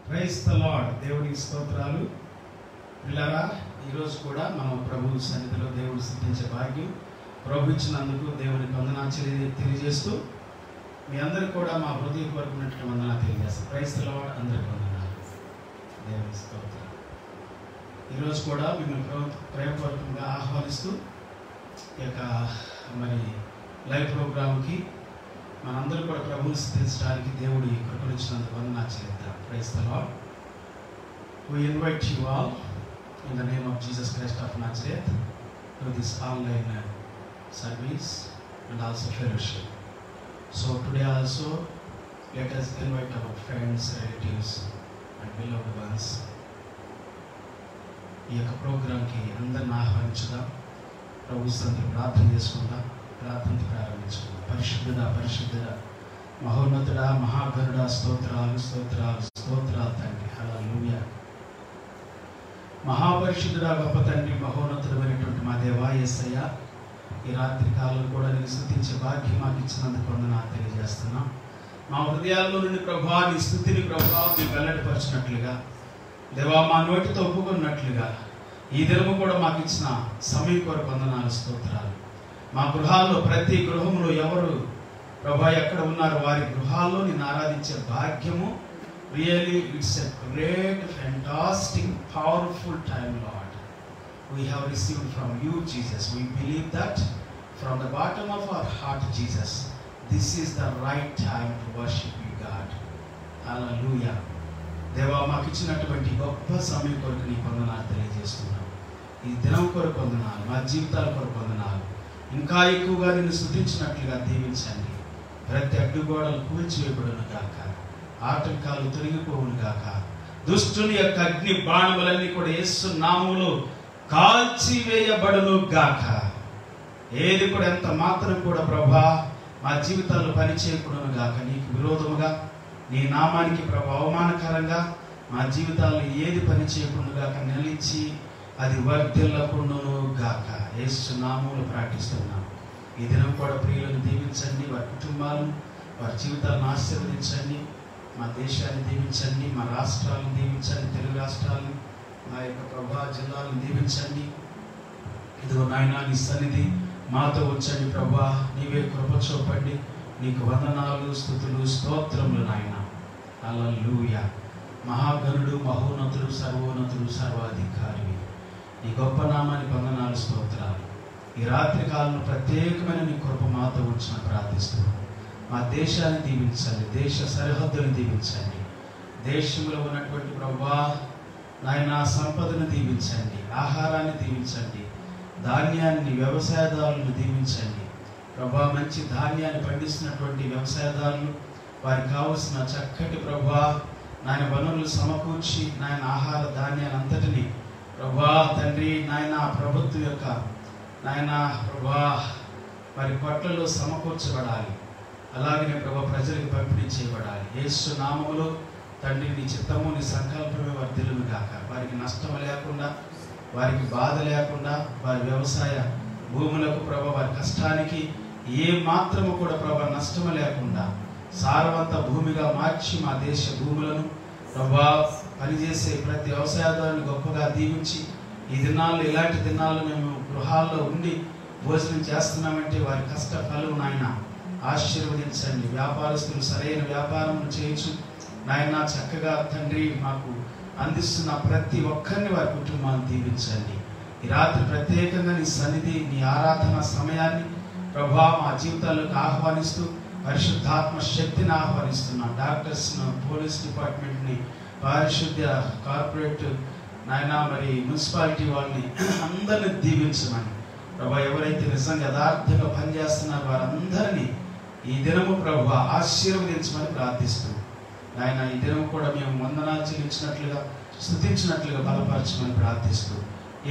Praise the lord. దేవునికి స్తోత్రాలు. పిల్లరా, ఈరోజు కూడా మనం ప్రభు సన్నిధిలో దేవుడు స్తుతించే భాగ్యం ప్రభు ఇచ్చినందుకు దేవునికి వందనాలు తెలియజేస్తూ మీ అందరికీ కూడా మా హృదయపూర్వకమైనటువంటి వందనాలు తెలియజేస్తాం. Praise the Lord. అందరికీ వందనాలు. దేవునికి స్తోత్రాలు. ఈరోజు కూడా మిమ్మల్ని ప్రేమపూర్వకంగా ఆహ్వానిస్తూ ఈ యొక్క లైవ్ ప్రోగ్రామ్కి మనందరూ కూడా ప్రభువుని స్తుతించడానికి దేవుడు ఈ కృపనిచ్చినందుకు వందనాలు చెల్లిద్దాం. Praise the Lord. We invite you all in the name of Jesus Christ of Nazareth to this online service and also fellowship. So today also let us invite our friends, relatives and beloved ones. ఈ యొక్క ప్రోగ్రాంకి అందరిని ఆహ్వానించుదాం. ప్రభు సన్నిధిలో ప్రార్థన చేసుకుందాం. ప్రార్థనతో ప్రారంభించుకుందాం. పరిశుద్ధుడా మహోన్నతుడా మహాగరుడా, స్తోత్రాలు స్తోత్రాలు స్తోత్రాలు తండ్రి. హల్లెలూయా. మహాపరిశుద్ధుడా, గొప్ప తండ్రి, మహోన్నతుడమైనటువంటి మా దేవా యేసయ్య, ఈ రాత్రి కాలం కూడా నేను స్తుతించే భాగ్యం మాకు ఇచ్చినందుకు వందనాలు తెలియజేస్తున్నాం. మా హృదయాల్లో నుండి ప్రభా నీ స్తుతిని ప్రభా నీ వెల్లడిపరిచినట్లుగా దేవా మా నోటితో ఒప్పుకున్నట్లుగా ఈ దినము కూడా మాకు ఇచ్చిన సమయం కొరకు వందనాలు స్తోత్రాలు. మా గృహాల్లో ప్రతి గృహంలో ఎవరు ప్రభా ఎక్కడ ఉన్నారో వారి గృహాల్లో నేను ఆరాధించే భాగ్యము really it's a great fantastic powerful time lord we have received from you Jesus. We believe that from the bottom of our heart Jesus, this is the right time to worship you God. Hallelujah. దేవా మాకు ఇచ్చినటువంటి గొప్ప సమయం కొరకు నీ వందనాలు తెలియజేస్తున్నాం. ఈ దినం కొరకు వందనాలు, మా జీవితాల కొరకు వందనాలు. ఇంకా ఎక్కువగా నిన్ను స్తుతించినట్లుగా దీవించండి. ప్రతి అడ్డుగోడలు కూల్చివేయబడును గాక, ఆటంకాలు తొలగిపోవును గాక, దుష్టుని యొక్క అగ్ని బాణములన్నీ కూడా యేసు నామములో కాల్చివేయబడును గాక. ఏది కూడా ఎంత మాత్రం కూడా ప్రభా మా జీవితాల్లో పనిచేయకూడను గాక. నీకు విరోధముగా నీ నామానికి ప్రభా అవమానకరంగా మా జీవితాల్లో ఏది పని చేయకుండా గాక, నిలిచి అది వర్ధిల్లకుండును గాక. యేసు నామములో ప్రార్థిస్తున్నాం. ఈ దినం కూడా ప్రియులను దీవించండి, వారి కుటుంబాలను వారి జీవితాలను ఆశీర్వదించండి. మా దేశాన్ని దీవించండి, మా రాష్ట్రాలను దీవించండి, తెలుగు రాష్ట్రాలను, మా యొక్క ప్రభా జిల్లాలను దీవించండి. ఇదిగో నాయనా నీ సన్నిధి మాతో వచ్చండి ప్రభా, నీవే కృప చూపండి. నీకు వందనాలు స్తుతులు స్తోత్రములు నాయన. హల్లెలూయా. మహాగణుడు మహోన్నతుడు సర్వోన్నతుడు సర్వాధికారి నీ గొప్ప నామానికి వందనాలు స్తోత్రాలు. ఈ రాత్రి కాలంలో ప్రత్యేకమైన నీ కృప మాతో ఉంచిన ప్రార్థిస్తున్నాం. మా దేశాన్ని దీవించండి, దేశ సరిహద్దులను దీవించండి, దేశంలో ఉన్నటువంటి ప్రభా నాయన సంపదను దీవించండి, ఆహారాన్ని దీవించండి, ధాన్యాన్ని వ్యవసాయదారులను దీవించండి ప్రభా. మంచి ధాన్యాన్ని పండిస్తున్నటువంటి వ్యవసాయదారులు వారికి కావలసిన చక్కటి ప్రభా నాయన వనరులు సమకూర్చి నాయన ఆహార ధాన్యాన్ని అంతటిని ప్రభా తండ్రి నాయన ప్రభుత్వం యొక్క నాయన ప్రభా వారి కొట్లలో సమకూర్చబడాలి. అలాగనే ప్రభా ప్రజలకు పంపిణీ చేయబడాలి. యేసు నామములో తండ్రి నీ చిత్తము నీ సంకల్పమే వర్ధిల్లును గాక. వారికి నష్టం లేకుండా, వారికి బాధ లేకుండా, వారి వ్యవసాయ భూములకు ప్రభా వారి కష్టానికి ఏ మాత్రము కూడా ప్రభా నష్టము లేకుండా సారవంత భూమిగా మార్చి మా దేశ భూములను ప్రభా పనిచేసే ప్రతి వ్యవసాయదారుని గొప్పగా దీవించి ఈ దినాల్లో ఇలాంటి దినాల్లో మేము గృహాల్లో ఉండి భోజనం చేస్తున్నామంటే వారి కష్ట ఫలం నాయన ఆశీర్వదించండి. వ్యాపారస్తులు సరైన వ్యాపారం చేయొచ్చు నాయన. చక్కగా తండ్రి మాకు అందిస్తున్న ప్రతి ఒక్కరిని వారి కుటుంబాన్ని దీవించండి. ఈ రాత్రి ప్రత్యేకంగా నీ సన్నిధి నీ ఆరాధన సమయాన్ని ప్రభా మా జీవితాల్లోకి ఆహ్వానిస్తూ పరిశుద్ధాత్మ శక్తిని ఆహ్వానిస్తున్నాం. డాక్టర్స్ను, పోలీస్ డిపార్ట్మెంట్ని, పారిశుద్ధ్య కార్పొరేట్ నాయన మున్సిపాలిటీ వాళ్ళని అందరిని దీవించమని ప్రభా. ఎవరైతే నిజంగా యథార్థంగా పనిచేస్తున్నారో వారందరినీ ఈ దినము ప్రభా ఆశీర్వదించమని ప్రార్థిస్తున్నాం నాయన. ఈ దినము కూడా మేము వందనాలు చెల్లించినట్లుగా స్తుతించినట్లుగా బలపరచమని ప్రార్థిస్తూ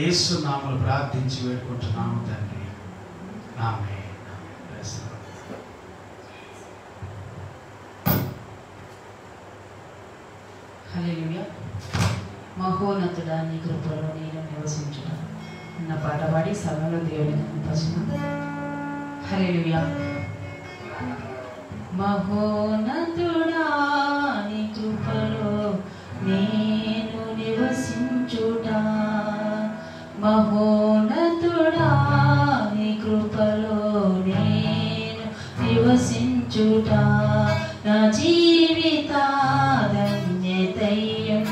యేసు నామములో ప్రార్థించి వేడుకుంటున్నాము తండ్రి. ఆమేన్. హల్లెలూయా. మహోన్నతుడా నీ కృపలో నేను నివసించుట అన్న పాట పాడి సభలో దేవుని కనపరచున. హల్లెలూయా. మహోన్నతుడా నీ కృపలో నేను నివసించుట మహోన్నతుడా నీ కృపలో నేను నివసించుట నా జీవిత ధన్యతయున్నది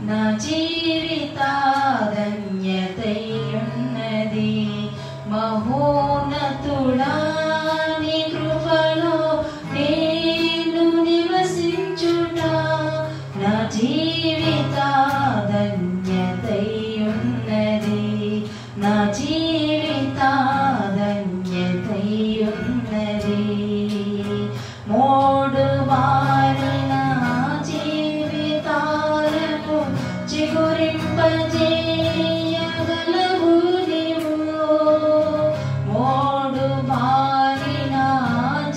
నా జీవిత ధన్యతయున్నది మహోన్నతుడా నీ కృపలో నేను నివసించుట నా జీవిత ధన్యతయున్నది నా జీవిత ధన్యతయున్నది మోడు బారిన జీవితాలను చిగురింపజేయగలవు నీవు మోడు బారిన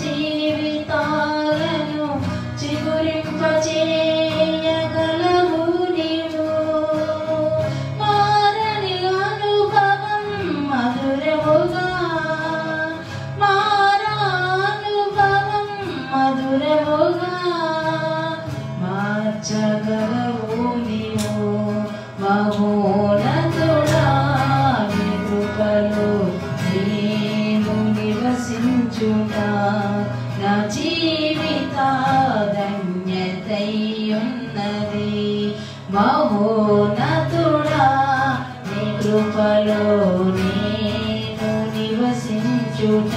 జీవితాలను చిగురింపజేయగలవు నీవు మారని అనుభవం మధురముగా మారానుభవం మధురముగా మార్చగలవు నీవు మహోన్నతుడా నీ కృపలో నేను నివసించుట నా జీవిత ధన్యతయున్నది మహోన్నతుడా నీ కృపలో నేను నివసించుట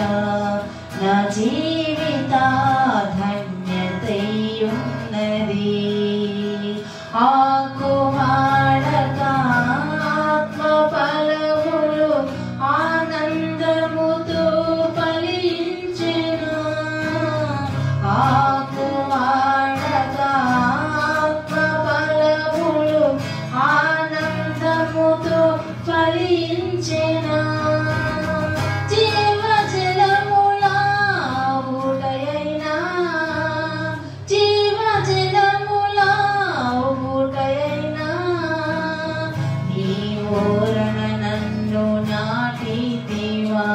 నా జీవిత ధన్యతయున్నది ఆకువాడక ఆత్మ ఫలములు ఆనందముతో ఫలించెను ఆకువాడక ఆత్మ ఫలములు ఆనందముతో ఫలించెను జీవజలముల ఊటయైనా జీవజలముల ఊటయైనా నీ ఓరణ నన్ను నాటితివా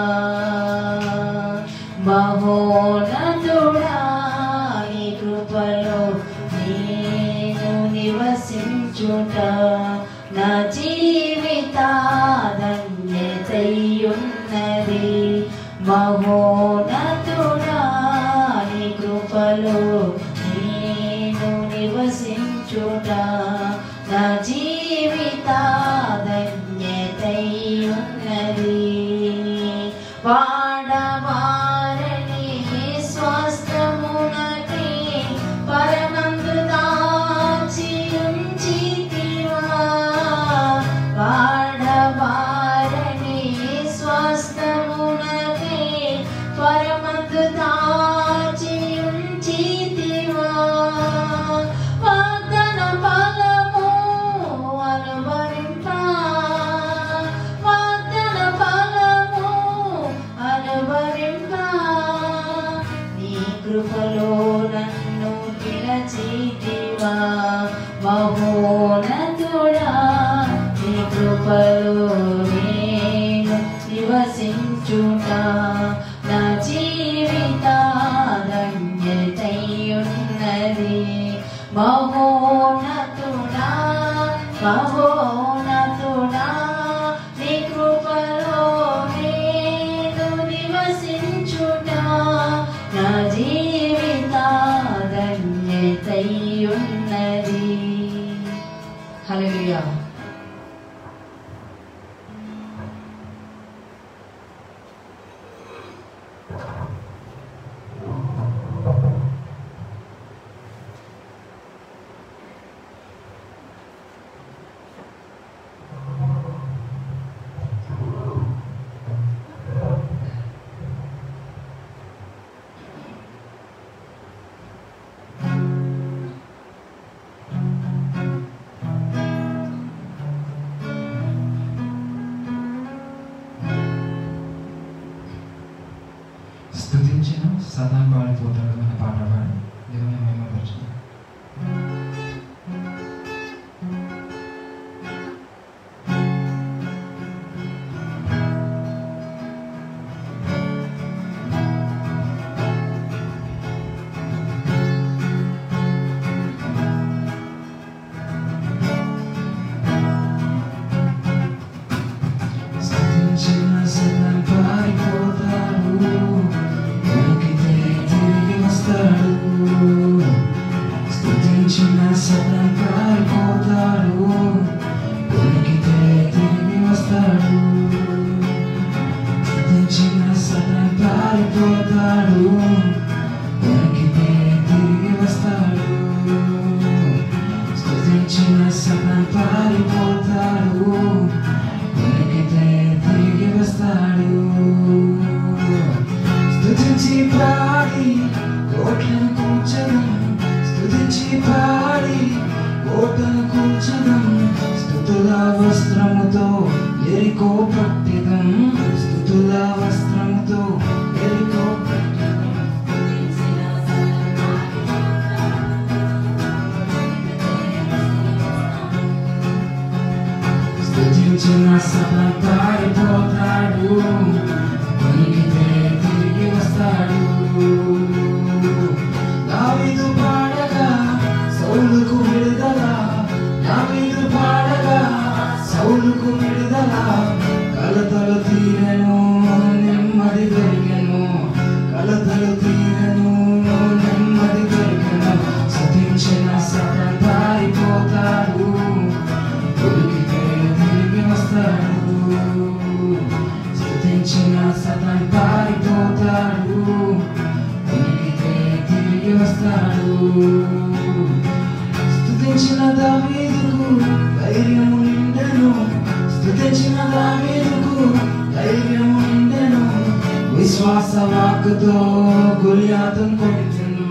మహోన్నతుడా నీ కృపలో నేను నివసించుట నా జీవిత ధన్యతయున్నది మహోన్నతుడా నీ కృపలో నేను నివసించుట నా జీవిత ధన్యతయున్నది వాడవారని స్వాస్థ్యమునకి పరమందు దాచి ఉంచితివా వాడవారని స్వాస్థ్యమునకి పరమందు దాచి ఉంచితివా వాగ్దాన ఫలము అనుభవింప వాగ్దాన ఫలము అనుభవింప నీ కృపలో నన్ను పిలచితివా మహోన్నతుడా నీ కృపలో నేను నివసించుట నా జీవిత ధన్యతయున్నది మహోన్నతుడా మహోన్నతుడా నీ కృపలో నేను నివసించుట నా జీవిత ధన్యతయున్నది హల్లెలూయా స్తుతించిన సదా పాడిపోతాడు అనే పాట పాడి దేవుని మహిమపరచును. స్తుతించిన సతన్ పారిపోతాడు, ఉనికితే తిరిగి వస్తాడు. స్తుతించిన సతన్ పారిపోతాడు, ఉనికితే తిరిగి వస్తాడు. స్తుతించిన సతన్ పారిపోతాడు, ఉనికితే తిరిగి వస్తాడు. స్తుతించి పాడి కోట్లను కూర్చడం, స్తుతించి పాడి కోటను కూర్చడం, స్తుతుల వస్త్రముతో ఎరికో పట్టిదం, స్తుతుల వస్త్రముతో ఎరికో పట్టిదం. స్తుతించిన సతన్ పారిపోతాడు, ఉనికితే తిరిగి వస్తాడు. దావీదు పాడగా సౌలుకు విడుదల, దావీదు పాడగా సౌలుకు విడుదల, కలతలు తీరెను నెమ్మది దొరికెను, కలతలు తీరెను నెమ్మది దొరికెను. స్తుతించిన సతన్ పారిపోతాడు, ఉనికితే తిరిగి వస్తాడు. స్తుతించిన సతన్ పారిపోతాడు, ఉనికితే తిరిగి వస్తాడు. స్తుతించిన దావీదుకు ధైర్యము నిండెను, స్తుతించిన దావీదుకు ధైర్యము నిండెను. విశ్వాస వాక్కుతో గొలియాతును కొట్టించెను,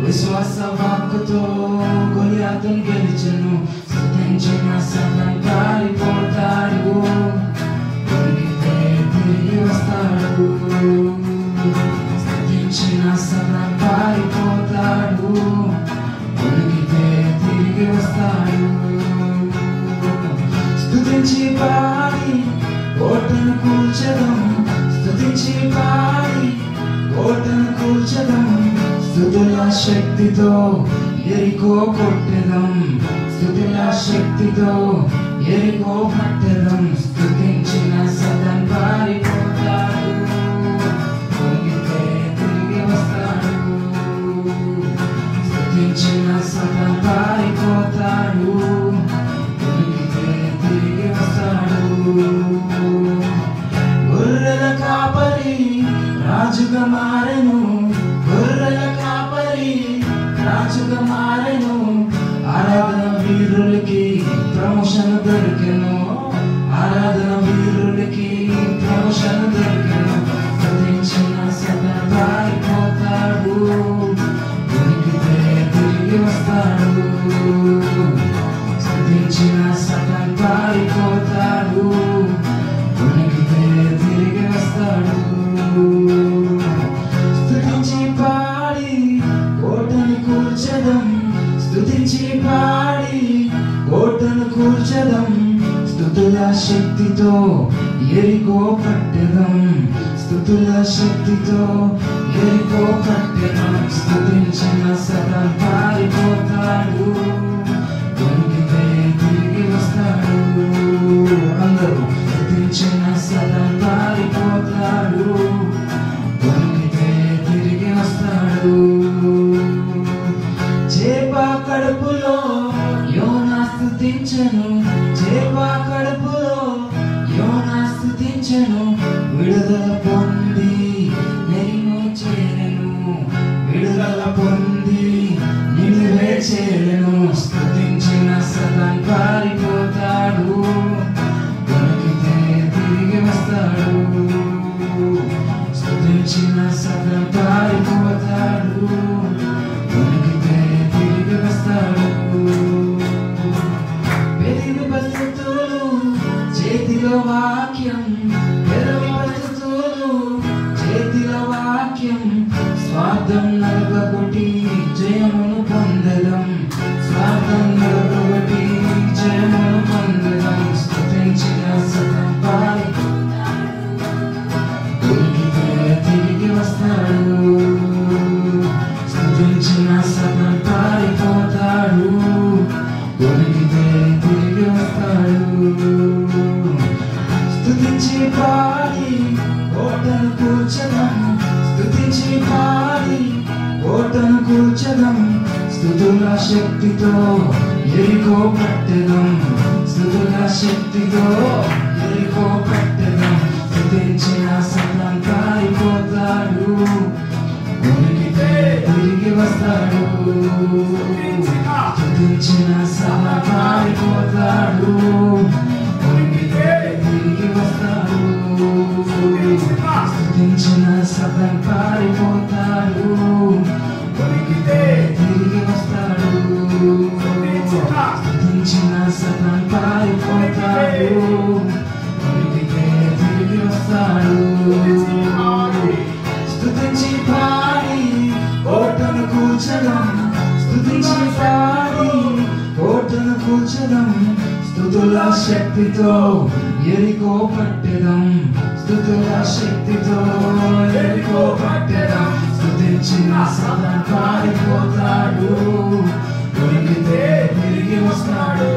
విశ్వాస వాక్కుతో గొలియాతును గెలిచెను. స్తుతించిన సతన్ పారిపోతాడు, ఉనికితే తిరిగి వస్తాడు. స్తుతించిన సతన్ పారిపోతాడు, ఉనికితే తిరిగి వస్తాడు. స్తుతించి పాడి కోటను కూల్చడం, స్తుతించి పాడి కోటను కూల్చడం, స్తుతుల శక్తితో ఎరికో కొట్టెదం, స్తుతుల శక్తితో ఎరికో పట్టెదం. స్తుతించిన సతన్ పారిపోతాడు, ఉనికితే తిరిగి వస్తాడు. స్తుతించిన సతన్ పారిపోతాడు, ఉనికితే తిరిగి వస్తాడు. గొర్రెల కాపరి రాజుగా మారెను, గొర్రెల కాపరి రాజుగా మారెను. ఆరాధన వీరులకి ప్రమోషన్ దొరికెను, ఆరాధన వీరులకి ప్రమోషన్ దొరికెను. స్తుతించిన సతన్ పారిపోతాడు, ఉనికితే తిరిగి వస్తాడు. స్తుతించిన సతన్ పారిపోతాడు, ఉనికితే తిరిగి వస్తాడు. స్తుతించి పాడి కోటను కూల్చడం, స్తుతించి పాడి కోటను కూల్చడం, స్తుతుల శక్తితో ఎరికో పట్టెదం, స్తుతుల శక్తితో ఎరికో పట్టెదం. స్తుతించిన సతన్ పారిపోతాడు, ఉనికితే తిరిగి వస్తాడు. అందరూ స్తుతించిన సతన్ పారిపోతాడు, ఉనికితే తిరిగి వస్తాడు. చేప కడుపులో యోనా స్తుతించెను, చేప కడుపులో యోనా స్తుతించెను. విడుదల పొంది నిన్ను చేరెను, విడుదల పొంది నిన్నువే చేరెను. స్తుతించిన సతన్ పారిపోతాడు, ఉనికితే తిరిగి వస్తాడు. స్తుతించిన సతన్ పారిపోతాడు, ఉనికితే తిరిగి వస్తాడు. పెరిగి పరిస్థితులు చేతిలో వాక్యం, పెరిగి పరిస్థితులు చేతిలో వాక్యం. స్వార్థం నలగొట్టి జయమును పొందడం, స్వార్థం నలగొట్టి జయమును శక్తితో ఎరికో పట్టెదం, స్తుతుల శక్తితో ఎరికో పట్టెదం. స్తుతించిన సతాన్ పారిపోతాడు, ఉనికితే తిరిగి వస్తాడు. స్తుతించిన సతాన్ పారిపోతాడు, ఉనికితే తిరిగి వస్తాడు. స్తుతించిన సతాన్ పారిపోతాడు, ఉనికితే తిరిగి వస్తాడు. స్తుతించిన సతాన్ పారిపోతాడు, ఉనికితే తిరిగి వస్తాడు. స్తుతించి పాడి కోటను కూర్చడం, స్తుతించి పాడి కోటను కూర్చడం. స్తుతుల శక్తితో ఎరికో పట్టెదం, స్తుతుల శక్తితో ఎరికో పట్టెదం. స్తుతించిన సతాన్ పారిపోతాడు, ఉనికితే తిరిగి వస్తాడు.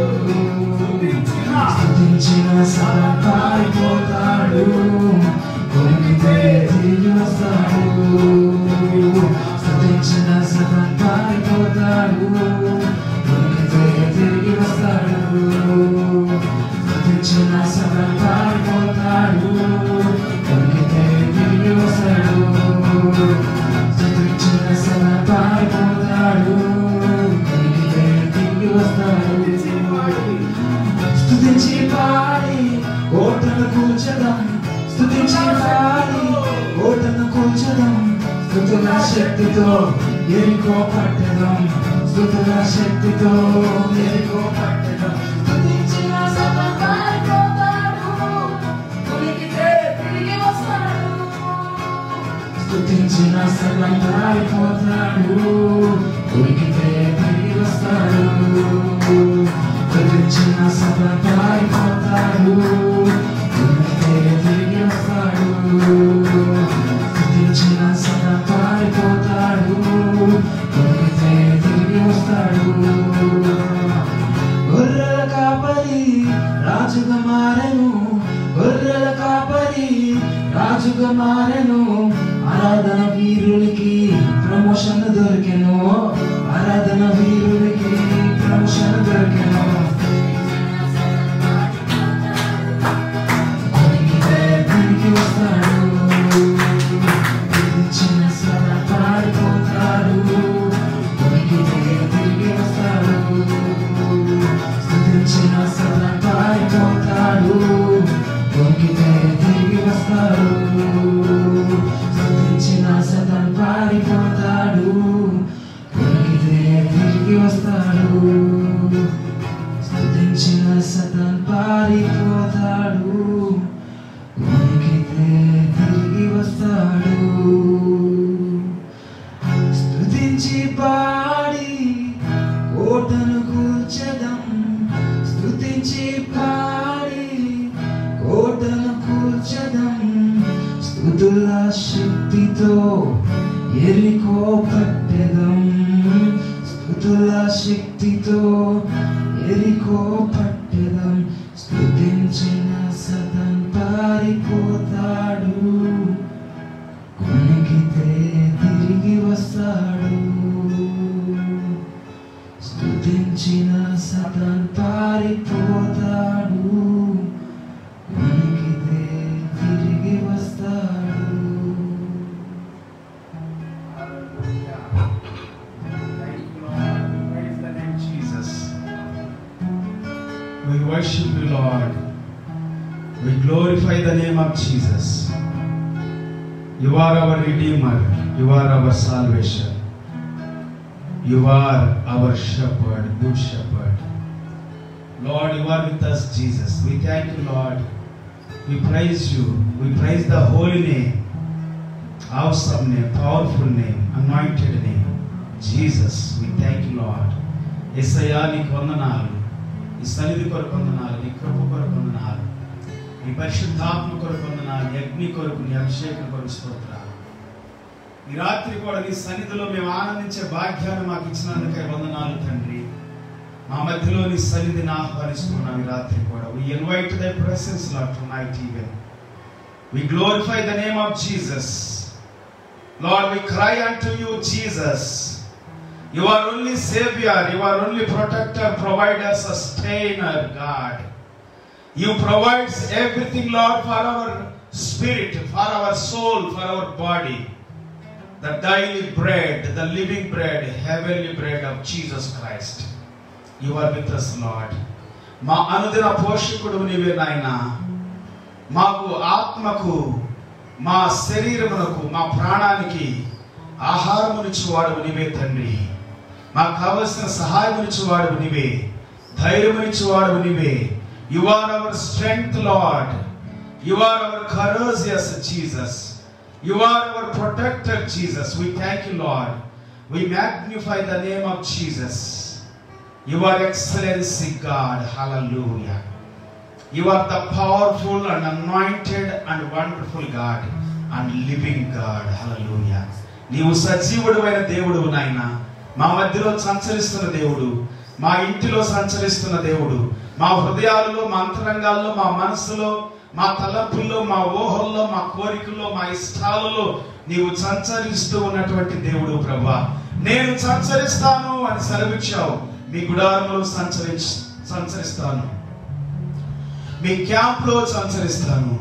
స్తుతించిన సతాన్ పారిపోతాడు, ఉనికితే తిరిగి వస్తాడు. స్తుతించిన సతాన్ పారిపోతాడు, ఉనికితే తిరిగి వస్తాడు. స్తుతించిన సతాన్ పారిపోతాడు, ఉనికితే తిరిగి వస్తాడు. స్తుతించిన సతాన్ పారిపోతాడు, ఉనికితే తిరిగి వస్తాడు. స్తుతించి పాడి కోటను కూర్చడం, స్తుతించి పాడి కోటను కూర్చడం. స్తుతుల శక్తితో ఎరికో పట్టెదం, స్తుతుల శక్తితో ఎరికో పట్టెదం. స్తుతించిన సతాన్ పారిపోతాడు, ఉనికితే తిరిగి వస్తాడు. స్తుతించిన సతాన్ పారిపోతాడు, ఉనికితే తిరిగి వస్తాడు. స్తుతించిన సతాన్ పారిపోతాడు, ఉనికితే తిరిగి వస్తాడు. స్తుతించిన సతాన్ పారిపోతాడు, ఉనికితే తిరిగి వస్తాడు. గొర్రెల కాపరి రాజుగా మారెను, గొర్రెల కాపరి రాజుగా మారెను. ఆరాధన వీరులకి ప్రమోషన్ దొరికెను, ఆరాధన వీరులకి ప్రమోషన్ దొరికెను. ఉనికితే తిరిగి వస్తాడు. స్తుతించిన సతాన్ పారిపోతాడు, ఉనికితే తిరిగి వస్తాడు. స్తుతించిన సతాన్ పారిపోతాడు, ఉనికితే తిరిగి వస్తాడు. స్తుతించిన సతాన్ పారిపోతాడు, ఉనికితే తిరిగి వస్తాడు. స్తుతించిన సతాన్ పారిపోతాడు, ఉనికితే తిరిగి వస్తాడు. స్తుతించి పాడి కోటను కూర్చడం, స్తుతించి పాడి కోటను కూర్చడం. స్తుతుల శక్తితో ఎరికో పట్టెదం, స్తుతుల శక్తితో ఎరికో పట్టెదం. స్తుతించిన సతాన్ పారిపోతాడు, ఉనికితే తిరిగి వస్తాడు. స్తుతించిన సతాన్ పారిపోతాడు, ఉనికితే తిరిగి వస్తాడు. We worship you, Lord. We glorify the name of Jesus. You are our Redeemer. You are our salvation. You are our shepherd, good shepherd. Lord, you are with us, Jesus. We thank you, Lord. We praise you. We praise the holy name, awesome name, powerful name, anointed name, Jesus. We thank you, Lord. యేసయ్యా నీకు వందనాలు, ఈ సన్నిధి కొరకు వందనాలు, నీ కృప కొరకు వందనాలు, నీ పరిశుద్ధాత్మ కొరకు వందనాలు, నీ అగ్ని కొరకు, నీ అభిషేకం కొరకు స్తోత్రాలు. ఈ రాత్రి కూడా నీ సన్నిధిలో మేము ఆనందించే భాగ్యాన్ని మాకు ఇచ్చినందుకే వందనాలు తండ్రి. మా మధ్యలో నీ సన్నిధిని ఆహ్వానిస్తున్నాం ఈ రాత్రి కూడా. We invite thy presence, Lord, tonight even. We glorify the name of Jesus. Lord, we cry unto you, Jesus. You are only Savior, you are only Protector, Provider, Sustainer, God. You provide everything, Lord, for our spirit, for our soul, for our body. The daily bread, the living bread, heavenly bread of Jesus Christ. You are with us, Lord. మా అనుదిన పోషకుడు నీవే నాయనా. మాకు ఆత్మకు, మా శరీరమునకు, మా ప్రాణానికి ఆహారమునిచ్చువాడు నీవే తండ్రి. మాకు కావలసిన సహాయమునిచ్చువాడు నీవే, ధైర్యమునిచ్చువాడు నీవే. You are our strength, Lord. You are our courageous Jesus. You are our protector, Jesus. We thank you, Lord. We magnify the name of Jesus. You are excellency, God. Hallelujah. You are the powerful and anointed and wonderful God and living God. Hallelujah. నీవు సజీవుడైన దేవుడు నాయనా. మా మధ్యలో సంచరిస్తున్న దేవుడు, మా ఇంటిలో సంచరిస్తున్న దేవుడు, మా హృదయాలలో, మా అంతరంగాల్లో, మా మనసులో, మా తలంపుల్లో, మా ఊహల్లో, మా కోరికల్లో, మా ఇష్టాలలో నీవు సంచరిస్తూ ఉన్నటువంటి దేవుడు ప్రభువా. నేను సంచరిస్తాను అని సెలవిచ్చావు. మీ గుడారంలో సంచరిస్తాను, మీ క్యాంప్లో సంచరిస్తాను,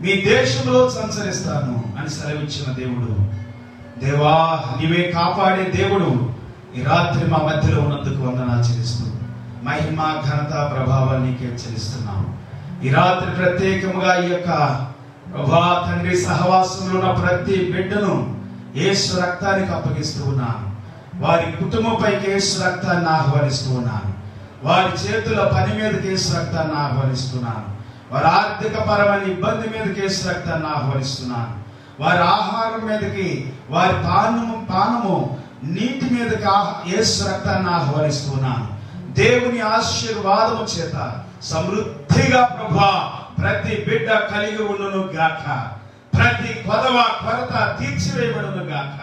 మీ దేశంలో సంచరిస్తాను అని సెలవిచ్చిన దేవుడు. దేవా, నీవే కాపాడే దేవుడు. ఈ రాత్రి మా మధ్యలో ఉన్నందుకు వందనాలు చెల్లిస్తూ మహిమ, ఘనత, ప్రభావాన్ని నీకే చెల్లిస్తున్నాం. ఈ రాత్రి ప్రత్యేకముగా ఈ యొక్క ప్రభా తండ్రి సహవాసంలో ఉన్న ప్రతి బిడ్డను యేసు రక్తానికి అప్పగిస్తూ ఉన్నాను. వారి కుటుంబంపైకి యేసు రక్తాన్ని ఆహ్వానిస్తూ ఉన్నాను. వారి చేతుల పని మీదకి యేసు రక్తాన్ని ఆహ్వానిస్తున్నాను. వారి ఆర్థిక పరమైన ఇబ్బంది మీదకి యేసు రక్తాన్ని ఆహ్వానిస్తున్నాను. వారి ఆహారం మీదకి, వారి పానము నీటి మీదకి యేసు రక్తాన్ని ఆహ్వానిస్తున్నాను. దేవుని ఆశీర్వాదము చేత సమృద్ధిగా ప్రభువా ప్రతి బిడ్డ కలిగి ఉండును గాక. ప్రతి కొరత తీర్చివేయబడును గాక.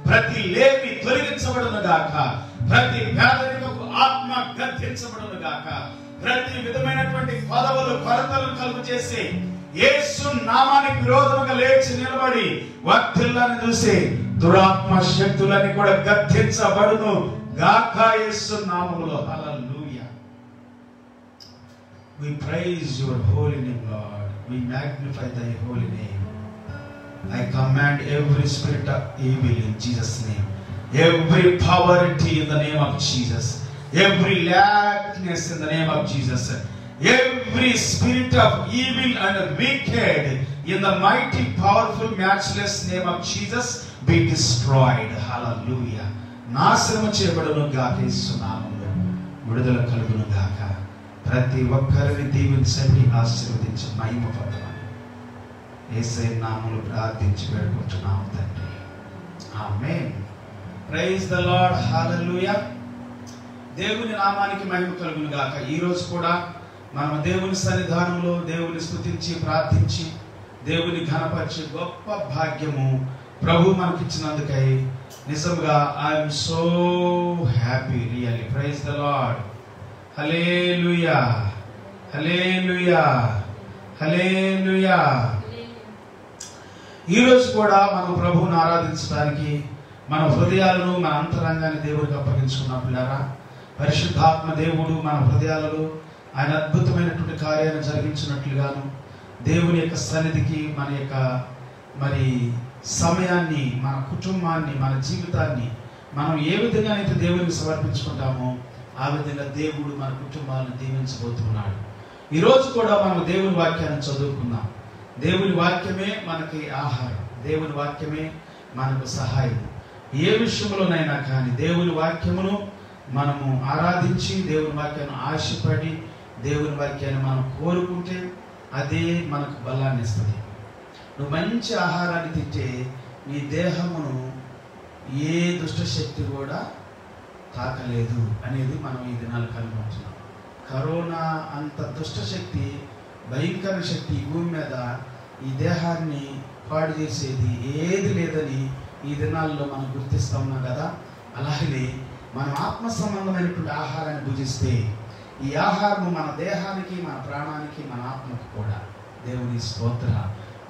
ప్రతి లేమి తొలగించబడును గాక. ప్రతి పేదరికపు ఆత్మ గద్దించబడును గాక. ప్రతి విధమైనటువంటి కొరతలు కలుగు చేసి యేసు నామానికి విరోధముగా లేచి నిలబడి వర్ధిల్లని చూసి దురాత్మ శక్తులని కూడా గద్దించబడును గాక యేసు నామములో. హల్లెలూయా. We praise your holy name, Lord. We magnify thy holy name. I command every spirit of evil in Jesus' name. Every poverty in the name of Jesus. Every lackness in the name of Jesus. Every spirit of evil and wicked in the mighty, powerful, matchless name of Jesus be destroyed. Hallelujah. నాశనము చేయబడును గాక. యేసు నామములో విడుదల కలుగును గాక. ప్రతి ఒక్కరిని దీవించండి, ఆశీర్వదించి మహిమ పొందమని యేసయ్య నామములో ప్రార్థించి వేడుకుంటున్నాము తండ్రి. Amen. Praise the Lord. Hallelujah. దేవుని నామానికి మహిమ కలుగును గాక. ఈ రోజు కూడా మనం దేవుని సన్నిధానంలో దేవుని స్తుతించి ప్రార్థించి దేవుని ఘనపరిచే గొప్ప భాగ్యము ప్రభు మనకిచ్చినందుకై నిజంగా I'm so happy really. Praise the Lord. Hallelujah, hallelujah, hallelujah. ఈ రోజు కూడా మనం ప్రభువుని ఆరాధించడానికి మన హృదయాలను, మన అంతరంగాన్ని దేవుడికి అప్పగించుకున్న పిల్లరా, పరిశుద్ధాత్మ దేవుడు మన హృదయాలలో ఆయన అద్భుతమైనటువంటి కార్యాలను జరిగించినట్లుగాను దేవుని యొక్క సన్నిధికి మన యొక్క సమయాన్ని, మన కుటుంబాన్ని, మన జీవితాన్ని మనం ఏ విధంగా అయితే దేవునికి సమర్పించుకుంటామో ఆ విధంగా దేవుడు మన కుటుంబాలను దీవించబోతున్నాడు. ఈరోజు కూడా మనం దేవుని వాక్యాన్ని చదువుకుందాం. దేవుని వాక్యమే మనకి ఆహారం, దేవుని వాక్యమే మనకు సహాయం. ఏ విషయంలోనైనా కానీ దేవుని వాక్యమును మనము ఆరాధించి, దేవుని వాక్యాన్ని ఆశపడి, దేవుని వాక్యాన్ని మనం కోరుకుంటే అదే మనకు బలాన్ని ఇస్తుంది. నువ్వు మంచి ఆహారాన్ని తింటే నీ దేహమును ఏ దుష్టశక్తి కూడా తాకలేదు అనేది మనం ఈ దినాలు కనుగొంటున్నాం. కరోనా అంత దుష్టశక్తి, భయంకర శక్తి ఈ భూమి మీద ఈ దేహాన్ని పాడు చేసేది ఏది లేదని ఈ దినాల్లో మనం గుర్తిస్తూ ఉన్నాం కదా. అలాగే మనం ఆత్మ సంబంధమైనటువంటి ఆహారాన్ని భుజిస్తే ఈ ఆహారం మన దేహానికి, మన ప్రాణానికి, మన ఆత్మకు కూడా దేవుని స్తోత్ర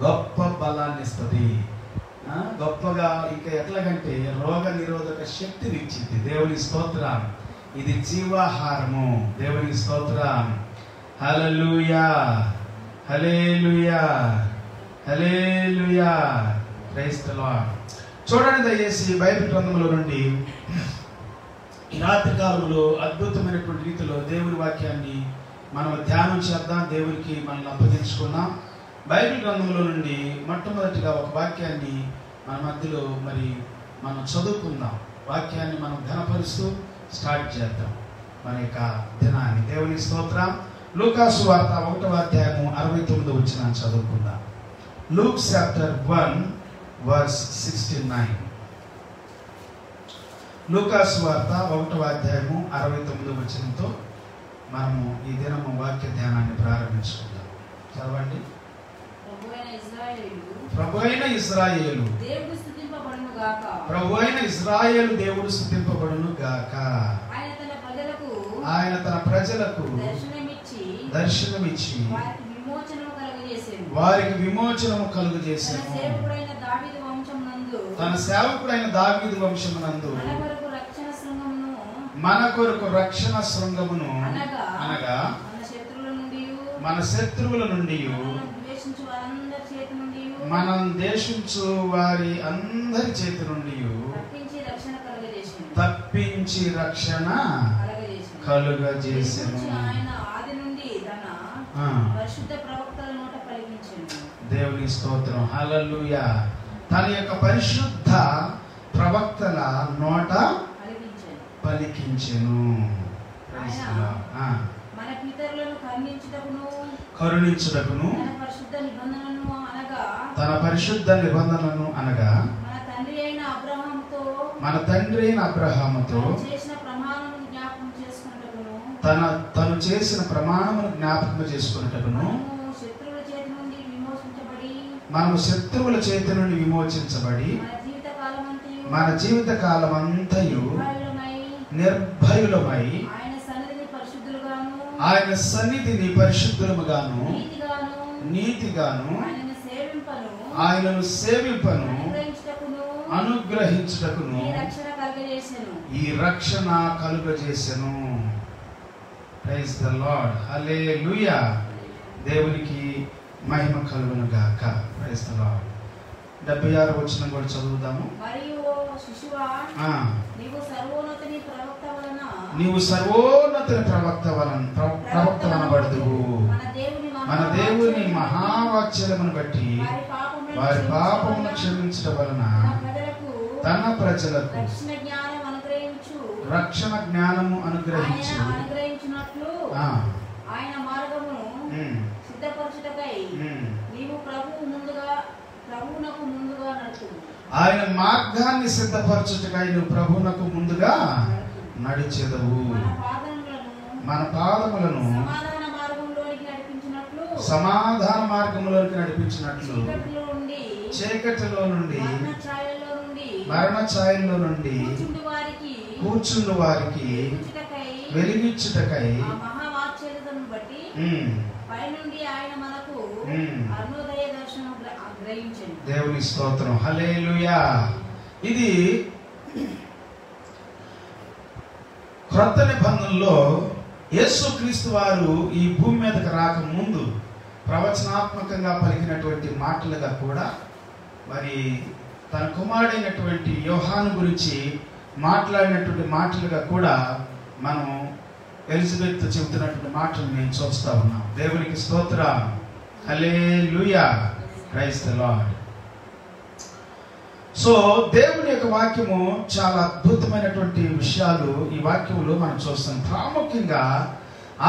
గొప్ప బలాన్ని ఇస్తుంది. గొప్పగా ఇంకా ఎట్లాగంటే రోగ నిరోధక శక్తిని ఇచ్చింది. దేవుని స్తోత్రం. ఇది జీవాహారము. దేవుని స్తోత్రం. Hallelujah, hallelujah, hallelujah. Praise the Lord. చూడండి దయచేసి బైబిల్ గ్రంథంలో నుండి ఈ రాత్రి కాలంలో అద్భుతమైనటువంటి రీతిలో దేవుని వాక్యాన్ని మనం ధ్యానం చేద్దాం. దేవునికి మనల్ని అప్పగించుకున్నాం. బైబిల్ గ్రంథంలో నుండి మొట్టమొదటిగా ఒక వాక్యాన్ని మన మధ్యలో మనం చదువుకుందాం. వాక్యాన్ని మనం ఘనపరుస్తూ స్టార్ట్ చేద్దాం మన యొక్క దినాన్ని. దేవుని స్తోత్రం. లూకాసు వార్త 1వ అధ్యాయము 69వ వచనం చదువుకుందాం. Luke chapter 1 verse 69. లూకాసు వార్త 1వ అధ్యాయము 69వ వచనంతో మనము ఈ దినము వాక్య ధ్యానాన్ని ప్రారంభించుకుందాం. చదవండి. ప్రభు అయిన ఇశ్రాయేలు దేవుడు స్తుతింపబడును గాక. ప్రభు అయిన ఇశ్రాయేలు దేవుడు స్తుతింపబడును గాక. ఆయన తన ప్రజలకు దర్శనమిచ్చి వారికి విమోచనము కలుగజేసెను. తన సేవకుడైన దావీదు వంశమునందు మన కొరకు రక్షణ శృంగమును అనగా మన శత్రువుల నుండి మనం దేశించు వారి అందరి చేతి నుండి తప్పించి రక్షణ కలుగజేసెను. దేవుని స్తోత్రం. హల్లెలూయా. తన యొక్క పరిశుద్ధ ప్రవక్తల నోట పలికించెను. కరుణించుటకును తన పరిశుద్ధ నిబంధనను అనగా మన తండ్రి అయిన అబ్రహాముతో తను చేసిన ప్రమాణమును జ్ఞాపకం చేసుకున్నటకును మనము శత్రువుల చేతి నుండి విమోచించబడి మన జీవిత కాలమంతయు నిర్భయులమై ఆయన సన్నిధిని పరిశుద్ధులముగాను నీతిగాను ఆయనను సేవింపను అనుగ్రహించుటకును ఈ రక్షణ కలుగజేసెను. Praise the Lord. హల్లెలూయా. దేవునికి మహిమ కలుగును గాక. Praise the lord. 76వ వచనం కూడా చదువుదాము. నీవు సర్వోన్నతుని ప్రవక్త వనబడుదువు. మన దేవుని మహావాత్సల్యమును బట్టి వారి పాపమును క్షమించడం వలన తన ప్రజలకు రక్షణ జ్ఞానము అనుగ్రహించు ఆయన మార్గమును సిద్ధపరచుటకై నీవు ప్రభువునకు ముందుగా నడుచుము. ఆయన మార్గాన్ని సిద్ధపరచుటకై నువ్వు ప్రభువునకు ముందుగా నడిచెదవు. మన పాదములను సమాధాన మార్గంలోకి నడిపించినట్లు చీకటిలో నుండి మరణ ఛాయల్లో నుండి కూర్చుండు వారికి వెలిగించుటకై దేవుని స్తోత్రం. హల్లెలూయా. ఇది క్రొత్త నిబంధనలో యేసుక్రీస్తు వారు ఈ భూమి మీదకి రాక ముందు ప్రవచనాత్మకంగా పలికినటువంటి మాటలుగా కూడా తన కుమారుడైనటువంటి యోహాను గురించి మాట్లాడినటువంటి మాటలుగా కూడా మనం ఎలిజబెత్ చెబుతున్నటువంటి మాటలు నేను చూస్తా ఉన్నాం. దేవునికి స్తోత్రం. Hallelujah. Praise the Lord. So దేవుని యొక్క వాక్యము చాలా అద్భుతమైనటువంటి విషయాలు ఈ వాక్యంలో మనం చూస్తాం. ప్రాముఖ్యంగా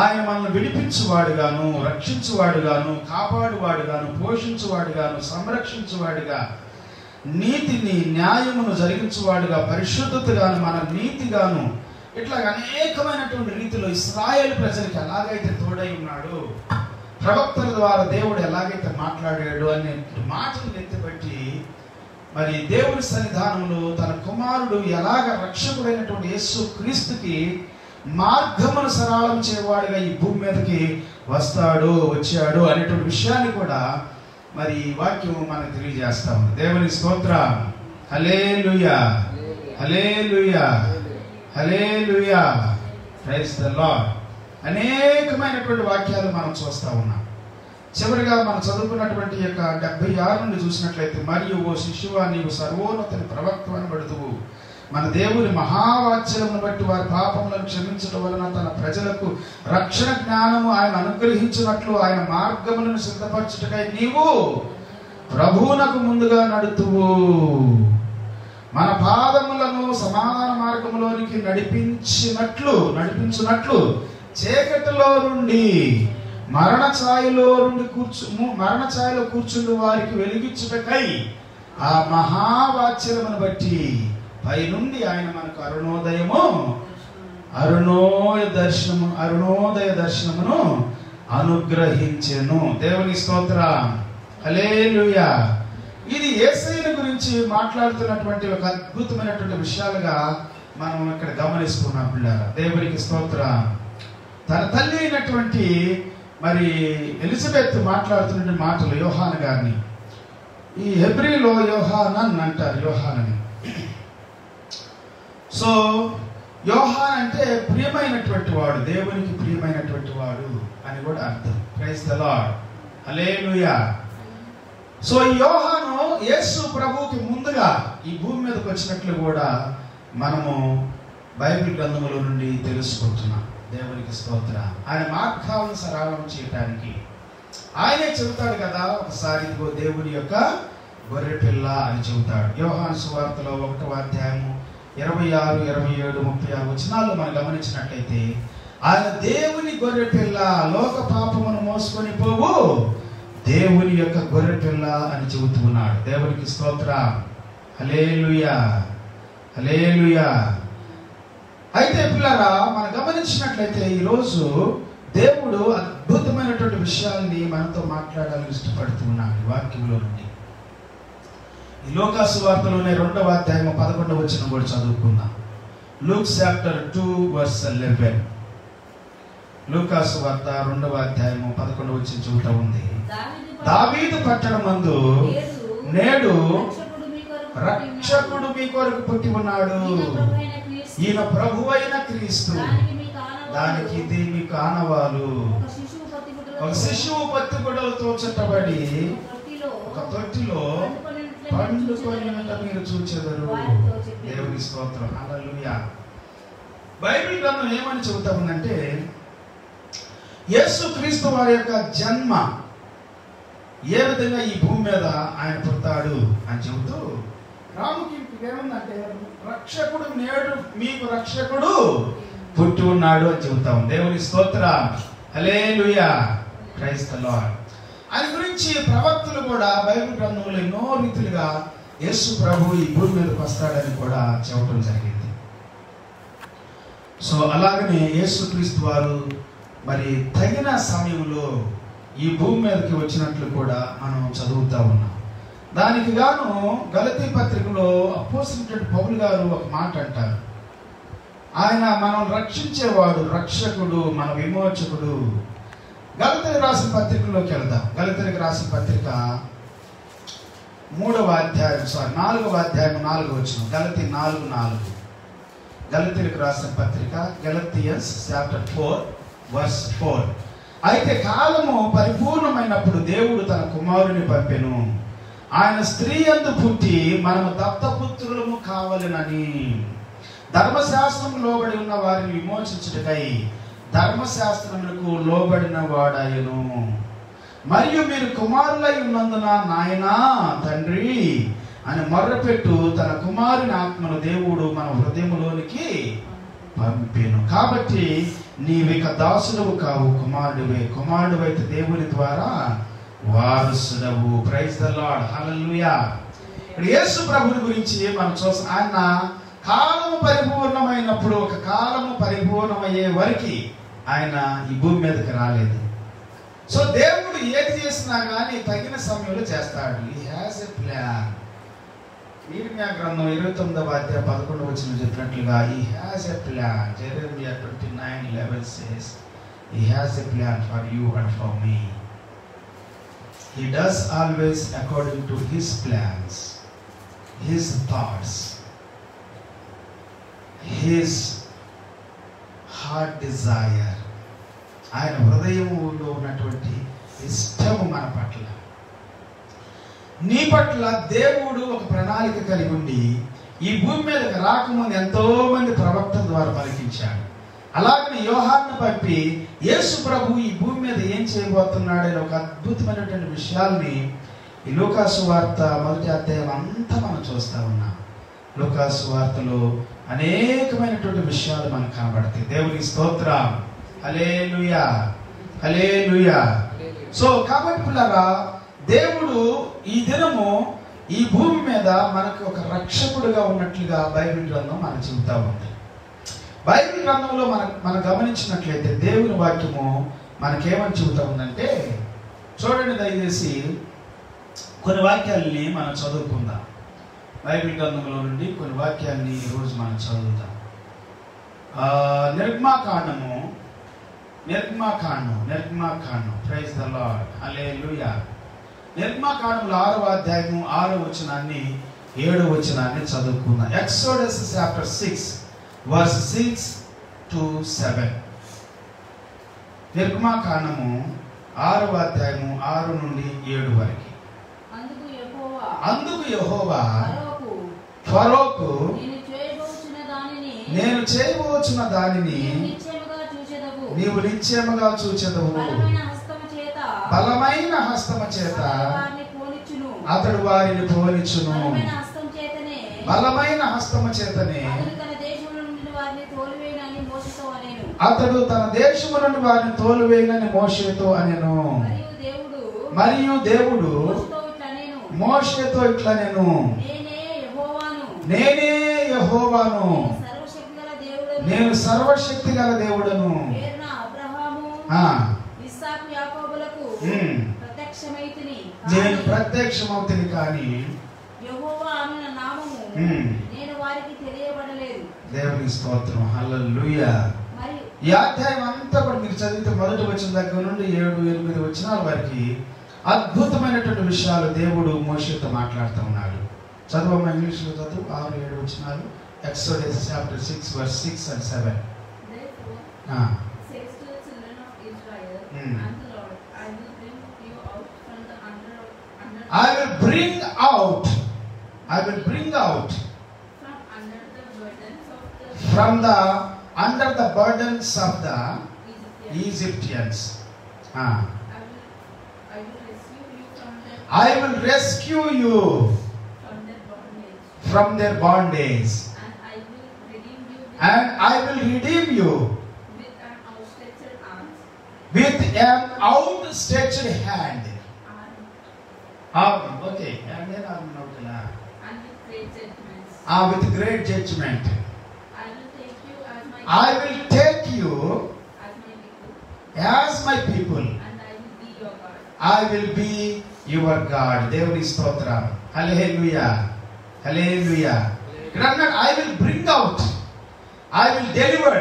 ఆయన మనల్ని విడిపించువాడుగాను, రక్షించువాడుగాను, కాపాడువాడుగాను, పోషించువాడుగాను, సంరక్షించువాడుగా, నీతిని న్యాయమును జరిగించువాడుగా, పరిశుద్ధతగాను, మన నీతిగాను, ఇట్లా అనేకమైనటువంటి రీతిలో ఇశ్రాయేలు ప్రజలకు ఎలాగైతే తోడై ఉన్నాడు, ప్రవక్తల ద్వారా దేవుడు ఎలాగైతే మాట్లాడాడు అనే మాటలు ఎత్తిపెట్టి దేవుని సన్నిధానంలో తన కుమారుడు ఎలాగ రక్షకుడైనటువంటి యేసు క్రీస్తుకి మార్గమును సరళం చేయవాడుగా ఈ భూమి మీదకి వచ్చాడు అనేటువంటి విషయాన్ని కూడా మరి ఈ వాక్యం మనకు తెలియజేస్తా ఉంది. దేవుని స్తోత్రం. Hallelujah, hallelujah, hallelujah, praise the lord. అనేకమైనటువంటి వాక్యాలు మనం చూస్తా ఉన్నాం. చివరిగా మనం చదువుకున్నటువంటి యొక్క 76 నుండి చూసినట్లయితే, మరియు ఓ శిశువా, నీవు సర్వోన్నతుని ప్రవక్త అనబడుదువు. మన దేవుని మహావాక్యమును బట్టి వారి పాపములను క్షమించడం వలన తన ప్రజలకు రక్షణ జ్ఞానము ఆయన అనుగ్రహించినట్లు ఆయన మార్గములను సిద్ధపరచుటకై నీవు ప్రభువునకు ముందుగా నడుతువు. మన పాదములను సమాధాన మార్గములోనికి నడిపించునట్లు చీకటిలో నుండి మరణ ఛాయలో కూర్చుండు వారికి వెలిగించుటకై ఆ మహావాక్యమును బట్టి పైనుండి ఆయన మనకు అరుణోదయ దర్శనమును అనుగ్రహించెను. దేవుని స్తోత్రం. హల్లెలూయా. ఇది యేసయ్యను గురించి మాట్లాడుతున్నటువంటి ఒక అద్భుతమైనటువంటి విషయాలుగా మనం ఇక్కడ గమనిస్తున్నాం పిల్లరా. దేవునికి స్తోత్రం. తన తల్లి అయినటువంటి మరి ఎలిజబెత్ మాట్లాడుతున్న మాటలు యోహాను గారిని, ఈ హెబ్రీలో యోహానన్ అంటారు, యోహానని. సో యోహాన్ అంటే ప్రియమైనటువంటి వాడు, దేవునికి ప్రియమైనటువంటి వాడు అని కూడా అర్థం. Praise the Lord. Hallelujah. So ఈ యోహాను యేసు ప్రభువుకి ముందుగా ఈ భూమి మీదకి వచ్చినట్లు కూడా మనము బైబిల్ గ్రంథముల నుండి తెలుసుకుంటున్నాం. దేవునికి స్తోత్రం. ఆయన మార్గాలను సరళం చేయడానికి ఆయనే చెబుతాడు కదా, ఒకసారి ఇదిగో దేవుని యొక్క గొర్రె పిల్ల అని చెబుతాడు. యోహాను సువార్తలో 1వ అధ్యాయము 26, 27, 36 వచనాలు మనం గమనించినట్లయితే, ఆయన దేవుని గొర్రె పిల్ల, లోక పాపమును మోసుకొని పోవు దేవుని యొక్క గొర్రె పిల్ల అని చెబుతూ ఉన్నాడు. దేవునికి స్తోత్రం. హల్లెలూయా, హల్లెలూయా. అయితే పిల్లరా, మనం గమనించినట్లయితే ఈరోజు దేవుడు అద్భుతమైనటువంటి విషయాల్ని మనతో మాట్లాడాలని ఇష్టపడుతున్నాడు ఈ వాక్యంలో నుండి. ఈ లూకాసు వార్తలోనే 2వ అధ్యాయం 11వ వచనం కూడా చదువుకుందాం. Luke chapter 2 verse 11. లూకాసు వార్త 2వ అధ్యాయం 11వ వచనం చెబుతా ఉంది, దావీదు పట్టణమందు నేడు రక్షకుడు మీ కొరకు పుట్టి ఉన్నాడు, ఈయన ప్రభువైన క్రీస్తు. దానికి ఇది మీకు ఆనవాలు. ఒక శిశువు పత్తిగుడ్డలతో చుట్టబడి ఒక తొట్టిలో పండుకొనినట్టు మీరు చూచెదరు. దేవుని స్తోత్రం. హల్లెలూయా. బైబిల్ గ్రంథం ఏమని చెబుతా ఉందంటే, యేసు క్రీస్తు వారి యొక్క జన్మ ఏ విధంగా ఈ భూమి మీద ఆయన పుడతాడు అని చెబుతూ రాముకి ఏముందంటే, రక్షకుడు నేడు మీకు రక్షకుడు పుట్టి ఉన్నాడు అని చెబుతాం. దేవుని స్తోత్రం. హల్లెలూయా. Praise the Lord. ఆయన గురించి ప్రవక్తలు కూడా బైబిల్ గ్రంథంలో ఎన్నో రీతిలుగా యేసు ప్రభు ఈ భూమి మీదకి వస్తాడని కూడా చెప్పడం జరిగింది. సో అలాగనే యేసు క్రీస్తు వారు మరి తగిన సమయంలో ఈ భూమి మీదకి వచ్చినట్లు కూడా మనం చదువుతా ఉన్నాం. దానికి గాను గలతీ పత్రికలో అపోస్తలుడైన పౌలు గారు ఒక మాట అంటారు, ఆయన మనం రక్షించేవాడు, రక్షకుడు, మన విమోచకుడు. గలతీలకు రాసిన పత్రికలోకి వెళ్దాం. గలతీలకు రాసిన పత్రిక 4వ అధ్యాయం 4వ వచనం. గలతీ 4:4. గలతీలకు రాసిన పత్రిక గలతియన్స్ చాప్టర్ 4 verse 4. అయితే కాలము పరిపూర్ణమైనప్పుడు దేవుడు తన కుమారుని పంపెను, ఆయన స్త్రీ యందు పుట్టి మనము దత్తపుత్రులము కావాలనని. ధర్మశాస్త్రం లోబడి ఉన్న వారిని విమోచించుటకై ధర్మశాస్త్రములకు లోబడిన వాడాయను. మరియు మీరు కుమారులై ఉన్నందున నాయనా తండ్రి అని మొర్రపెట్టు తన కుమారుని ఆత్మను దేవుడు మన హృదయములోనికి పంపెను. కాబట్టి నీవిక దాసుడవు కావు, కుమారుడివే. కుమారుడివైతే దేవుని ద్వారా వారసుడవు. Praise the Lord. హల్లెలూయా. ఇక్కడ యేసు ప్రభుని గురించి మనం చూస్తాం. ఆయన కాలము పరిపూర్ణమైనప్పుడు, ఒక కాలము పరిపూర్ణమయ్యే వరకు ఆయన ఈ భూమి మీదకి రాలేదు. సో దేవుడు ఏది చేసినా కానీ తగిన సమయంలో చేస్తాడు. హి హ్యాస్ ఎ ప్లాన్. యెరెమీయా గ్రంథం 29వ అధ్యాయం 11వ వచనం చెప్పినట్లుగా he has a plan. Jeremiah 29:11 says he has a plan for you and for me. He does always according to His plans, His thoughts, His heart desire. ఆయన హృదయంలో ఉన్నటువంటి ఇష్టము మన పట్ల, నీ పట్ల దేవుడు ఒక ప్రణాళిక కలిగి ఉండి ఈ భూమి మీదకి రాకముందు ఎంతో మంది ప్రవక్తల ద్వారా పలికించాడు. అలాగని యోహాను పంపి యేసు ప్రభు ఈ భూమి మీద ఏం చేయబోతున్నాడని ఒక అద్భుతమైనటువంటి విషయాల్ని ఈ లూకాసు వార్త 1వ అధ్యాయం అంతా మనం చూస్తా ఉన్నాం. లూకాసు వార్తలో అనేకమైనటువంటి విషయాలు మనకు కనబడతాయి. దేవుని స్తోత్రం. హల్లెలూయా, హల్లెలూయా. సో కాబట్టి పిల్లరా, దేవుడు ఈ దినము ఈ భూమి మీద మనకు ఒక రక్షకుడుగా ఉన్నట్లుగా బైబిల్ గ్రంథం మనకు చెబుతా ఉంది. బైబిల్ గ్రంథంలో మనం గమనించినట్లయితే దేవుని వాక్యము మనకేమని చెబుతా ఉందంటే, చూడండి దయచేసి కొన్ని వాక్యాలని మనం చదువుకుందాం. బైబిల్ గ్రంథంలో నుండి కొన్ని వాక్యాలని ఈరోజు మనం చదువుతాం. నిర్గమాకాండం ప్రైజ్ ద లార్డ్, హల్లెలూయా. నిర్గమాకాండంలో 6వ అధ్యాయము 6వ వచనాన్ని 7వ వచనాన్ని చదువుకుందాం. Exodus chapter 6 verse 6 to 7. నిర్గమాకాండము 6వ అధ్యాయము 6 నుండి 7 వరకు. అందుకు యెహోవా ఫరోకు నేను చేయబోచున్న దానిని నీవు నిశ్చయముగా చూచెదవు, బలమైన హస్తము చేత అతడు వారిని పోనిచ్చును, బలమైన హస్తము చేతనే అతడు తన దేశము నుండి వారిని తోలివేయనని మోషేతో అనెను. మరియు దేవుడు మోషేతో ఇట్లా నేను నేనే యెహోవాను, నేను సర్వశక్తి గల దేవుడను, నేను ప్రత్యక్షమవుతుంది కానీ దేవుని స్తోత్రం. హల్లెలూయా. ఈ అధ్యాయం అంతా కూడా మీరు చదివితే 1వ వచనం దగ్గర నుండి 7, 8 వచనాల వరకు అద్భుతమైనటువంటి విషయాలు దేవుడు మోషేతో మాట్లాడుతూ ఉన్నాడు. చదువమ్మా, ఇంగ్లీష్లో చదువు. 6, 7 వచనాలు. Exodus chapter 6 verse 6 and 7. I will bring out from the under the burdens of the Egyptians. I will rescue you from their bondage, and I will redeem you with an outstretched hand. Okay, and then with great judgment. I will take you as my people, I will be your God. దేవుని స్తోత్రం. Hallelujah, hallelujah. I will bring out, I will deliver,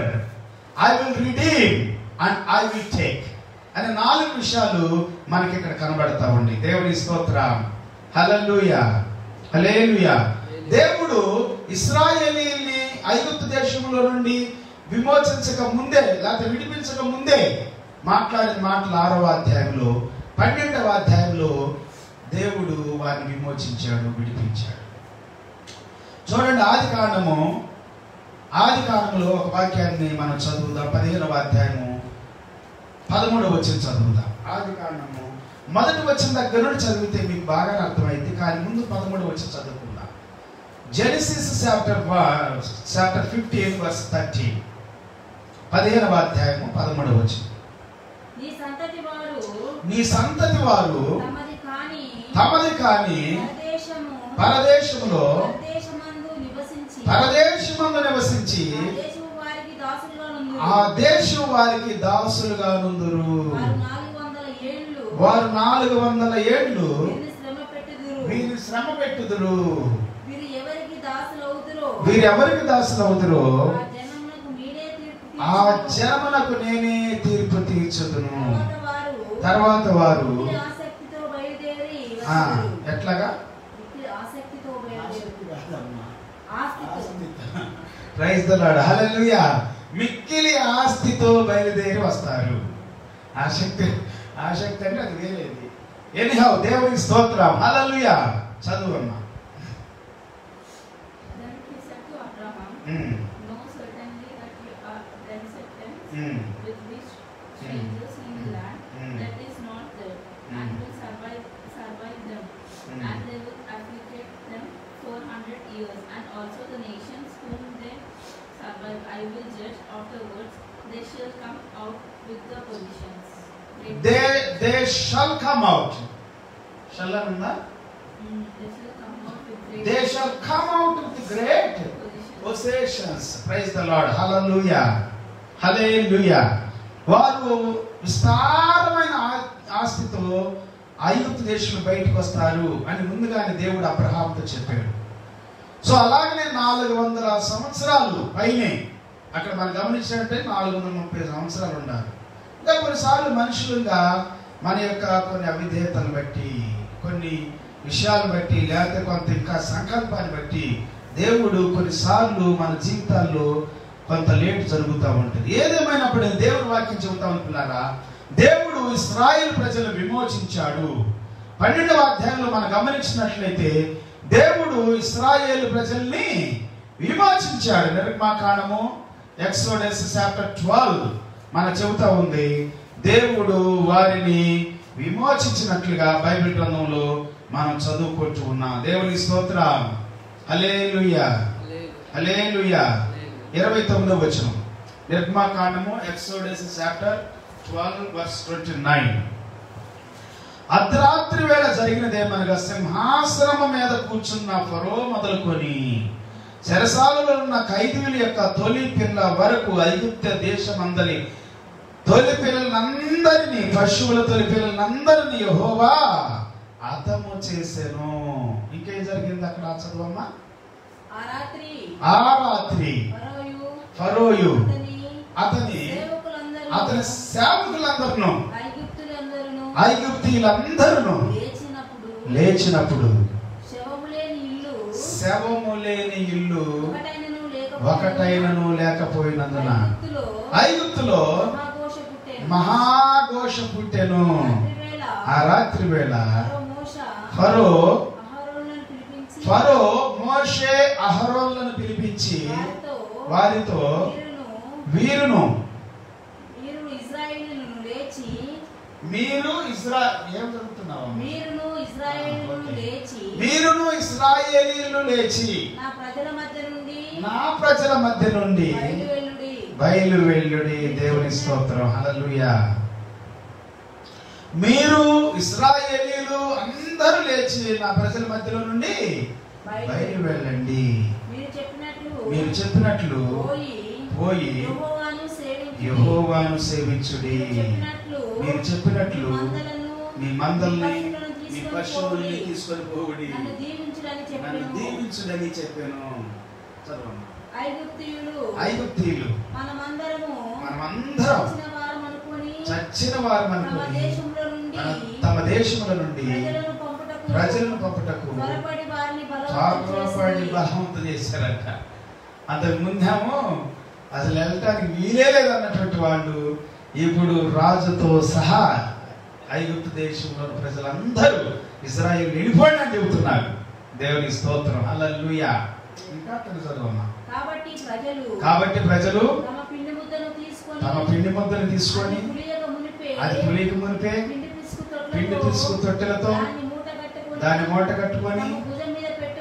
I will redeem, and I will take అనే 4 విషయాలు మనకి ఇక్కడ కనబడతా ఉంది. దేవుని స్తోత్రం. హల్లెలూయా, హల్లెలూయా. దేవుడు ఇశ్రాయేలీయుల్ని ఐగుప్తు దేశంలో నుండి విమోచించక ముందే లేకపోతే విడిపించక ముందే మాట్లాడిన మాటలు 6వ అధ్యాయంలో 12వ అధ్యాయంలో దేవుడు వారిని విమోచించాడు, విడిపించాడు. చూడండి, ఆది కాండములో ఒక వాక్యాన్ని మనం చదువుదాం. 15వ అధ్యాయము 13వ వచనం చదువుదాం. ఆది కాండము 1వ వచనం దగ్గర నుండి చదివితే మీకు బాగా అర్థమైంది, కానీ ముందు 13వ వచనం చదువుకుందాం. Genesis chapter 15 verse 13. 15వ అధ్యాయము 13వ వచనం. నీ సంతతి వారు తమది కాని పరదేశములో నివసించి ఆ దేశం వారికి దాసులుగా నుందురు. వారు 400 ఏళ్ళు వీరిని శ్రమ పెట్టుదురు. వీరు ఎవరికి దాసులవుదురో ఆ జనమునకు నేనే తీర్పు తీర్చుదును. తర్వాత వారు ఎట్లాగా? ఆసక్తితో ప్రైజ్ ది లార్డ్, హల్లెలూయా. మిక్కిలి ఆస్తితో బయలుదేరి వస్తారు. ఆసక్తి అంటే అది వేరేది. ఎనీహౌ, దేవునికి స్తోత్రం, హల్లెలూయా. చదువమ్మా. And they will afflict them 400 years, and also the nations whom they survive I will judge afterwards. They shall come out with the positions. They shall come out. Shall I know? They shall come out with great possessions. Praise the Lord. Hallelujah. Hallelujah. వారు విస్తారమైన ఆస్తితో ఐగుప్తు దేశంలో బయటకు వస్తారు అని ముందుగానే దేవుడు అబ్రహాముతో చెప్పాడు. సో అలాగనే 400 సంవత్సరాలు పైనే అక్కడ మనం గమనించినట్టే 430 సంవత్సరాలు ఉండాలి. ఇంకా కొన్నిసార్లు మనుషులుగా మన యొక్క కొన్ని అవిధేయతను బట్టి, కొన్ని విషయాలను బట్టి, లేకపోతే కొంత ఇంకా సంకల్పాన్ని బట్టి దేవుడు కొన్నిసార్లు మన జీవితాల్లో కొంత లేట్ జరుగుతూ ఉంటుంది. ఏదేమైనప్పుడు దేవుడు వాక్యం చెబుతా ఉంటున్నారా, దేవుడు ఇశ్రాయేలు ప్రజలను విమోచించాడు. 12వ అధ్యాయంలో మనం గమనించినట్లయితే దేవుడు ఇశ్రాయేలు ప్రజల్ని విమోచించాడు. నిర్గమకాండము ఎక్సోడస్ చాప్టర్ 12 మన చెబుతా ఉంది. దేవుడు వారిని విమోచించినట్లుగా బైబిల్ గ్రంథంలో మనం చదువుకుంటూ ఉన్నాం. దేవుని స్తోత్రం, హల్లెలూయా, హల్లెలూయా. 29వ వచనం, నిర్గమకాండము ఎక్సోడస్ చాప్టర్ 12 verse 29. అర్ధరాత్రి వేళ జరిగినదేమనగా, సింహాసనము మీద కూర్చున్న ఫరో మొదలుకొని చెరసాలలో ఉన్న ఖైదీల యొక్క తొలి పిల్ల వరకు ఐగుప్తు దేశమందరి తొలి పిల్లలందరినీ, పశువుల తొలి పిల్లలందరినీ యెహోవా హతము చేసెను. ఇంకేం జరిగింది అక్కడ చదువమ్మా. ఆ రాత్రి ఫరోయు అతని సేవకులందరూ ఐగుప్తీయులందరూ లేచినప్పుడు శవము లేని ఇల్లు ఒకటైనను లేకపోయినందున ఐగుప్తులో మహాఘోష పుట్టెను. ఆ రాత్రి వేళ ఫరో మోషే అహరోనులను పిలిపించి వారితో, వీరును ఇశ్రాయేలీయులు లేచి నా ప్రజల మధ్య నుండి బయలు వెళ్ళుడి. దేవుని స్తోత్రం, హల్లెలూయా. మీరు ఇశ్రాయేలీయులు అందరూ లేచి నా ప్రజల మధ్యలో నుండి బయలు వెళ్ళండి. మీరు చెప్పినట్లు పోయి యెహోవాను సేవించుడి. మీరు చెప్పినట్లు మీ మందల్ని, మీ పశువుల్ని తీసుకొని పోవుడి, నన్ను దీవించుడని చెప్పాను. ఐగుప్తీయులు మనమందరం చచ్చిన వారు అనుకొని తమ దేశముల నుండి ప్రజలను పంపుటకు త్వరపడి బలవంతం చేశారట. అంతకు ముందేమో అసలు వెళ్ళటానికి వీలే లేదు అన్నటువంటి వాళ్ళు ఇప్పుడు రాజుతో సహా ఐగుప్తు దేశంలో ప్రజలందరూ ఇశ్రాయేలు వెళ్ళిపోండి అని చెబుతున్నారు. దేవుని స్తోత్రం, హల్లెలూయా. ఇంకా చదవమ్మా. కాబట్టి ప్రజలు తమ పిండి ముద్దను తీసుకొని అది పులియక మునిపే పిండి పిసుకు తొట్టెలతో దాని మూట కట్టుకొని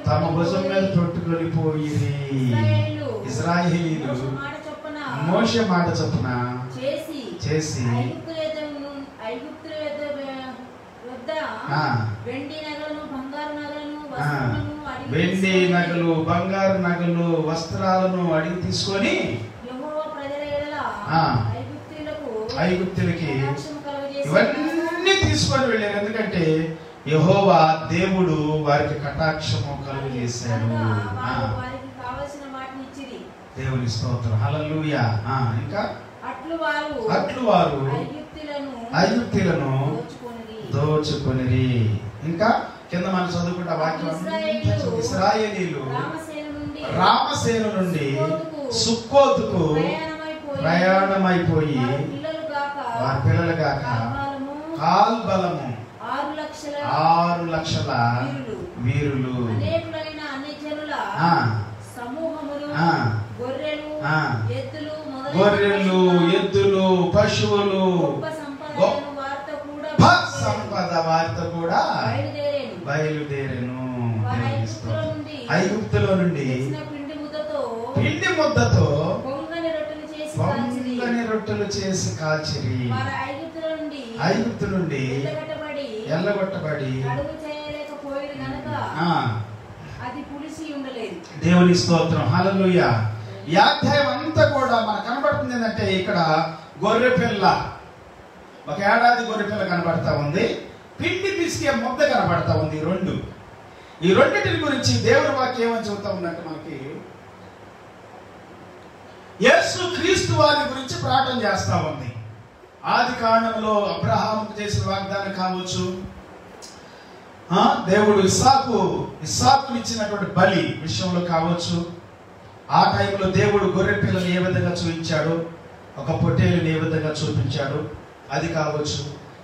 తమ భుజం మీద పెట్టుకొని పోయి ఇశ్రాయేలీయులు మోషే మాట చొప్పున చేసి వెండి నగలు, బంగారు నగలు, వస్త్రాలను అడిగి తీసుకొని ఐగుప్తులకి ఇవన్నీ తీసుకొని వెళ్ళారు. ఎందుకంటే యెహోవా దేవుడు వారికి కటాక్షము కలుగు చేశాడు. దేవుని స్తోత్రం, హల్లెలూయా. ఇంకా అట్లు వారు ఐగుప్తీయులను దోచుకొనిరి. ఇంకా కింద మనం చదువుకుంటే వాక్యం, ఇశ్రాయేలీలు రామసేన నుండి సుక్కోతుకు ప్రయాణమైపోయి వారి పిల్లలు గాక కాల్బలము 6,00,000 వీరులు, గొర్రెలు, ఎద్దులు, పశువులు, గొప్ప సంపద వారితో కూడా బయలుదేరెను. ఐగుప్తులో నుండి పిండి ముద్దతో పొంగని రొట్టెలు చేసి కాల్చిరి. ఐగుప్తు నుండి ఎల్లగొట్టబడి దేవుని స్తోత్రం, హల్లెలూయా. ఈ అధ్యాయం అంతా కూడా మనకు కనబడుతుంది ఏంటంటే, ఇక్కడ గొర్రె పిల్ల, ఒక ఏడాది గొర్రె పిల్ల కనబడతా ఉంది, పిండి పిసికే ముద్ద కనబడతా ఉంది. ఈ రెండింటి గురించి దేవుని వాక్యం ఏమని చెబుతా ఉన్నట్టు మనకి యేసు క్రీస్తు వారి గురించి ప్రార్థన చేస్తా ఉంది. ఆది కాండంలో అబ్రహాముకు చేసిన వాగ్దానం కావచ్చు, దేవుడు ఇస్సాకు ఇచ్చినటువంటి బలి విషయంలో కావచ్చు, ఆ టైంలో దేవుడు గొర్రె పిల్లని ఏ విధంగా చూపించాడు, ఒక పొట్టేలుని ఏ విధంగా చూపించాడు, అది కావచ్చు.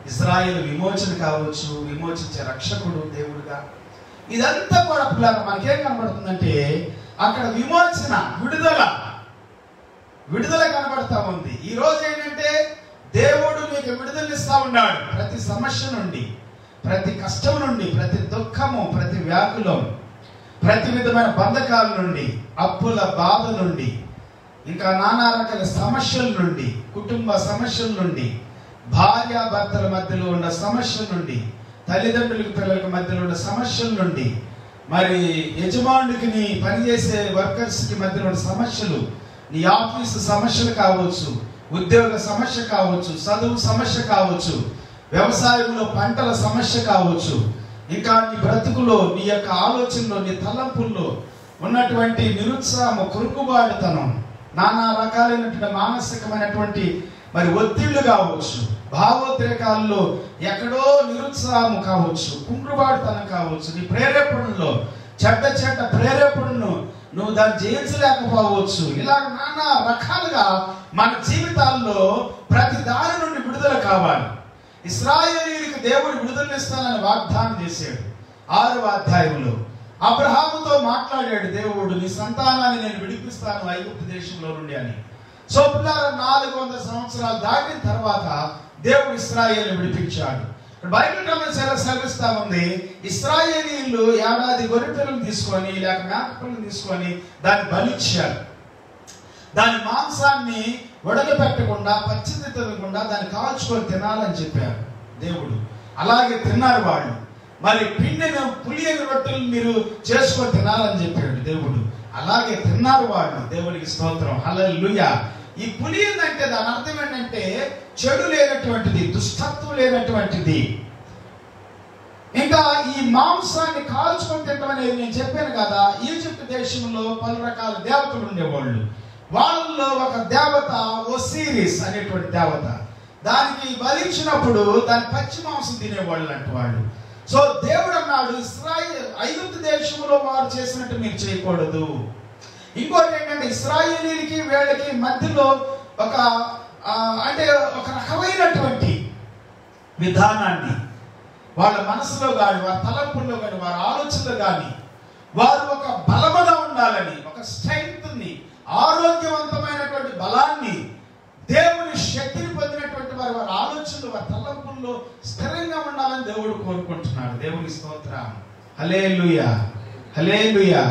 ఇశ్రాయేలు విమోచన కావచ్చు, విమోచించే రక్షకుడు దేవుడుగా. ఇదంతా కూడా పిల్లలు మనకేం కనబడుతుందంటే, అక్కడ విమోచన, విడుదల కనబడతా ఉంది. ఈ రోజు ఏంటంటే, దేవుడు నీకు విడుదలనిస్తా ఉన్నాడు. ప్రతి సమస్య నుండి, ప్రతి కష్టం నుండి, ప్రతి దుఃఖము, ప్రతి వ్యాకులం, ప్రతి విధమైన బంధకాల నుండి, అప్పుల బాధ నుండి, ఇంకా నానా రకాల సమస్యల నుండి, కుటుంబ సమస్యల నుండి, భార్యాభర్తల మధ్యలో ఉన్న సమస్యల నుండి, తల్లిదండ్రులకు పిల్లలకు మధ్యలో ఉన్న సమస్యల నుండి, మరి యజమానుడికి నీ పనిచేసే వర్కర్స్ కి మధ్యలో ఉన్న సమస్యలు, నీ ఆఫీసు సమస్యలు కావచ్చు, ఉద్యోగ సమస్య కావచ్చు, చదువు సమస్య కావచ్చు, వ్యవసాయంలో పంటల సమస్య కావచ్చు, ఇంకా నీ బ్రతుకులో, నీ యొక్క ఆలోచనలో, నీ తలంపుల్లో ఉన్నటువంటి నిరుత్సాహము, కురుకుబాటుతనం, నానా రకాలైనటువంటి మానసికమైనటువంటి మరి ఒత్తిళ్లు కావచ్చు, భావోద్రేకాల్లో ఎక్కడో నిరుత్సాహము కావచ్చు, కుంగుబాటుతనం కావచ్చు, నీ ప్రేరేపణలో చెడ్డ ప్రేరేపణను నువ్వు దాన్ని జయించలేకపోవచ్చు. ఇలా నానా రకాలుగా మన జీవితాల్లో ప్రతి దాని నుండి విడుదల కావాలి. ఇశ్రాయేలీయులకు దేవుడు విడుదలనిస్తానని వాగ్దానం చేశాడు. 6వ అధ్యాయంలో అబ్రహాముతో మాట్లాడాడు దేవుడు, నీ సంతానాన్ని నేను విడిపిస్తాను ఐగుప్తు దేశంలో నుండి అని. సో పిల్లలు 400 సంవత్సరాలు దాటిన తర్వాత దేవుడు ఇశ్రాయేలు విడిపించాడు. బైబిల్ గ్రంథం సెలవిస్తా ఉంది, ఇశ్రాయేలీయులు ఏడాది గొర్రెపిల్లను తీసుకొని లేక మేకపిల్లను తీసుకొని దాన్ని బలిచ్చారు. దాని మాంసాన్ని ఉడకబెట్టకుండా, పచ్చిది తినకుండా దాన్ని కాల్చుకొని తినాలని చెప్పారు దేవుడు. అలాగే తిన్నారు వాళ్ళు. మరి పులియని రొట్టెలు మీరు చేసుకొని తినాలని చెప్పాడు దేవుడు. అలాగే తిన్నారు వాళ్ళు. దేవునికి స్తోత్రం, హల్లెలూయా. ఈ పులియందంటే దాని అర్థం ఏంటంటే చెడు లేనటువంటిది, దుష్టత్వం లేనటువంటిది. ఇంకా ఈ మాంసాన్ని కాల్చుకొని తినడం అనేది నేను చెప్పాను కదా, ఈజిప్ట్ దేశంలో పలు రకాల దేవతలు ఉండేవాళ్ళు. వాళ్ళలో ఒక దేవత ఒసిరిస్ అనేటువంటి దేవత. దానికి బలిచ్చినప్పుడు దాని పచ్చి మాంసం తినేవాళ్ళు అంటే వాళ్ళు. సో దేవుడు అన్నాడు, ఐగుప్తు దేశంలో వారు చేసినట్టు మీరు చేయకూడదు. ఇంకోటి ఏంటంటే, ఇశ్రాయేలీయులకి వీళ్ళకి మధ్యలో ఒక రకమైనటువంటి విధానాన్ని వాళ్ళ మనసులో కానీ, వారి తలంపుల్లో కానీ, వారి ఆలోచనలో కానీ వారు ఒక బలముగా ఉండాలని, ఒక స్ట్రెంగ్త్ని, ఆరోగ్యవంతమైనటువంటి బలాన్ని, దేవుని శక్తిని పొందినటువంటి వారి ఆలోచనలు, వారి తలంపుల్లో స్థిరంగా ఉండాలని దేవుడు కోరుకుంటున్నాడు. దేవుని స్తోత్రం, హల్లెలూయా, హల్లెలూయా.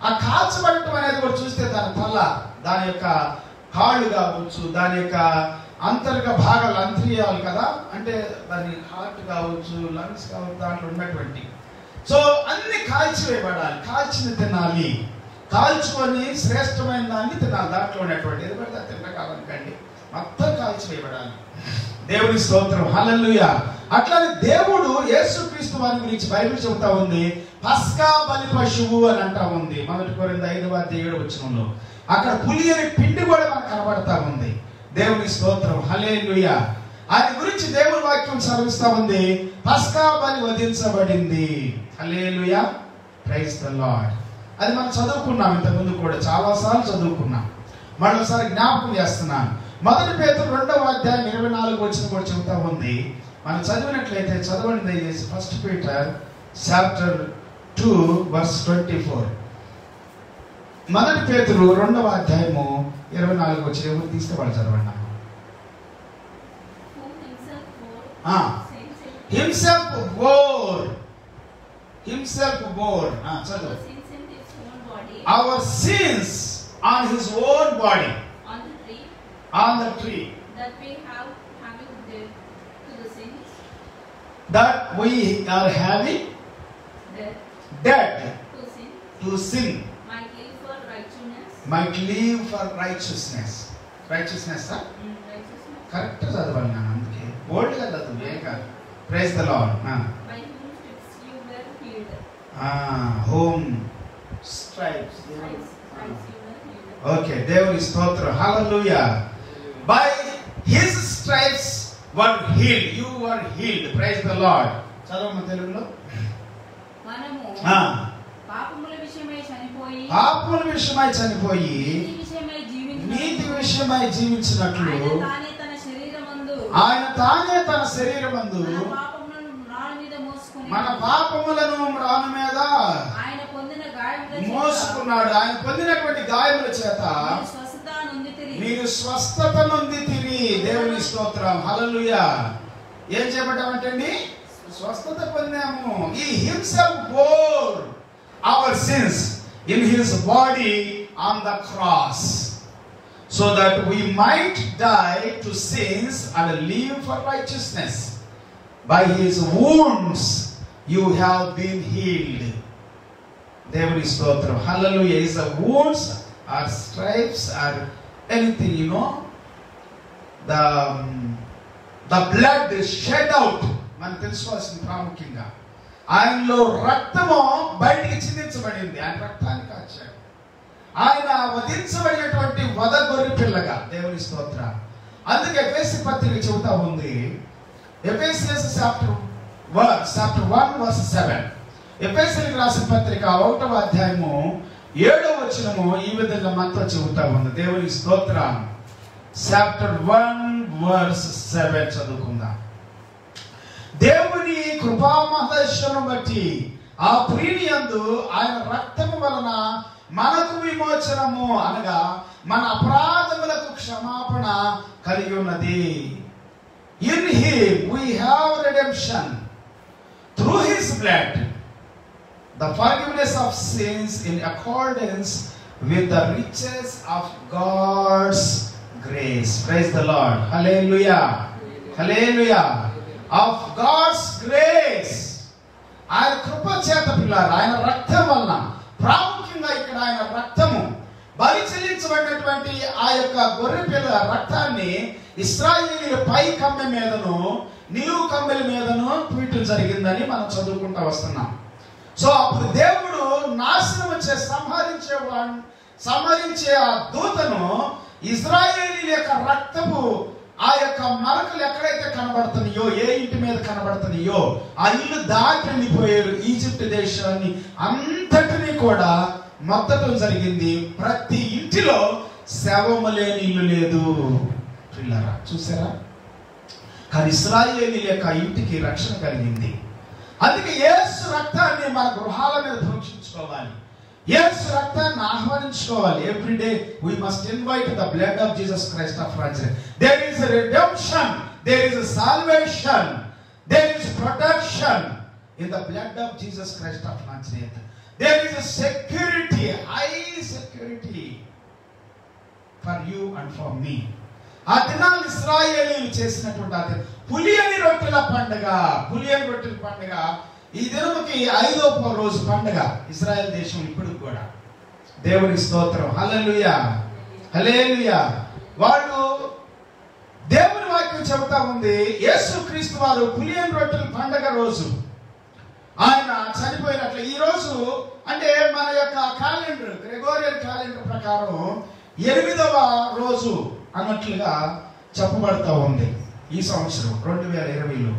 ఆ కాల్చబడటం అనేది కూడా చూస్తే దాని తల, దాని యొక్క కాళ్ళు కావచ్చు, దాని యొక్క అంతర్గ భాగాలు, అంత్రియాలు కదా, అంటే దాని హార్ట్ కావచ్చు, లంగ్స్ కావచ్చు, దాంట్లో ఉన్నటువంటి. సో అన్ని కాల్చివేయబడాలి, కాల్చిన తినాలి, కాల్చుకొని శ్రేష్టమైన దాన్ని తినాలి. దాంట్లో ఉన్నటువంటి ఏది పడితే తినకాలనుకండి, మొత్తం కాల్చివేయబడాలి. దేవుని స్తోత్రం, హల్లెలూయా. అట్లానే దేవుడు యేసుక్రీస్తు వారి గురించి బైబిల్ చెబుతా ఉంది, పస్కా బలి పశువు అని అంటా ఉంది. 1 కొరింథీ 5:7 అక్కడ పులియని పిండి కూడా మనకు కనబడతా ఉంది. దేవుని స్తోత్రం, హల్లెలూయా. ఆయన గురించి దేవుని వాక్యం చదివిస్తా ఉంది, పస్కా బలి వధించబడింది. హల్లెలూయా, ప్రైజ్ ద లార్డ్. అది మనం చదువుకున్నాం ఇంతకుముందు కూడా చాలాసార్లు చదువుకున్నాం. మరోసారి జ్ఞాపకం చేస్తున్నాను. 1 పేతురు 2వ అధ్యాయం 24 వచనం కూడా చెబుతా ఉంది. మనం చదివినట్లయితే చదవండి దయచేసి. 1 పీటర్ చాప్టర్ 2 వర్స్ 24. 1 పేతురు 2వ అధ్యాయము 24 వచనం ఎవరు తీస్తే వాళ్ళు చదవండి. Himself bore our sins on his own body on the tree, that we have having dead to the sins, that we are having dead to sin, might live for righteousness. Righteousness, huh? Righteousness. Correct చదవాలి నేను, అందుకే బోల్డ్గా చదువు ఏం కాదు. Praise the Lord. By whom stripes you were healed. Whom stripes. Stripes you were healed. Okay, దేవుని స్తోత్రం. హల్లెలూయా. By his stripes were healed. You were healed. Praise the Lord. చదవమ్మ తెలుగులో. మనము పాపముల విషయమై చనిపోయి నీతి విషయమై జీవించినట్లు ఆయన తానే తన శరీరమందు మన పాపములను మ్రాను మీద మోసుకున్నాడు. ఆయన పొందినటువంటి గాయముల చేత మీరు స్వస్థత నొందితిరి. దేవుని స్తోత్రం. హల్లెలూయా. ఏం చేయబడ్డామంటండి? స్వస్థత పొందాము. He himself bore our sins in his body on the cross, so that we might die to sins and live for righteousness. By his wounds you have been healed. దేవుని స్తోత్రం. హల్లెలూయా. His wounds or stripes or anything, the blood is shed out. మనం తెలుసుకోవాల్సింది ప్రాముఖ్యంగా ఆయనలో రక్తము బయటికి చిందించబడింది. ఆయన రక్తాన్ని కాచాడు. ఆయన వధించబడినటువంటి వధ గొర్రె పిల్లగా. దేవుని స్తోత్రం. అందుకే ఎఫెసీ పత్రిక చెబుతా ఉంది. Ephesians chapter 1 verse 7. ఎఫెసీయులకు రాసిన పత్రిక 1వ అధ్యాయము 7వ వచనము ఈ విధంగా మనతో చెబుతా ఉంది. దేవుని స్తోత్రం. చాప్టర్ 1 వర్స్ 7 చదువుకుందాం. దేవుని కృపా మహేశ్వరం బట్టి ఆ ప్రియుని యందు ఆయన రక్తము వలన మనకు విమోచనము అనగా మన అపరాధములకు క్షమాపణ కలిగి ఉన్నది. In him we have redemption through his blood, the forgiveness of sins in accordance with the riches of God's grace. Praise the Lord. Hallelujah. Hallelujah. Of God's grace. ఆయన కృప చేత పిల్లారు. ఆయన రక్తం వలన, ప్రాముఖ్యంగా ఇక్కడ ఆయన రక్తము బలి చెల్లించబడినటువంటి ఆ యొక్క గొర్రె పిల్ల రక్తాన్ని ఇశ్రాయేలీయుల పై కమ్మె మీదను నిలువు కమ్మెల మీదను పీటలు జరిగిందని మనం చదువుకుంటా వస్తున్నాం. సో అప్పుడు దేవుడు నాశనం సంహరించే ఆ దూతను ఇశ్రాయేలీయుల యొక్క రక్తపు ఆ యొక్క మరకలు ఎక్కడైతే కనబడుతున్నాయో, ఏ ఇంటి మీద కనబడుతున్నాయో ఆ ఇల్లు దాటి వెళ్ళిపోయారు. ఈజిప్ట్ దేశాన్ని అంతటినీ కూడా మొత్తటం జరిగింది. ప్రతి ఇంటిలో శవము లేని ఇల్లు లేదు. పిల్లరా చూసారా? కానీ ఇశ్రాయేలీయుల యొక్క ఇంటికి రక్షణ కలిగింది. అందుకే యేసు రక్తాన్ని మన గృహాల మీద ప్రోక్షించుకోవాలి. యేసు రక్తాన్ని ఆహ్వానించుకోవాలి. Every day we must invite the blood of Jesus Christ of Nazareth. There is a redemption, there is a salvation, there is protection in the blood of Jesus Christ of Nazareth. There is a security, high security for you and for me. ఆ దినాలు ఇశ్రాయేలీయులు చేసినటువంటి పులియని రొట్టెల పండుగ ఈ దినముకి 5వ రోజు పండుగ ఇశ్రాయేల్ దేశం ఇప్పుడు కూడా. దేవుని స్తోత్రం. హల్లెలూయా. హల్లెలూయా. వాళ్ళు దేవుని వాక్యం చెబుతా ఉంది, యేసుక్రీస్తు వారు పులియని రొట్టెల పండుగ రోజు ఆయన చనిపోయినట్లు ఈ రోజు అంటే మన యొక్క క్యాలెండర్, గ్రెగోరియన్ క్యాలెండర్ ప్రకారం 8వ రోజు అన్నట్లుగా చెప్పబడతా ఉంది ఈ సంవత్సరం 2020లో.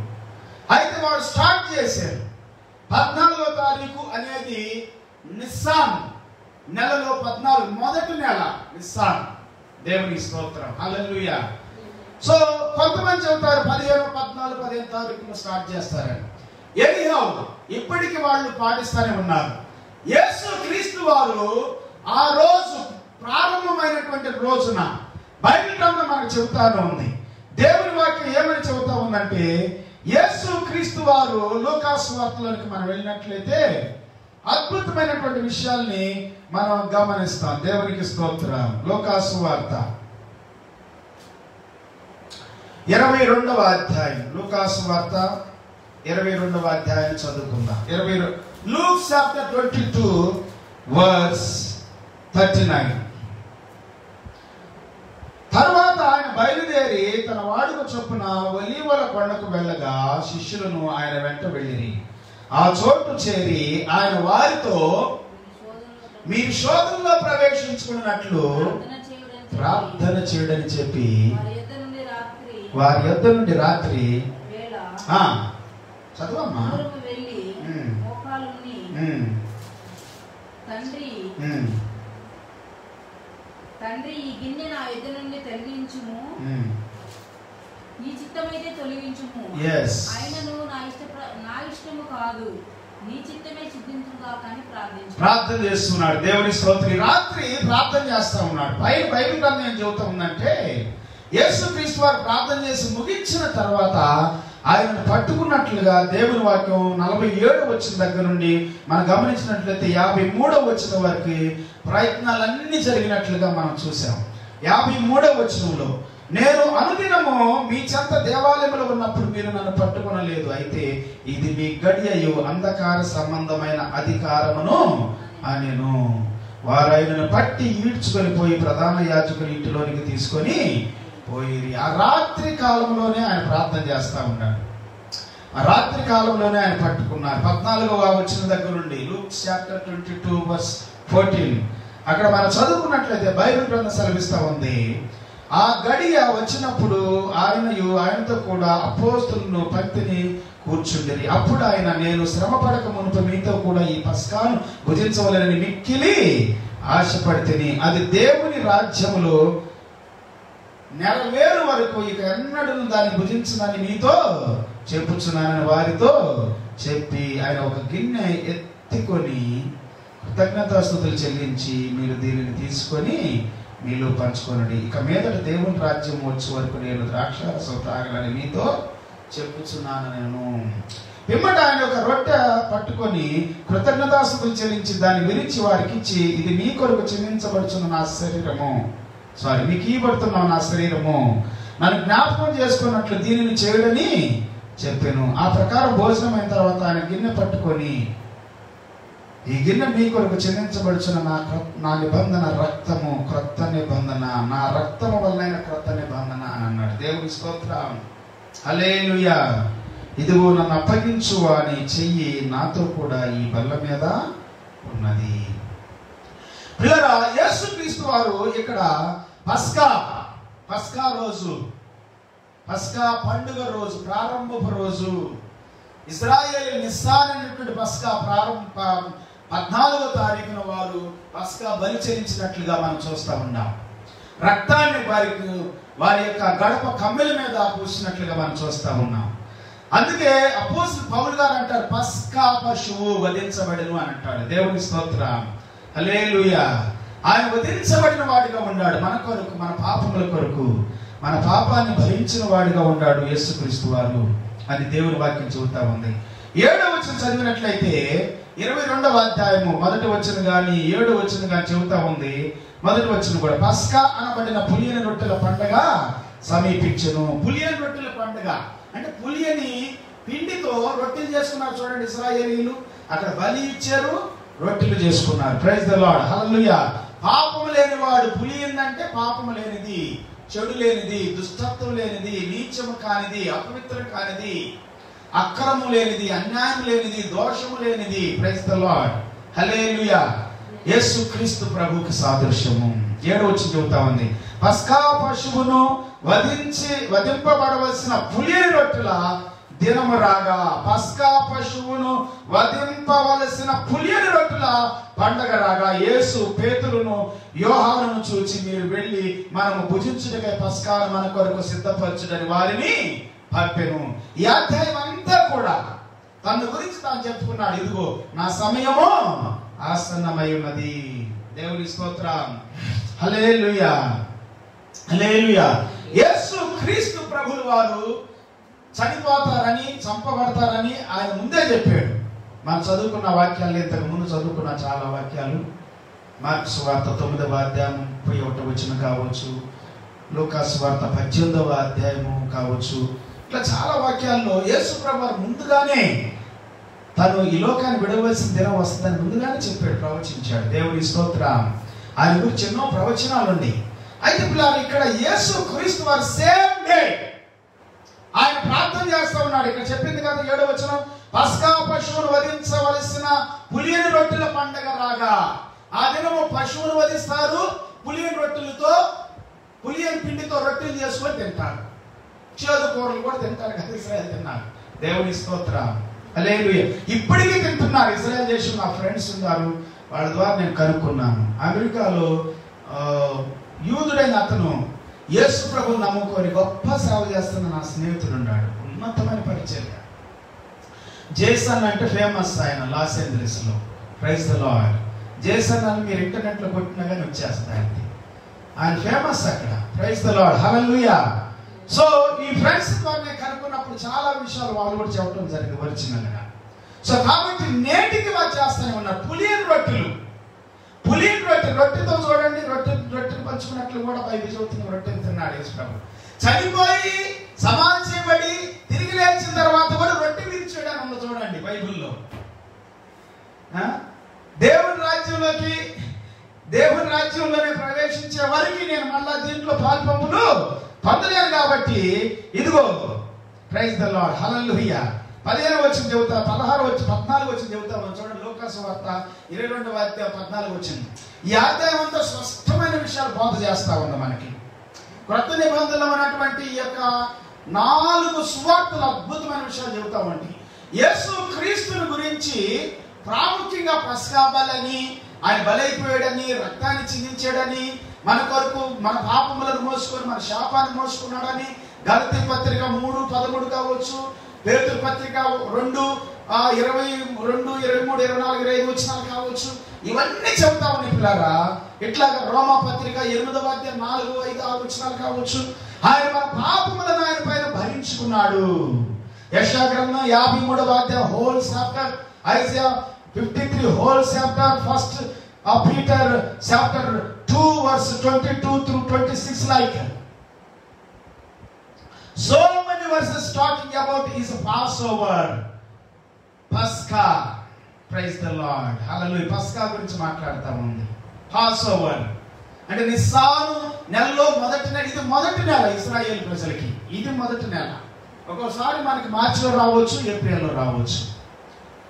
అయితే వాడు స్టార్ట్ చేశారు. 14వ తారీఖు అనేది నిస్సాన్ నెలలో 14 మొదటి నెల నిస్సాన్. దేవునికి స్తోత్రం, హల్లెలూయా. సో కొంతమంది చెబుతారు 15, 14, 15 తారీఖున స్టార్ట్ చేస్తారని. ఎనీహౌ ఇప్పటికి వాళ్ళు పాటిస్తూనే ఉన్నారు. యేసు క్రీస్తు వారు ఆ రోజు ప్రారంభమైనటువంటి రోజున బైబిల్ గ్రంథం మనకు చెబుతానే ఉంది. దేవుని వాక్యం ఏమని చెబుతా ఉందంటే, యేసు క్రీస్తు వారు లూకాసు వార్తలోనికి మనం వెళ్ళినట్లయితే అద్భుతమైనటువంటి విషయాల్ని మనం గమనిస్తాం. దేవునికి స్తోత్రం. లూకాసు వార్త 22వ అధ్యాయం, లూకాసు వార్త 22వ అధ్యాయం చదువుకుందాం. Luke chapter 22 verse 39. తర్వాత ఆయన బయలుదేరి తన వాడుక చొప్పున ఒలీవల కొండకు వెళ్ళగా శిష్యులను ఆయన వెంట వెళ్ళిరి. ఆ చోటు చేరి ఆయన వారితో, మీరు శోధనలో ప్రవేశించుకున్నట్లు ప్రార్థన చేయడని చెప్పి వారి యొద్ద నుండి రాత్రి చదవమ్మా. తండ్రి, ఈ గిన్నె నా యొద్ద నుండి తొలగించుము, నీ చిత్తమైతే తొలగించుము. ఆయనను నా ఇష్టము కాదు, నీ చిత్తమే సిద్ధించుగాక అని ప్రార్థన చేస్తున్నాడు. దేవుని స్తోత్రం. రాత్రి ప్రార్థన చేస్తా ఉన్నాడు. బైబిల్ గ్రంథం ఏం చెబుతా ఉందంటే, యేసుక్రీస్తు వారు ప్రార్థన చేసి ముగించిన తర్వాత ఆయనను పట్టుకున్నట్లుగా దేవుని వాక్యం 47వ వచనం దగ్గర నుండి మనం గమనించినట్లయితే 53వ వచనం వరకు ప్రయత్నాలన్నీ జరిగినట్లుగా మనం చూసాం. 53వ వచనంలో, నేను అనుదినము మీ చెంత దేవాలయంలో ఉన్నప్పుడు మీరు నన్ను పట్టుకొనలేదు, అయితే ఇది మీ గడియయు అంధకార సంబంధమైన అధికారమును అనెను. వారు ఆయనను పట్టి ఈడ్చుకొని పోయి ప్రధాన యాజకుని ఇంటిలోనికి తీసుకొని పోయి ఆ రాత్రి కాలంలోనే ఆయన ప్రార్థన చేస్తా ఉన్నాడు. ఆ రాత్రి కాలంలోనే ఆయన పట్టుకున్నారు. 14వ వచనం దగ్గర నుండి లూక్ చాప్టర్ 22 వర్స్ 14 అక్కడ మనం చదువుకున్నట్లయితే బైబిల్ గ్రంథం సెలవిస్తా ఉంది, ఆ గడియ వచ్చినప్పుడు ఆయనతో కూడా అపోస్తలులను పంక్తిని కూర్చుండిరి. అప్పుడు ఆయన, నేను శ్రమ పడక మునుపు మీతో కూడా ఈ పస్కాను భుజించవలనని మిక్కిలి ఆశపడితిని, అది దేవుని రాజ్యములో నెరవేరు వరకు ఇక ఎన్నడూ దాన్ని భుజించునని మీతో చెప్పుచున్నానని వారితో చెప్పి ఆయన ఒక గిన్నె ఎత్తుకొని కృతజ్ఞతాస్తుతులు చెల్లించి, మీరు దీనిని తీసుకొని మీలో పంచుకొనండి, ఇక మీదట దేవుని రాజ్యం వచ్చే వరకు నేను ద్రాక్షారసం తాగలని మీతో చెప్పుచున్నాను నేను. పిమ్మట ఆయన ఒక రొట్టె పట్టుకొని కృతజ్ఞతాస్తుతులు చెల్లించి దాన్ని విరిచి వారికి ఇచ్చి, ఇది మీ కొరకు చెల్లించబడుచున్న నా శరీరము, మీకు ఇవ్వబడుతున్న నా శరీరము, నన్ను జ్ఞాపకం చేసుకున్నట్లు దీనిని చేయడని చెప్పాను. ఆ ప్రకారం భోజనం అయిన తర్వాత ఆయన గిన్నె పట్టుకొని, ఈ గిన్నె మీ కొరకు చెల్లించబడుచున్న నా నిబంధన రక్తము, క్రొత్త నిబంధన, నా రక్తము వలన క్రొత్త నిబంధన అని అన్నాడు. దేవుని స్తోత్రం, హల్లెలూయా. ఇదిగో నన్ను అప్పగించు అని చెయ్యి నాతో కూడా ఈ బల్ల మీద ఉన్నది. పిల్లరా, యేసుక్రీస్తు వారు ఇక్కడ పస్కా రోజు, పస్కా పండుగ రోజు, ప్రారంభపు రోజు, ఇశ్రాయేలు నిస్సాన్ అనేటువంటి పస్కా 14వ తారీఖున వారు పస్కా బలి చెల్లించినట్లుగా మనం చూస్తా ఉన్నాం. రక్తాన్ని వారి యొక్క గడప కమ్మెల మీద పూసినట్లుగా మనం చూస్తా ఉన్నాం. అందుకే అపోస్తలుడు పౌలు గారు అంటారు, పస్కా పశువు వధించబడెను అని అంటాడు. దేవుని స్తోత్రం, హల్లెలూయా. ఆయన వధించబడిన వాడిగా ఉన్నాడు మన కొరకు, మన పాపముల కొరకు, మన పాపాన్ని భరించిన వాడిగా ఉన్నాడు యేసుక్రీస్తు వారు అని దేవుని వాక్యం చెబుతా ఉంది. 7వ వచనం చదివినట్లయితే 22వ అధ్యాయము 1వ వచనం కానీ 7వ వచనం కానీ చెబుతా ఉంది. 1వ వచనం కూడా, పస్కా అనబడిన పులియని రొట్టెల పండుగ సమీపించెను. పులియని రొట్టెల పండుగ అంటే పులియని పిండితో రొట్టెలు చేసుకున్నారు చూడండి ఇశ్రాయేలీయులు. అక్కడ బలి ఇచ్చారు, రొట్టెలు చేసుకున్నారు. ప్రైజ్ ద లార్డ్, హల్లెలూయా. పాపము లేనివాడు, పులియంది అంటే పాపము లేనిది, చెడు లేనిది, దుష్టత్వం లేనిది, నీచము కానిది, అపవిత్రం కానిది, అక్రమం లేనిది, అన్యాయం లేనిది, దోషము లేనిది. ప్రైజ్ ద లార్డ్, హల్లెలూయా. యేసుక్రీస్తు ప్రభువుకి సాదృశ్యము. 7వ వచనం చెబుతా ఉంది, పస్కా పశువును వధింపబడవలసిన పులియని రొట్టెల దినము రాగా, పస్కా పశువును వధింపవలసిన పులియని రొట్టెల పండగ రాగా, యేసు పేతురును యోహానును చూచి మీరు వెళ్ళి మనము భుజించుటకై పస్కాను మన కొరకు సిద్ధపరచుడని వారిని పంపెను. ఈ అధ్యాయం అంతా కూడా తన గురించి తాను చెప్పుకున్నాడు. ఇదిగో నా సమయము ఆసన్నమై ఉన్నది. దేవుని స్తోత్రం. హల్లెలూయా, హల్లెలూయా. యేసు క్రీస్తు ప్రభువు వారు చనిపోతారని, చంపబడతారని ఆయన ముందే చెప్పాడు. మనం చదువుకున్న వాక్యాలు, ఇంతకు ముందు చదువుకున్న చాలా వాక్యాలు, మార్కు సువార్త 9వ అధ్యాయం 31వ వచనం కావచ్చు, లూకా సువార్త 18వ అధ్యాయము కావచ్చు, ఇట్లా చాలా వాక్యాల్లో యేసు ప్రభువు ముందుగానే తను ఈ లోకాన్ని విడవలసిన దినం వస్తుందని ముందుగానే చెప్పాడు, ప్రవచించాడు. దేవుని స్తోత్రం. ఆయన గురించి ఎన్నో ప్రవచనాలు ఉన్నాయి. అయితే పిల్లలు ఇక్కడ యేసు క్రీస్తు వారు సేమ్ డే ఆయన ప్రార్థన చేస్తూ ఉన్నాడు. ఇక్కడ చెప్పింది కదా 7వ వచనం, పస్కా పశువును వధించవలసిన పులియని రొట్టెల పండగ రాగా. ఆ దినము పశువును వధిస్తారు, పులియని రొట్టెలతో, పులియని పిండితో రొట్టెలు చేసుకొని తింటారు. చేదు కూరలు కూడా తింటారు కదా, ఇశ్రాయేల్ తిన్నారు. దేవుని స్తోత్రం. హల్లెలూయా. ఇప్పటికీ తింటున్నారు. ఇశ్రాయేల్ దేశం నా ఫ్రెండ్స్ ఉన్నారు, వాళ్ళ ద్వారా నేను కనుక్కున్నాను. అమెరికాలో యూదుడైన అతను యేసు ప్రభువుని నమ్ముకొని గొప్ప సేవ చేస్తున్న నా స్నేహితుడు ఉన్నాడు. ఉన్నతమైన పరిచర్య. జేసన్ అంటే ఫేమస్ ఆయన లాస్ ఏంజలస్ లో. Praise the Lord. జేసన్ అని మీరు ఇంటర్నెట్ లో కొట్టినా కానీ వచ్చేస్తాయి. ఆయన ఫేమస్ అక్కడ. Praise the Lord. Hallelujah. So ఈ ఫ్రెండ్స్ ద్వారా నేను కనుక్కున్నప్పుడు చాలా విషయాలు వాళ్ళు కూడా చెప్పడం జరిగింది ఒరిజినల్ గా. సో కాబట్టి నేటికి వాళ్ళు చేస్తూనే ఉన్నారు. పులియని రొట్టెలు, పులియని రొట్టెతో చూడండి, రొట్టెలు పంచుకున్నట్లు కూడా బైబిల్ చదువుతున్న రొట్టెలు తిన్నాడు యేసు ప్రభు. చనిపోయి సమాధి చేయబడి తిరిగి లేచిన తర్వాత కూడా రొట్టె విరిచాడని ఉంది చూడండి బైబిల్లో. దేవుని రాజ్యంలోనే ప్రవేశించే వరకు నేను మళ్ళా దీంట్లో పాల్పంపులు పొందలేను కాబట్టి ఇదిగో ప్రైజ్ ద లార్డ్. హల్లెలూయా. 15వ వచనం చెబుతా, 14వ వచనం చెబుతాం చూడండి. లూకా సువార్త 22వ అధ్యాయం 14వ వచనం. ఈ అధ్యాయం అంతా స్పష్టమైన విషయాలు బోధ చేస్తా ఉంది మనకి. క్రొత్త నిబంధనలో ఉన్నటువంటి ఈ యొక్క 4 సువార్తలు అద్భుతమైన విషయాలు చెబుతామండి. యేసు క్రీస్తుని గురించి ప్రాముఖ్యంగా పస్కా బలని, ఆయన బలైపోయాడని, రక్తాన్ని చిందించాడని, మన కొరకు మన పాపములను మోసుకొని మన శాపాన్ని మోసుకున్నాడని, గలతీ పత్రిక 3:13 కావచ్చు, పేతురు పత్రిక 2:22, 23, 24, 25 వచనాలు కావచ్చు. ఇవన్నీ చెప్తా ఉన్నాయి పిల్లారా. ఇట్లాగా రోమా పత్రిక 8వ అధ్యాయం 4, 5, 6 వచనాలు కావచ్చు. ఆయన మన పాపములను ఆయన పైన భరించుకున్నాడు. యెషయా గ్రంథం 53వ అధ్యాయం whole chapter, Isaiah 53 whole chapter, first Peter chapter 2 verse 22 through 26, like so many verses talking about his Passover, Pascha. Praise the Lord. Hallelujah. Pascha గురించి మాట్లాడుతా ఉంది. Passover అంటే నిస్సాను నెలలో మొదటి నెల. ఇది మొదటి నెల ఇశ్రాయేల్ ప్రజలకి. ఇది మొదటి నెల. ఒక్కోసారి మనకి మార్చిలో రావచ్చు, ఏప్రిల్లో రావచ్చు.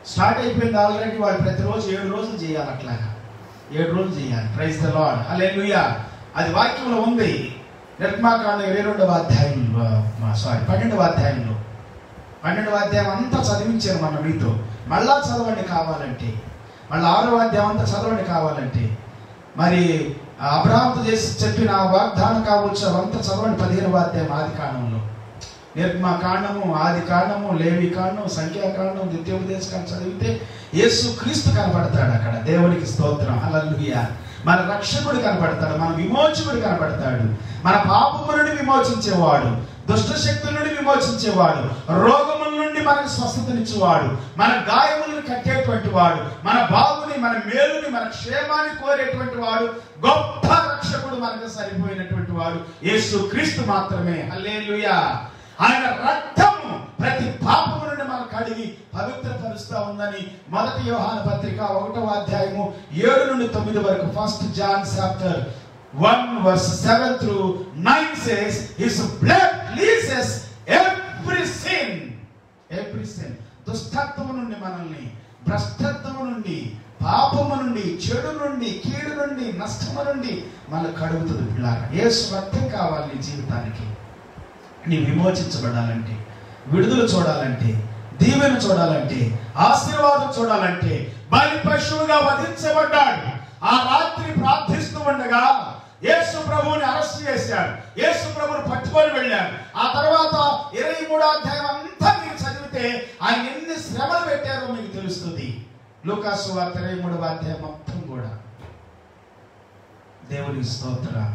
స్టార్ట్ అయిపోయింది ఆల్రెడీ. వాళ్ళు ప్రతిరోజు 7 రోజులు చేయాలి. అట్లాగా 7 రోజులు చేయాలి. Praise the Lord. హల్లెలూయా. అది వాక్యంలో ఉంది. నిర్గమాకాండం 22వ అధ్యాయంలో, 12వ అధ్యాయంలో, 12వ అధ్యాయం అంతా చదివించారు మన మీతో. మళ్ళా చదవండి కావాలంటే, మళ్ళీ 6వ అధ్యాయం అంతా చదవండి కావాలంటే. మరి అబ్రహాముతో చేసి చెప్పిన వాగ్దానం కావచ్చు, అవంతా చదవండి. 15వ అధ్యాయం ఆది కాండంలో, నిర్గమాకాండము, ఆది కాండము, లేవి కాండం, సంఖ్యాకాండం, ద్వితీయోపదేశకాండం చదివితే యేసు క్రీస్తు కనపడతాడు అక్కడ. దేవునికి స్తోత్రం. హల్లెలూయా. మన రక్షకుడు కనపడతాడు, మన విమోచకుడు కనపడతాడు, మన పాపము నుండి విమోచించేవాడు, దుష్ట శక్తుల నుండి విమోచించేవాడు, రోగముల నుండి మనకు స్వస్థతనిచ్చేవాడు, మన గాయములను కట్టేటువంటి వాడు, మన బాగుని, మన మేలుని, మన క్షేమాన్ని కోరేటువంటి వాడు, గొప్ప రక్షకుడు, మనకు సరిపోయినటువంటి వాడు యేసు క్రీస్తు మాత్రమే. హల్లెలూయా. ఆయన రక్తము ప్రతి పాపము నుండి మనం కడిగి పవిత్రపరుస్తా ఉందని 1 యోహాను పత్రిక 1వ అధ్యాయము 7 నుండి 9 వరకు, 1 John chapter 1 verse 7 through 9 says his blood cleanses every sin. దుష్టత్వము నుండి మనల్ని, భ్రష్టత్వము నుండి, పాపము నుండి, చెడు నుండి, కీడు నుండి, నష్టము నుండి మనల్ని కడుగుతుంది పిల్లారా. యేసు రక్తం కావాలి నీ జీవితానికి. నీ విమోచించబడాలంటే, విడుదల చూడాలంటే, దీవెన చూడాలంటే, ఆశీర్వాదం చూడాలంటే బలి పశువుగా వధించబడ్డాడు. ఆ రాత్రి ప్రార్థిస్తూ ఉండగా యేసు ప్రభువుని అరెస్ట్ చేశారు. యేసు ప్రభువుని పట్టుకొని వెళ్ళారు. ఆ తర్వాత 23వ అధ్యాయం అంతా మీరు చదివితే ఆయన ఎన్ని శ్రమలు పెట్టారో మీకు తెలుస్తుంది. లూకాసు సువార్త 23వ అధ్యాయం మొత్తం కూడా. దేవుని స్తోత్రం.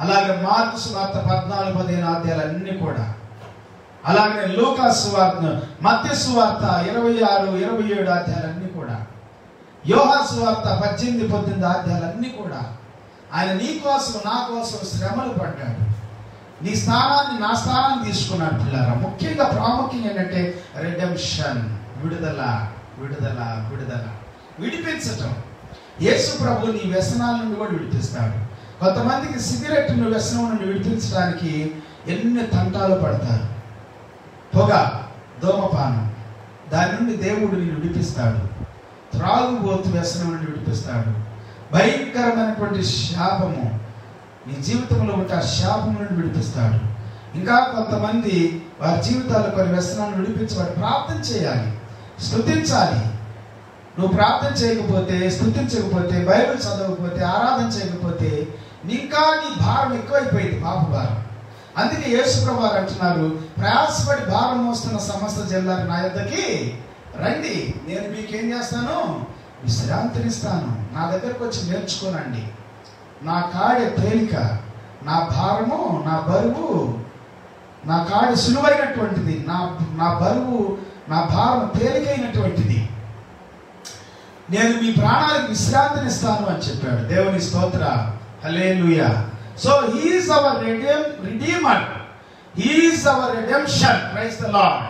అలాగే మార్కు సువార్త 14, 15 అధ్యాయాలన్నీ కూడా. అలాగే లూకాసు సువార్త, మత్తయి సువార్త 26, 27 అధ్యాయాలన్నీ కూడా. యోహాను సువార్త 18, 19 అధ్యాయాలన్నీ కూడా. ఆయన నీ కోసం నా కోసం శ్రమలు పడ్డాడు. నీ స్థానాన్ని నా స్థానాన్ని తీసుకున్నాడు. పిల్లారా, ముఖ్యంగా ప్రాముఖ్యం ఏంటంటే రెడెంప్షన్, విడుదల విడుదల విడుదల, విడిపించటం. యేసు ప్రభు నీ వ్యసనాల నుండి కూడా విడిపిస్తాడు. కొంతమందికి సిగరెట్ వ్యసనం నుండి విడిపించడానికి ఎన్ని తంటాలు పడతారు. పొగ, ధూమపానం, దాని నుండి దేవుడు నిన్ను విడిపిస్తాడు. త్రాగుబోతు వ్యసనం నుండి విడిపిస్తాడు. భయంకరమైనటువంటి శాపము నీ జీవితంలో ఉంటే ఆ శాపం నుండి విడిపిస్తాడు. ఇంకా కొంతమంది వారి జీవితాల్లో కొన్ని వ్యసనాలను విడిపించబడి ప్రార్థన చేయాలి, స్తుతించాలి. నువ్వు ప్రార్థన చేయకపోతే, స్తుతించకపోతే, బైబిల్ చదవకపోతే, ఆరాధన చేయకపోతే ఇంకా నీ భారం ఎక్కువైపోయింది, పాప భారం. అందుకే యేసు ప్రభువు వారు అంటున్నారు, ప్రయాసపడి భారం మోస్తున్న సమస్త జనులారా నా యొద్దకి రండి, నేను మీకేం చేస్తాను, విశ్రాంతినిస్తాను. నా దగ్గరకు వచ్చి నేర్చుకోనండి. నా కాడి తేలిక, నా భారము, నా బరువు, నా కాడి సులువైనటువంటిది, నా బరువు, నా భారం తేలికైనటువంటిది. నేను మీ ప్రాణాలకు విశ్రాంతినిస్తాను అని చెప్పాడు. దేవుని స్తోత్ర. Hallelujah. So he is our redeemer, he is our redemption. Praise the Lord.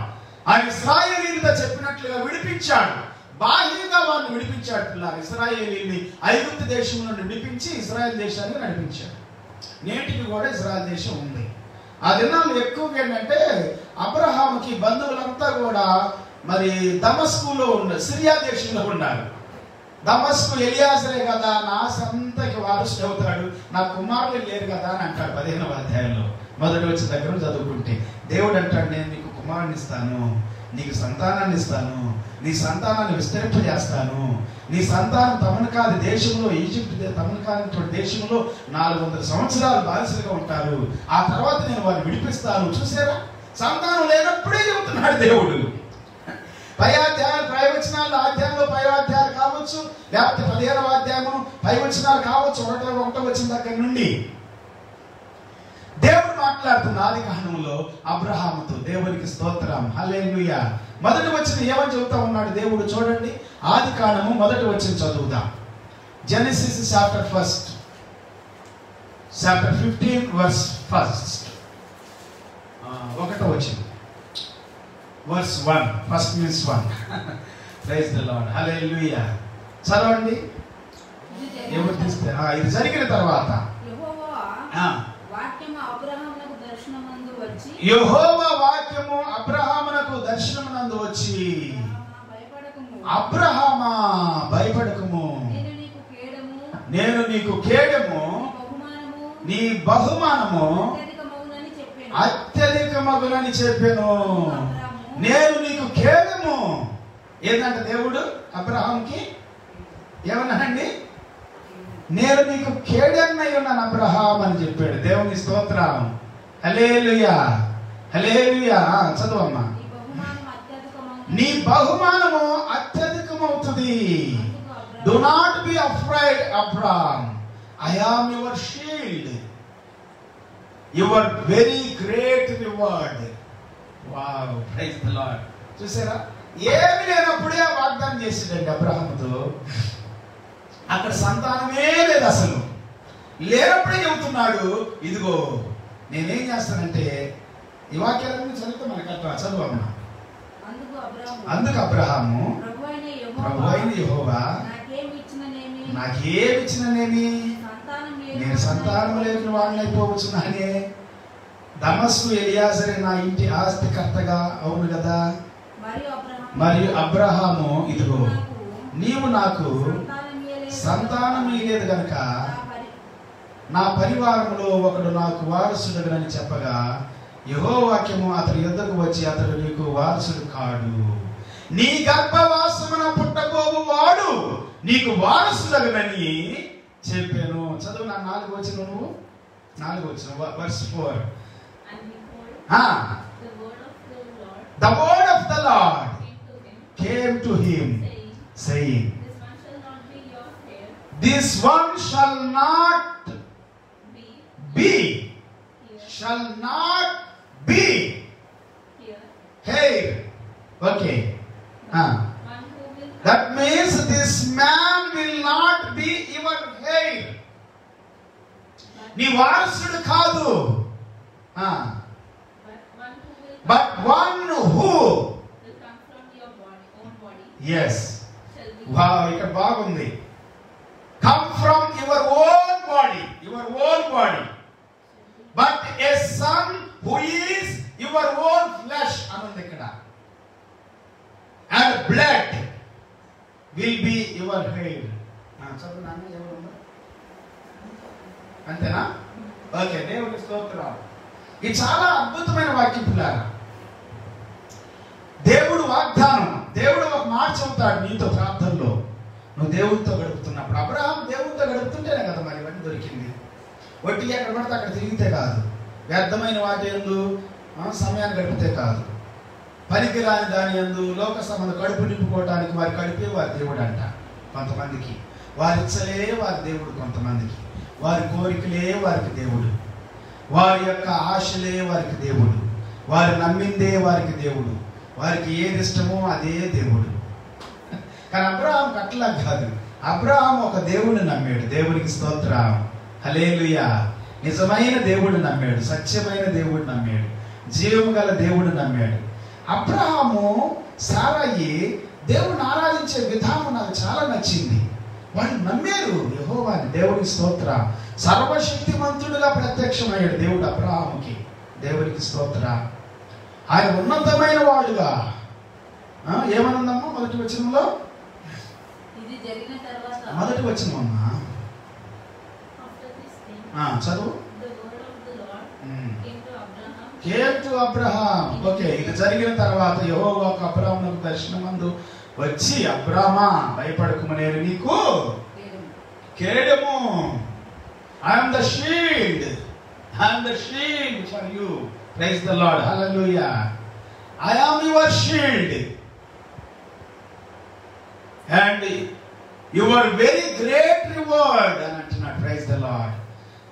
ఆయన ఇశ్రాయేలీయులతో చెప్పినట్లుగా విడిపించాడు. బాహ్యంగా వారిని విడిపించాడు. పిల్లలు, ఇశ్రాయేలీయుల్ని ఐగుప్తు దేశం నుండి విడిపించి ఇశ్రాయేల్ దేశాన్ని నడిపించాడు. నేటికి కూడా ఇశ్రాయేల్ దేశం ఉంది. ఆ దినాలు ఎక్కువగా ఏంటంటే అబ్రహాముకి బంధువులంతా కూడా మరి దమస్కులో ఉన్నారు, సిరియా దేశంలో ఉన్నారు. దమస్కు ఎలియాజరే కదా నా సంతకి వారసుడు అవుతాడు, నా కుమారులు లేరు కదా అని అంటాడు 15వ అధ్యాయంలో. మొదటి వచ్చి దగ్గర చదువుకుంటే దేవుడు అంటాడు, నేను నీకు కుమారుని ఇస్తాను, నీకు సంతానాన్ని ఇస్తాను, నీ సంతానాన్ని విస్తరింపజేస్తాను, నీ సంతానం తమను కాని దేశంలో, ఈజిప్ట్ తమను కానిటువంటి దేశంలో 400 సంవత్సరాలు బానిసలుగా ఉంటారు. ఆ తర్వాత నేను వారిని విడిపిస్తాను. చూసారా, సంతానం లేనప్పుడే చెబుతున్నాడు దేవుడు. పై అధ్యాయాలు, పై వచనాలు, అధ్యాయంలో పై అధ్యాయాలు కావచ్చు, లేకపోతే 15వ అధ్యాయము పై వచనాలు కావచ్చు, 1వ వచనం దగ్గర నుండి దేవుడు మాట్లాడుతున్న ఆది కాండంలో అబ్రహాముతో. దేవునికి స్తోత్రం. హల్లెలూయా. మొదటి వచనం ఏమని చెబుతా ఉన్నాడు దేవుడు చూడండి. ఆది కాండము మొదటి వచనం చదువుదాం. Genesis chapter 15 verse 1. 1వ వచనం, verse 1. First means 1. Praise the Lord. Hallelujah. చదవండి. ఎవరు తీస్తే ఇది జరిగిన తర్వాత యెహోవా వాక్యము అబ్రహామునకు దర్శనమునందు వచ్చి, అబ్రహామా భయపడకుము, నేను నీకు కేడము, నీ బహుమానము అత్యధికమగునని చెప్పాను. నేను నీకు కేడము. ఏంటంటే దేవుడు అబ్రహాంకి ఏమన్నానండి, నేను నీకు కేడన్నై ఉన్నాను అబ్రహాం అని చెప్పాడు. దేవుని స్తోత్రం. హల్లెలూయా, హల్లెలూయా. చదువమ్మా. నీ బహుమానము అత్యధికమవుతుంది. Do not be afraid, Abraham. I am your shield, your very great reward. Wow, praise the Lord. చూసారా, ఏమి లేనప్పుడే వాగ్దానం చేసాడండి అబ్రహాముతో. అక్కడ సంతానమే లేదు, అసలు లేనప్పుడే చెబుతున్నాడు, ఇదిగో నేనేం చేస్తానంటే, ఈ వాక్యాలన్నీ చదివితే మనకు చదువమ్మా. అందుకు అబ్రహాము, ప్రభు అయిన యెహోవా నాకేమిచ్చిననేమి, నేను సంతానం లేని వాడిని అయిపోవచ్చున్నానే. దమస్కు ఎలియాజరే నా ఇంటి ఆస్తికర్తగా అవును కదా. మరియు అబ్రహాము, ఇదిగో నీవు నాకు సంతానం ఇయ్యలేదు గనుక నా పరివారంలో ఒకడు నాకు వారసుడని చెప్పగా, యెహోవా వాక్యము అతని యొద్దకు వచ్చి, అతడు నీకు వారసుడు కాడు, నీ గర్భవాసమున పుట్టబోవు వాడు నీకు వారసుడగనని చెప్పాను. చదువు నా 4 వచ్చిన నువ్వు 4 వచ్చిన verse 4. And behold, the word of the Lord came to him, saying, This one shall not be hair. Okay. That means this man will not be your hair. నీ వారసుడు కాదు. But one who will come from your own body. Yes. Shall be. Wow, ఇక్కడ బాగుంది. Come from your own body. Your own body. But a son who is your own flesh అనుంది ఇక్కడ. And blood will be your hair. చదువు నాన్న ఎవరు ఉన్నారు? అంతేనా? Okay, దేవుని స్తోత్రం. ఇది చాలా అద్భుతమైన వాక్యం పిల్లారా. దేవుడు వాగ్దానం, దేవుడు ఒక మాట చెబుతాడు నీతో ప్రార్థనలో నువ్వు దేవుడితో గడుపుతున్నప్పుడు. అబ్రహాం దేవుడితో గడుపుతుంటేనే కదా మరి ఇవన్నీ దొరికింది. ఒట్టిగా ఎక్కడ పడితే అక్కడ తిరిగితే కాదు, వ్యర్థమైన వాటి యందు సమయాన్ని గడిపితే కాదు, పనికిరాని దాని యందు లోక సంబంధ కడుపు నింపుకోవడానికి వారి కడిపే వారి దేవుడు అంట. కొంతమందికి వారి ఇచ్చలే వారి దేవుడు, కొంతమందికి వారి కోరికలే వారికి దేవుడు, వారి యొక్క ఆశలే వారికి దేవుడు, వారు నమ్మిందే వారికి దేవుడు, వారికి ఏది ఇష్టమో అదే దేవుడు. కానీ అబ్రహాం అట్లా కాదు. అబ్రహాం ఒక దేవుడిని నమ్మాడు. దేవునికి స్తోత్రం, హల్లెలూయా. నిజమైన దేవుడిని నమ్మాడు, సత్యమైన దేవుడిని నమ్మాడు, జీవము గల దేవుడిని నమ్మాడు. అబ్రహాము సారాయి దేవుడిని ఆరాధించే విధానం నాకు చాలా నచ్చింది. వాళ్ళు నమ్మారు యెహోవాని. దేవునికి స్తోత్రం. సర్వశక్తిమంతుడుగా ప్రత్యక్షమయ్యాడు దేవుడు అబ్రహాముకి. దేవునికి స్తోత్రం. ఆయన ఉన్నతమైన వాడుగా ఏమనుందమ్మా మొదటి వచనంలో? ఇది జరిగిన తర్వాత, మొదటి వచనమమ్మా చదువు. Came to Abraham. ఓకే, ఇది జరిగిన తర్వాత యెహోవా అబ్రహామునకు దర్శనమందు వచ్చి, అబ్రామా భయపడకుము, నేను నీకు కేడము. I am the shield. I am the shield for you. Praise the Lord. Hallelujah. I am your shield. And your very great reward అని అంటున్నాడు. Praise the Lord.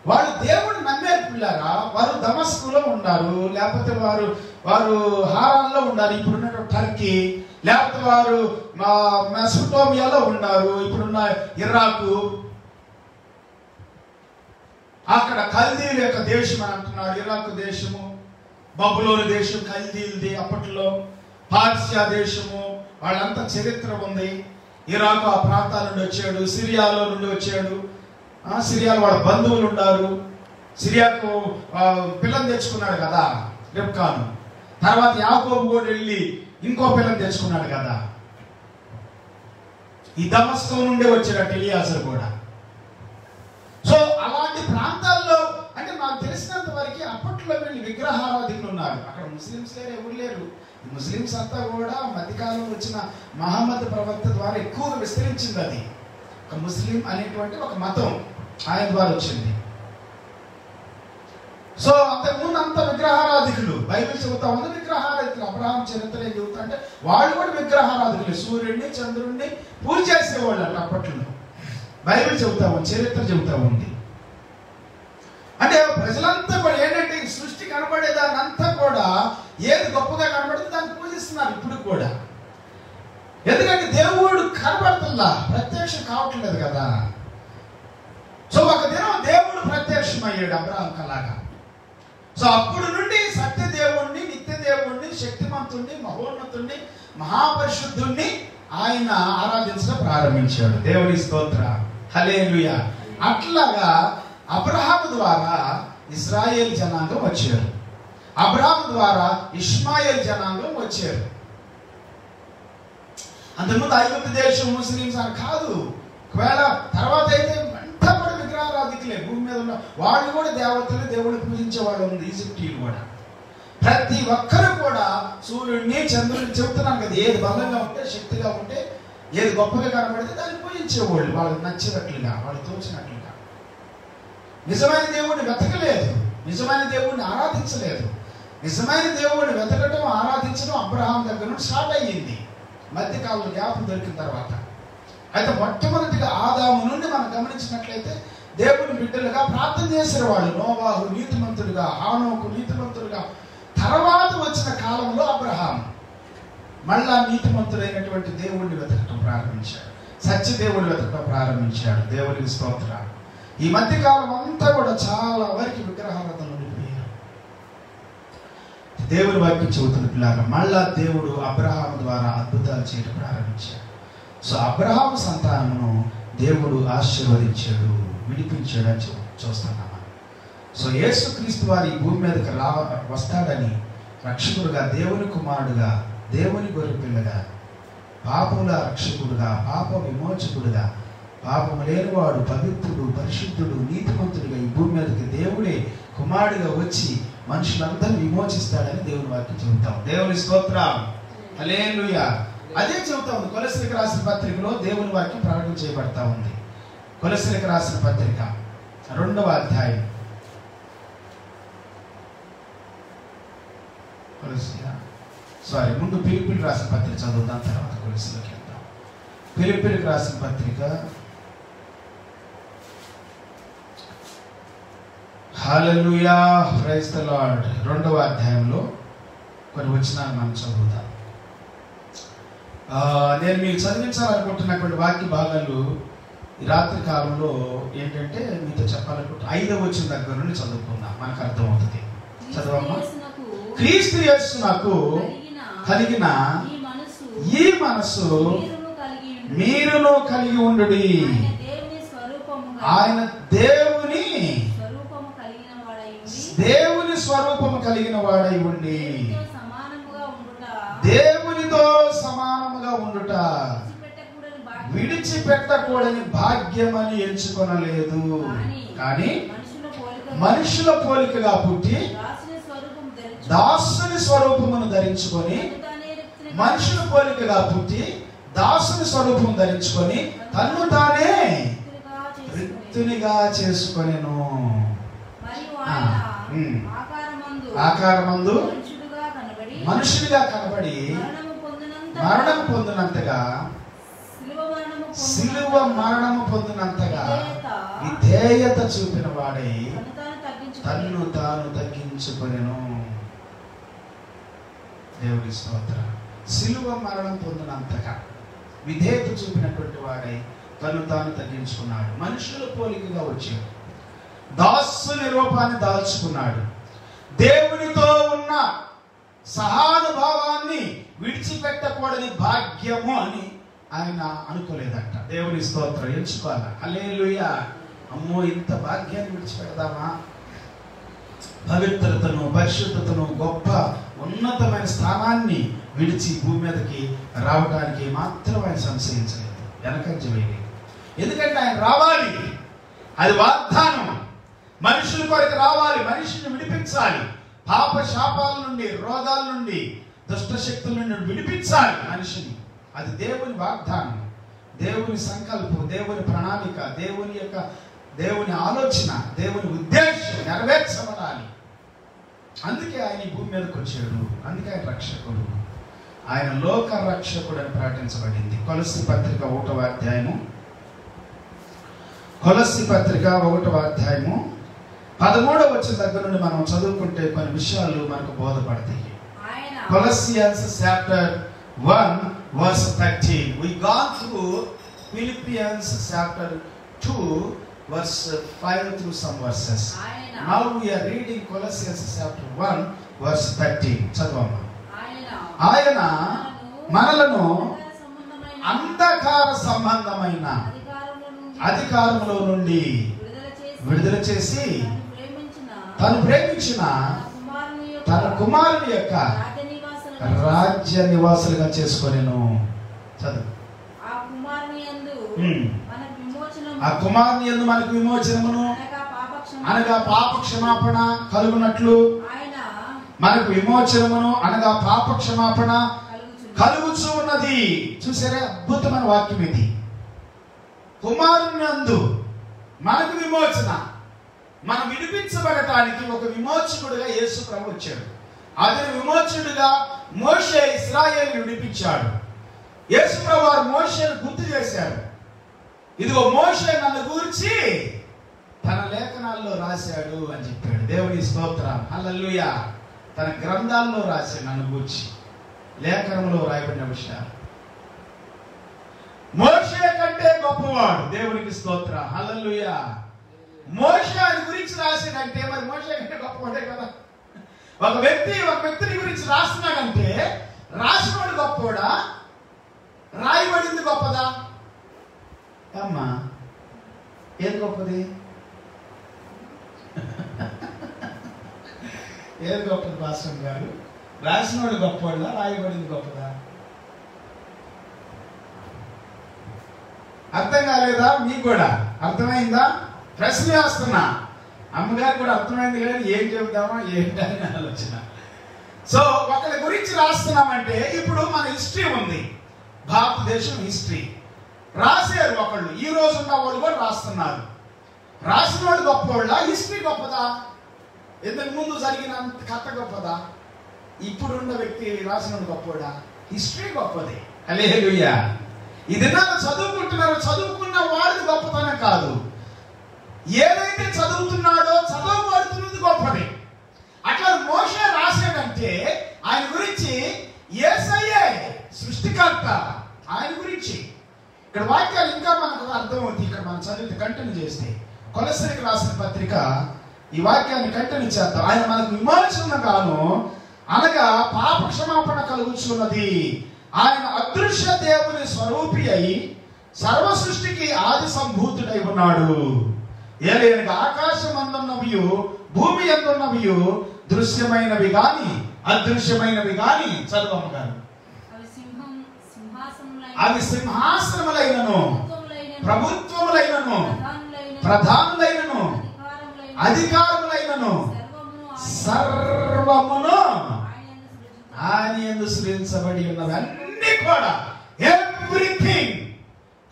వారు దేవుడు నమ్మారు పిల్లారా. వారు దమస్కులో ఉన్నారు, లేకపోతే వారు హారాన్లో ఉన్నారు, ఇప్పుడున్న టర్కీ, లేకపోతే వారు మెసొపోటేమియాలో ఉన్నారు, ఇప్పుడున్న ఇరాకు. అక్కడ కల్దీల యొక్క దేశం అని అంటున్నాడు. ఇరాకు దేశము, బబులోను దేశం కల్దీలది అప్పట్లో, పార్సియా దేశము, వాళ్ళంతా చరిత్ర ఉంది. ఇరాకు ఆ ప్రాంతాల నుండి వచ్చాడు, సిరియాలో నుండి వచ్చాడు. సిరియాలో వాళ్ళ బంధువులు ఉన్నారు. సిరియాకు పిల్లని తెచ్చుకున్నాడు కదా రెబ్కాను. తర్వాత యాకోబు కూడా వెళ్ళి ఇంకో పిల్లని తెచ్చుకున్నాడు కదా. ఈ దమస్కో నుండి వచ్చాడు ఎలియాజరు కూడా. సో అలాంటి ప్రాంతాల్లో అంటే నాకు తెలిసినంత వరకు అప్పట్లో వీళ్ళు విగ్రహారాధికులు ఉన్నారు. అక్కడ ముస్లిమ్స్ లేరు, ఎవరు లేరు. ముస్లిమ్స్ అంతా కూడా మధ్యకాలంలో వచ్చిన మహమ్మద్ ప్రవక్త ద్వారా ఎక్కువగా విస్తరించింది. అది ఒక ముస్లిం అనేటువంటి ఒక మతం ఆయన ద్వారా వచ్చింది. సో అంతకుముందు అంత విగ్రహారాధికులు. బైబిల్ చెబుతా ఉంది విగ్రహారాధికులు. అబ్రహాం చరిత్ర ఏం చెబుతా అంటే వాళ్ళు కూడా విగ్రహారాధికులు. సూర్యుడిని చంద్రుడిని పూజ చేసేవాళ్ళు అంటే అప్పట్లో. బైబిల్ చెబుతా ఉంది, చరిత్ర చెబుతా ఉంది. అంటే ప్రజలంతా కూడా ఏంటంటే ఈ సృష్టి కనబడేదాన్ని అంతా కూడా ఏది గొప్పగా కనబడుతుంది దాన్ని పూజిస్తున్నారు ఇప్పుడు కూడా. ఎందుకంటే దేవుడు కనబడుతుందా, ప్రత్యక్షం కావట్లేదు కదా. సో ఒక దినం దేవుడు ప్రత్యక్షమయ్యాడు అబ్రహాం కలాగా. సో అప్పుడు నుండి సత్య దేవుణ్ణి, నిత్య దేవుణ్ణి, శక్తిమంతుణ్ణి, మహోన్నతుణ్ణి, మహాపరిశుద్ధుణ్ణి ఆయన ఆరాధించడం ప్రారంభించాడు. దేవుని స్తోత్రం, హల్లెలూయా. అట్లాగా అబ్రహాము ద్వారా ఇశ్రాయేల్ జనాంగం వచ్చారు. అబ్రహాము ద్వారా ఇష్మాయేల్ జనాంగం వచ్చారు. అంతకుముందు ఐగుప్తు దేశం ముస్లిమ్స్ అని కాదు. ఒకవేళ తర్వాత అయితే అంతా కూడా విగ్రహారాధికులే. భూమి మీద ఉన్న వాళ్ళు కూడా దేవతలు, దేవుడు పూజించే వాళ్ళు ఉంది ఈజిప్టీలు కూడా. ప్రతి ఒక్కరు కూడా సూర్యుడిని చంద్రుడిని చెబుతున్నాను కదా, ఏది బలంగా ఉంటే శక్తిగా ఉంటే ఏది గొప్పగా కనబడితే దాన్ని పూజించేవాళ్ళు వాళ్ళకి నచ్చినట్లుగా, వాళ్ళు తోచినట్లుగా. నిజమైన దేవుడిని వెతకలేదు, నిజమైన దేవుడిని ఆరాధించలేదు. నిజమైన దేవుడిని వెతకటం ఆరాధించడం అబ్రహాం దగ్గర నుండి స్టార్ట్ అయ్యింది మధ్యకాలంలో గ్యాప్ దొరికిన తర్వాత. అయితే మొట్టమొదటిగా ఆదాము నుండి మనం గమనించినట్లయితే దేవుని బిడ్డలుగా ప్రార్థన చేసిన వాళ్ళు. నోవాహు నీతిమంతుడిగా, హానోకు నీతిమంతుడిగా, తర్వాత వచ్చిన కాలంలో అబ్రహాం మళ్ళా నీతిమంతుడైనటువంటి దేవుణ్ణి వెతకటం ప్రారంభించాడు, సత్యదేవుడిని వెతకటం ప్రారంభించాడు. దేవునికి స్తోత్రం. ఈ మధ్య కాలం అంతా కూడా చాలా వరకు విగ్రహారాధనలు ఉండిపోయారు. దేవుని వాక్యం చెబుతున్న పిల్లగా మళ్ళా దేవుడు అబ్రహాము ద్వారా అద్భుతాలు చేయడం ప్రారంభించాడు. సో అబ్రహాము సంతానమును దేవుడు ఆశీర్వదించాడు, విడిపించాడు అని చూస్తున్నాం. సో యేసుక్రీస్తు వారి ఈ భూమి మీదకి వస్తాడని రక్షకుడుగా, దేవుని కుమారుడుగా, దేవుని గొర్రెపిల్లగా, పాపముల రక్షకుడుగా, పాప విమోచకుడుగా, పాపము లేనివాడు, పవిత్రుడు, పరిశుద్ధుడు, నీతిమంతుడిగా ఈ భూమి మీదకి దేవుడే కుమారుడిగా వచ్చి మనుషులందరూ విమోచిస్తాడని దేవుని వాక్యం చెబుతాం. దేవుని స్తోత్రం, హల్లెలూయా. అదే చెబుతా ఉంది కొలస్సీలకు రాసిన పత్రికలో దేవుని వాక్యం ప్రకటన చేయబడతా ఉంది. కొలస్సీలకు రాసిన పత్రిక 2వ అధ్యాయం, ముందు ఫిలిప్పీలకు రాసిన పత్రిక చదువుతాం, తర్వాత కొలస్సీలోకి వెళ్తాం. ఫిలిప్పీలకు రాసిన పత్రిక, హల్లెలూయా, ప్రైజ్ ది లార్డ్, 2వ అధ్యాయంలో కొన్ని వచనాలు మనం చదువుతాం. నేను మీకు చదివించాలనుకుంటున్నటువంటి వాక్య భాగాలు ఈ రాత్రి కాలంలో ఏంటంటే మీతో చెప్పాలనుకుంటే 5వ వచనం దగ్గర నుండి చదువుకుందాం, మనకు అర్థమవుతుంది. చదవమ్మా. క్రీస్తు యేసునకు కలిగిన ఈ మనసు మీరును కలిగి ఉండుడి. ఆయన దేవుని స్వరూపము కలిగిన వాడై ఉండి దేవునితో సమానముగా ఉండుట విడిచిపెట్టకూడని భాగ్యమని ఎంచుకొనలేదు, కానీ మనుషుల పోలికగా పుట్టి దాసుని స్వరూపమును ధరించుకొని, మనుషుల పోలికగా పుట్టి దాసుని స్వరూపం ధరించుకొని తన్ను తానే రిక్తునిగా చేసుకొనెను. ఆకారమందు మనుషుడిగా కనబడి మరణం పొందినంతగా, సిలువ మరణము పొందినంతగా విధేయత చూపిన వాడై తన్ను తాను తగ్గించుకొనెను. దేవుడి స్తోత్రం. సిలువ మరణం పొందినంతగా విధేయత చూపినటువంటి వాడై తను తాను తగ్గించుకున్నాడు. మనుషుల పోలికగా వచ్చాడు, దాసుని రూపాన్ని దాల్చుకున్నాడు. దేవునితో ఉన్న సహానుభావాన్ని విడిచిపెట్టకూడని భాగ్యము అని ఆయన అనుకోలేదట. దేవుని స్తోత్రం. ఎంచుకోవాలా. హల్లెలూయా. అమ్మో, ఇంత భాగ్యాన్ని విడిచిపెడదామా? పవిత్రతను, పరిశుద్ధతను, గొప్ప ఉన్నతమైన స్థానాన్ని విడిచి భూమి మీదకి రావడానికి మాత్రం ఆయన సంశయించలేదు, వెనకంజ వేయలేదు. ఎందుకంటే ఆయన రావాలి, అది వాగ్దానం. మనుషుల కొరకు రావాలి, మనిషిని విడిపించాలి, పాప శాపాల నుండి, రోగాల నుండి, దుష్ట శక్తుల నుండి విడిపించాలి మనిషిని. అది దేవుని వాగ్దానం, దేవుని సంకల్పం, దేవుని ప్రణాళిక, దేవుని ఆలోచన, దేవుని ఉద్దేశం నెరవేర్చబడాలి. అందుకే ఆయన ఈ భూమి మీదకి వచ్చాడు. అందుకే ఆయన రక్షకుడు, ఆయన లోక రక్షకుడు అని ప్రకటించబడింది. కొలస్సీ పత్రిక 1వ అధ్యాయము, కొలస్సీ పత్రిక 1వ అధ్యాయము 13వ వచనం దగ్గర నుండి మనం చదువుకుంటే కొన్ని విషయాలు మనకు బోధపడతాయి. Colossians chapter 1 verse 13. We gone through Philippians chapter 2 verse 5 through some verses. Now we are reading Colossians chapter 1 verse 13. చదవమ్మా. ఆయన మనలను అంధకార సంబంధమైన అధికారంలో నుండి విడుదల చేసి తను ప్రేమించిన తన కుమారుని యొక్క రాజ్య నివాసులుగా చేసుకొనెను. చదువు. ఆ కుమారుని యందు మనకు విమోచనమును అనగా పాప క్షమాపణ కలుగునట్లు మనకు విమోచనమును అనగా పాప క్షమాపణ కలుగుచు ఉన్నది. చూసారా, అద్భుతమైన వాక్యం ఇది. కుమారుని యందు మనకు విమోచన, మనం విడిపించబడటానికి ఒక విమోచకుడుగా యేసు ప్రభు వచ్చాడు. అతని విమోచకుడుగా మోషే ఇశ్రాయేలును విడిపించాడు. యేసు ప్రభు వారు మోషేను గుర్తు చేశారు. ఇదిగో మోషే నన్ను గురించి తన లేఖనాల్లో రాశాడు అని చెప్పాడు. దేవుని స్తోత్రం, హల్లెలూయా. తన గ్రంథాల్లో రాశాడు నన్ను గురించి, లేఖనంలో రాయబడిన విషయాలు. మోషే కంటే గొప్పవాడు. దేవునికి స్తోత్రం, హల్లెలూయా. మోషే ఆయన గురించి రాసాడంటే మరి మోషే కంటే గొప్పవాడే కదా. ఒక వ్యక్తిని గురించి రాస్తున్నాడంటే రాసినవాడు గొప్పవాడా, రాయబడింది గొప్పదా? అమ్మా, ఏది గొప్పది? ఏది గొప్పది భాస్కర్ గారు? రాసినవాడు గొప్పవాడా, రాయబడింది గొప్పదా? అర్థం కాలేదా? మీకు కూడా అర్థమైందా? ప్రశ్న వేస్తున్నా. అమ్మగారు కూడా అర్థమైంది కానీ ఏం చెబుతామో ఏంటని ఆలోచన. సో ఒకరి గురించి రాస్తున్నామంటే ఇప్పుడు మన హిస్టరీ ఉంది, భారతదేశం హిస్టరీ రాశారు ఒకళ్ళు. ఈ రోజు ఉన్న వాళ్ళు కూడా రాస్తున్నారు. రాసిన వాడు గొప్పవాళ్ళ, హిస్టరీ గొప్పదా? ఇంతకు ముందు జరిగిన కథ గొప్పదా? ఇప్పుడున్న వ్యక్తి రాసిన గొప్పవాడా? హిస్టరీ గొప్పది. హల్లెలూయా. ఇది నాకు చదువుకుంటున్నారో చదువుకున్న వాడిది గొప్పతనం కాదు, ఏదైతే చదువుతున్నాడో చదవబడుతున్నది గొప్పది. అట్లా మోషే రాశాడంటే ఆయన గురించి యేసయ్యే సృష్టికర్త, ఆయన గురించి. ఇక్కడ వాక్యాలు ఇంకా మనకు అర్థమవుతాయి. ఇక్కడ మనం చదివితే కంటిన్యూ చేస్తే కొలస్సీలకు రాసిన పత్రిక ఈ వాక్యాన్ని కంటిన్యూ చేద్దాం. ఆయన మనకు విమోచన గాను అనగా పాప క్షమాపణ కలుగుచున్నది. ఆయన అదృశ్య దేవుని స్వరూపి అయి సర్వ సృష్టికి ఆది సంభూతుడై ఉన్నాడు. ఏలైనగా ఆకాశం అందున్నవియు భూమి అందున్నవియు దృశ్యమైనవి గాని అదృశ్యమైనవి గాని, చదువమ్మ గారు, అవి సింహాసనములైనను ప్రభుత్వములైనను ప్రధానులైనను అధికారములైనను సర్వమును ఆయన యందు సృజించబడి ఉన్నవి. అన్ని కూడా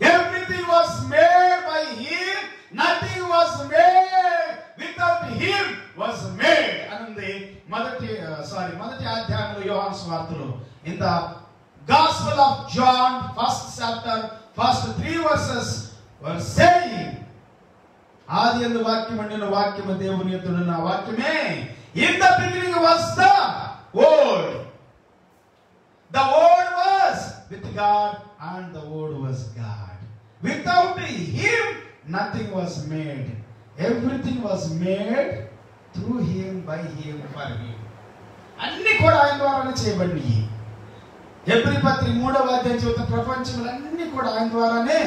everything was made by him, nothing was made without him was made అని మొదటి అధ్యాయంలో యోహాను సువార్తలో in the Gospel of John, first chapter, first 3 verses were saying, ఆది యందు వాక్యం ఉండిన వాక్యము దేవుని యొద్దనున్న వాక్యమే. In the beginning was the Word. The Word was with God and the Word was God. Without Him nothing was made. Everything was made through Him, by Him, for Him. అన్ని కూడా ఆయన ద్వారానే చేయబడినవి. హెబ్రీ పత్రిక 3వ అధ్యాయం చెబుతున్న ప్రపంచములన్నీ కూడా ఆయన ద్వారానే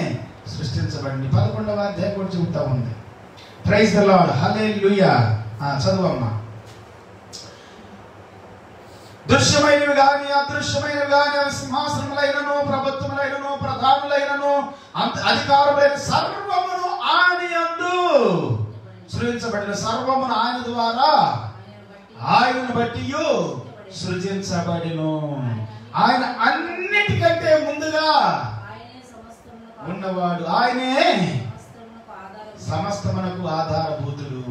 సృష్టించబడింది. 11వ అధ్యాయం కూడా చెబుతా ఉంది. ప్రైజ్ ద లార్డ్, హల్లెలూయా. చదువమ్మా. దృశ్యమైనవి గాని అదృశ్యమైనవి గాని అవి సింహాసనములైనను ప్రభుత్వములైనను ప్రధానులైనను అధికారులైన సర్వమును ఆయన యందు సృజించబడిన, సర్వమును ఆయన ద్వారా ఆయనను బట్టి సృజించబడిను. ఆయన అన్నిటికంటే ముందుగా ఉన్నవాడు, ఆయనే సమస్తమునకు ఆధారభూతుడు.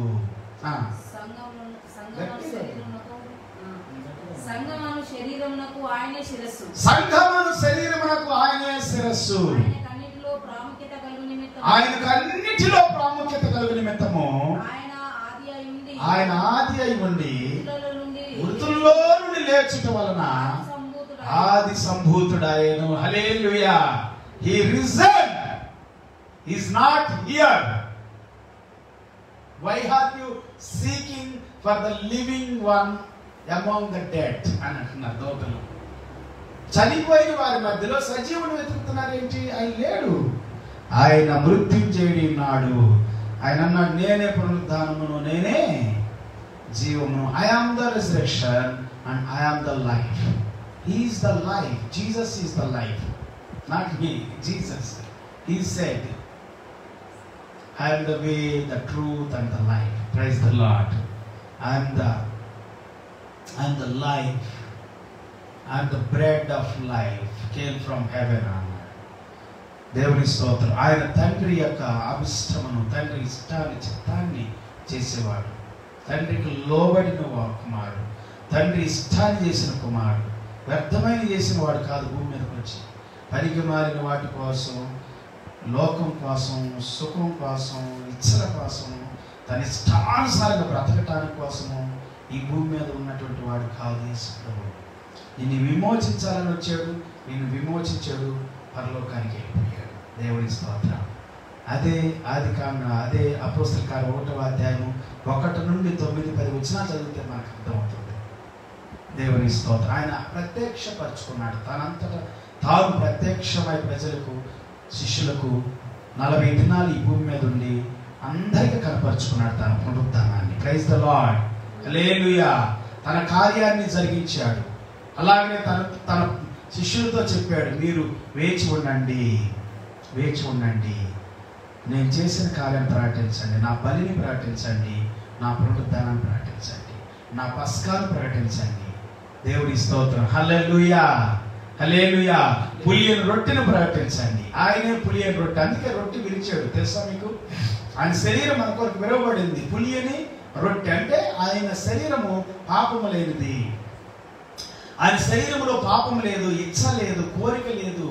సంఘమును శరీరమునకు ఆయనే శిరస్సు. సంఘమును శరీరమునకు ఆయనే శిరస్సు. ఆయనకు అన్నిటిలో ప్రాముఖ్యత కలుగు నిమిత్తము ఆయన ఆది అయి ఉండి మృతుల్లో నుండి లేచుట వలన ఆది సంభూతుడాయను. హల్లెలూయా. He risen. He is not here. Why are you seeking for the living one among the dead అని అంటున్నారు దోతలు. చనిపోయిన వారి మధ్యలో సజీవుడు వెతుకుతున్నారు ఏంటి? ఆయన లేడు, ఆయన మృత్యుంజయుడి ఉన్నాడు. ఆయన అన్నాడు, నేనే పునరుద్ధానమును, నేనే జీవమును. I am the resurrection and I am the life. He is the life. Jesus is the life, not me. Jesus, He said, I am the way, the truth and the life. Praise the Lord. I am the and the life and the bread of life came from heaven అన్నాడు. దేవుని స్తోత్రం. ఆయన తండ్రి యొక్క అభిష్టమును, తండ్రి ఇష్టాన్ని, చిత్తాన్ని చేసేవాడు. తండ్రికి లోబడిన కుమారుడు, తండ్రి ఇష్టాన్ని చేసిన కుమారుడు. వ్యర్థమైన చేసిన వాడు కాదు. భూమి మీదకి వచ్చి పనికి మారిన వాటి కోసం, లోకం కోసం, సుఖం కోసం, ఇచ్చల కోసం, తన ఇష్టానుసారంగా బ్రతకటానికి కోసము ఈ భూమి మీద ఉన్నటువంటి వాడు కాదు యేసు ప్రభువు. నిన్ను విమోచించాలని వచ్చాడు, నిన్ను విమోచించాడు, పరలోకానికి వెళ్ళిపోయాడు. దేవుని స్తోత్రం. అదే అదే అపోస్తల కార్యం 1వ అధ్యాయం 1 నుండి 9, 10 వచనాలు చదివితే మనకు అర్థమవుతుంది. దేవుని స్తోత్రం. ఆయన ప్రత్యక్షపరుచుకున్నాడు, తనంతటా తాను ప్రత్యక్షమై ప్రజలకు, శిష్యులకు 40 దినాలు ఈ భూమి మీద ఉండి అందరికీ కనపరుచుకున్నాడు తన పునరుద్ధానాన్ని. Praise the Lord. హల్లెలూయా. తన కార్యాన్ని జరిగించాడు. అలాగనే తన శిష్యులతో చెప్పాడు, మీరు వేచి ఉండండి, వేచి ఉండండి, నేను చేసిన కార్యాన్ని ప్రకటించండి, నా బలిని ప్రకటించండి, నా పునరుద్ధానాన్ని ప్రకటించండి, నా పస్కాను ప్రకటించండి. దేవుని స్తోత్రం. హల్లెలూయా, హల్లెలూయా. పులియని రొట్టెను ప్రకటించండి. ఆయనే పులియని రొట్టె. అందుకే రొట్టె విరిచాడు. తెలుసా మీకు? ఆయన శరీరం మన కొరకు విరవబడింది. పులియని రొట్టె అంటే ఆయన శరీరము పాపము లేనిది. ఆయన శరీరంలో పాపం లేదు, ఇచ్చ లేదు, కోరిక లేదు,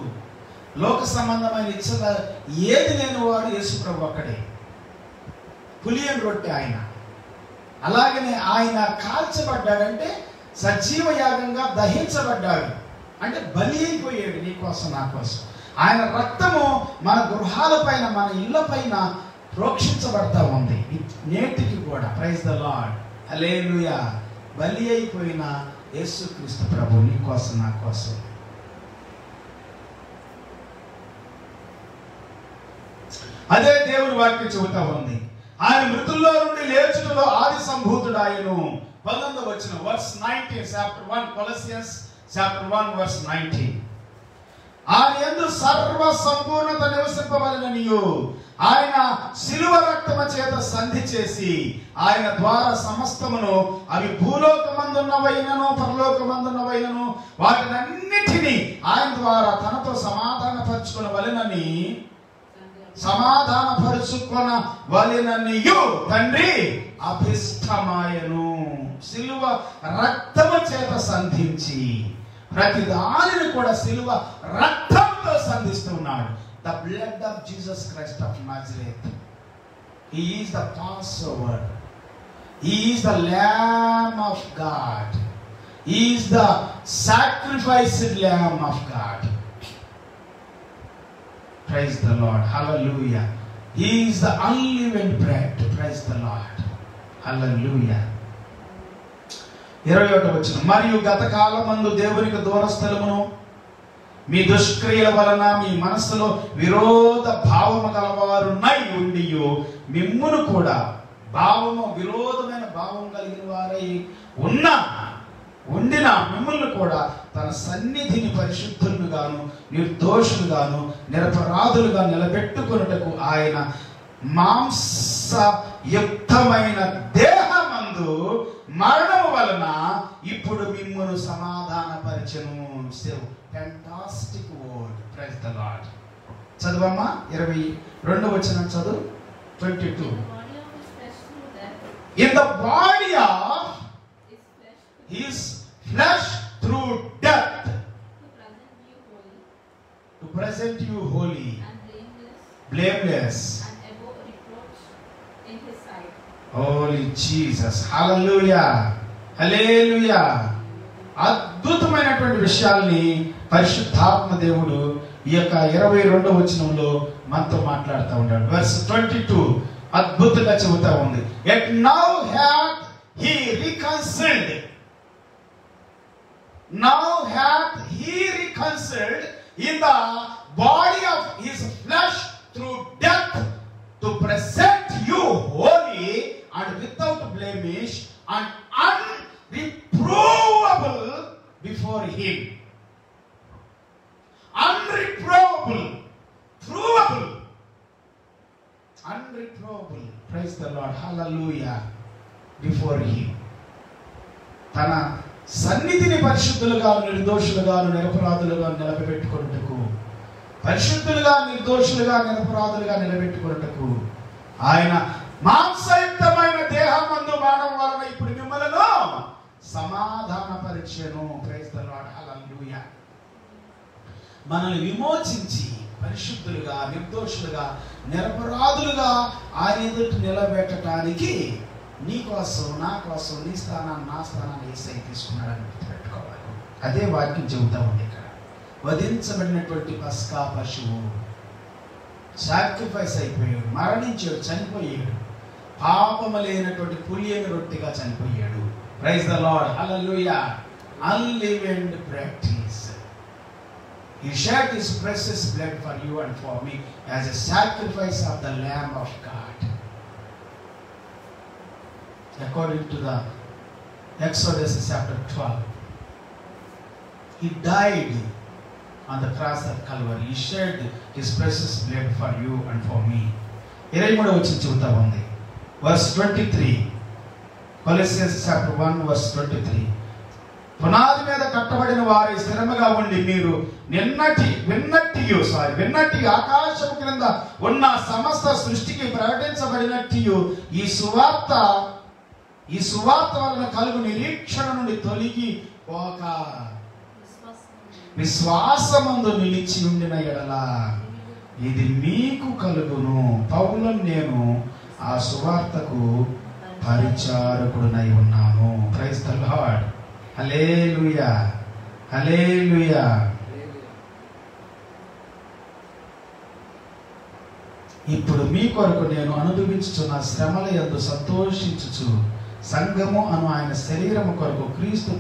లోక సంబంధమైన ఇచ్చ ఏది లేని వాడు యేసు ప్రభు ఒక్కడే. పులియని రొట్టె ఆయన. అలాగనే ఆయన కాల్చబడ్డాడంటే సజీవ యాగంగా దహించబడ్డాడు, అంటే బలి అయిపోయాడు నీ కోసం, నా కోసం. ఆయన రక్తము మన గృహాల పైన, మన ఇళ్ల పైన ప్రోక్షించబడతా ఉంది నేటికి కూడా. Praise the Lord. హల్లెలూయా. బలి అయిపోయిన యేసుక్రీస్తు ప్రభు నీ కోసం, నా కోసం. అదే దేవుని వాక్యం చెబుతా ఉంది. ఆయన మృతుల్లో నుండి లేచుటలో ఆది సంభూతుడాయను. 19వ వచనం, వర్స్ 19, చాప్టర్ 1, కొలస్సియన్స్ చాప్టర్ 1 వర్స్ 19. ఆయన యందు సర్వ సంపూర్ణత నివసింపవలెననియు ఆయన శిలువ రక్తము చేత సంధి చేసి ఆయన ద్వారా సమస్తమును, అవి భూలోకమందున్నవైనను పరలోకమందున్నవైనను, వాటినన్నిటినీ ఆయన ద్వారా తనతో సమాధానపరుచుకొనవలెనని సమాధానపరుచుకొనవలెననియు తండ్రి అభిష్టమాయను. శిలువ రక్తము చేత సంధించి ప్రతి దానిని కూడా శిలువ రక్తంతో సంధిస్తున్నాడు. The blood of Jesus Christ of Nazareth. He is the Passover. He is the Lamb of God. He is the sacrificed Lamb of God. Praise the Lord. Hallelujah. He is the unleavened bread. Praise the Lord. Hallelujah. 21వ వచనం, మరియు గత కాలమందు దేవునికి దూరస్థలమును మీ దుష్క్రియల వలన మీ మనస్సులో విరోధ భావము గలవారునై ఉండియు మిమ్మును కూడా విరోధమైన భావం కలిగిన వారై ఉండిన మిమ్మల్ని కూడా తన సన్నిధిని పరిశుద్ధులుగాను నిర్దోషులుగాను నిరపరాధులుగా నిలబెట్టుకొనుటకు ఆయన మాంసయుక్తమైన దేహమందు మరణము వలన ఇప్పుడు మిమ్మును సమాధానపరచెను. Fantastic word. Praise the Lord. చదువమ్మా 22వ వచనం చదువు. 22. In the body of his flesh through death to present you holy and blameless and above reproach in his sight. Holy Jesus. Hallelujah. Hallelujah. అద్భుతమైనటువంటి విషయాల్ని పరిశుద్ధాత్మ దేవుడు ఈ యొక్క 22వ వచనంలో మనతో మాట్లాడుతూ ఉంటాడు. వర్స్ 22 అద్భుతంగా చెబుతా ఉంది. Yet now hath he reconciled. Now hath he reconciled in the body of his flesh through death to present you holy and without blemish and unreprovable before him. Unreprovable, provable, unreprovable. Praise the Lord. Hallelujah. Before him. తన సన్నిధిని పరిశుద్ధులుగా, నిర్దోషులుగా, నిరపరాధులుగా నిలబెట్టుకొనుటకు, పరిశుద్ధులుగా, నిర్దోషులుగా, నిరపరాధులుగా నిలబెట్టుకొనుటకు ఆయన మాంసయుక్తమైన దేహమందు మానవ వలన ఇప్పుడు మిమ్మలను సమాధానపరిచెను. Praise the lord, హల్లెలూయా. మనల్ని విమోచించి పరిశుద్ధులుగా, నిర్దోషులుగా, నిరపరాధులుగా ఆయన ఎదుట నిలబెట్టడానికి నీ కోసం, నా కోసం, నీ స్థానాన్ని, నా స్థానాన్ని యేసయ్య తీసుకున్నాడని గుర్తుపెట్టుకోవాలి. అదే వాక్యం చెబుతా ఉంది ఇక్కడ. వధించబడినటువంటి పస్కా పశువు సాక్రిఫైస్ అయిపోయాడు, మరణించాడు, చనిపోయాడు. పాపము లేనటువంటి పులియని రొట్టెగా చనిపోయాడు. Praise the Lord, hallelujah. Unleavened practice. He shed his precious blood for you and for me as a sacrifice of the Lamb of God. According to the Exodus chapter 12, he died on the cross of Calvary. He shed his precious blood for you and for me. 23వ వచనం చెబుతా ఉంది. Verse 23. Colossians chapter 1 verse 23. పునాది మీద కట్టబడిన వారి స్థిరముగా ఉండి మీరు విన్నట్టి ఆకాశం క్రింద ఉన్న సమస్త సృష్టికి ప్రకటించబడినట్టు ఈ సువార్త వలన కలుగు నిరీక్షణ నుండి తొలగి పోక విశ్వాసమందు నిలిచి ఉండిన ఎడల ఇది మీకు కలుగును. పౌలను నేను ఆ సువార్తకు పరిచారకుడునై ఉన్నాను. ప్రైజ్ ది లార్డ్, హల్లెలూయా, హల్లెలూయా. ఇప్పుడు మీ కొరకు నేను అనుభవించుచున్న శ్రమల యందు సంతోషించుచు సంఘము అను ఆయన శరీరము కొరకు క్రీస్తు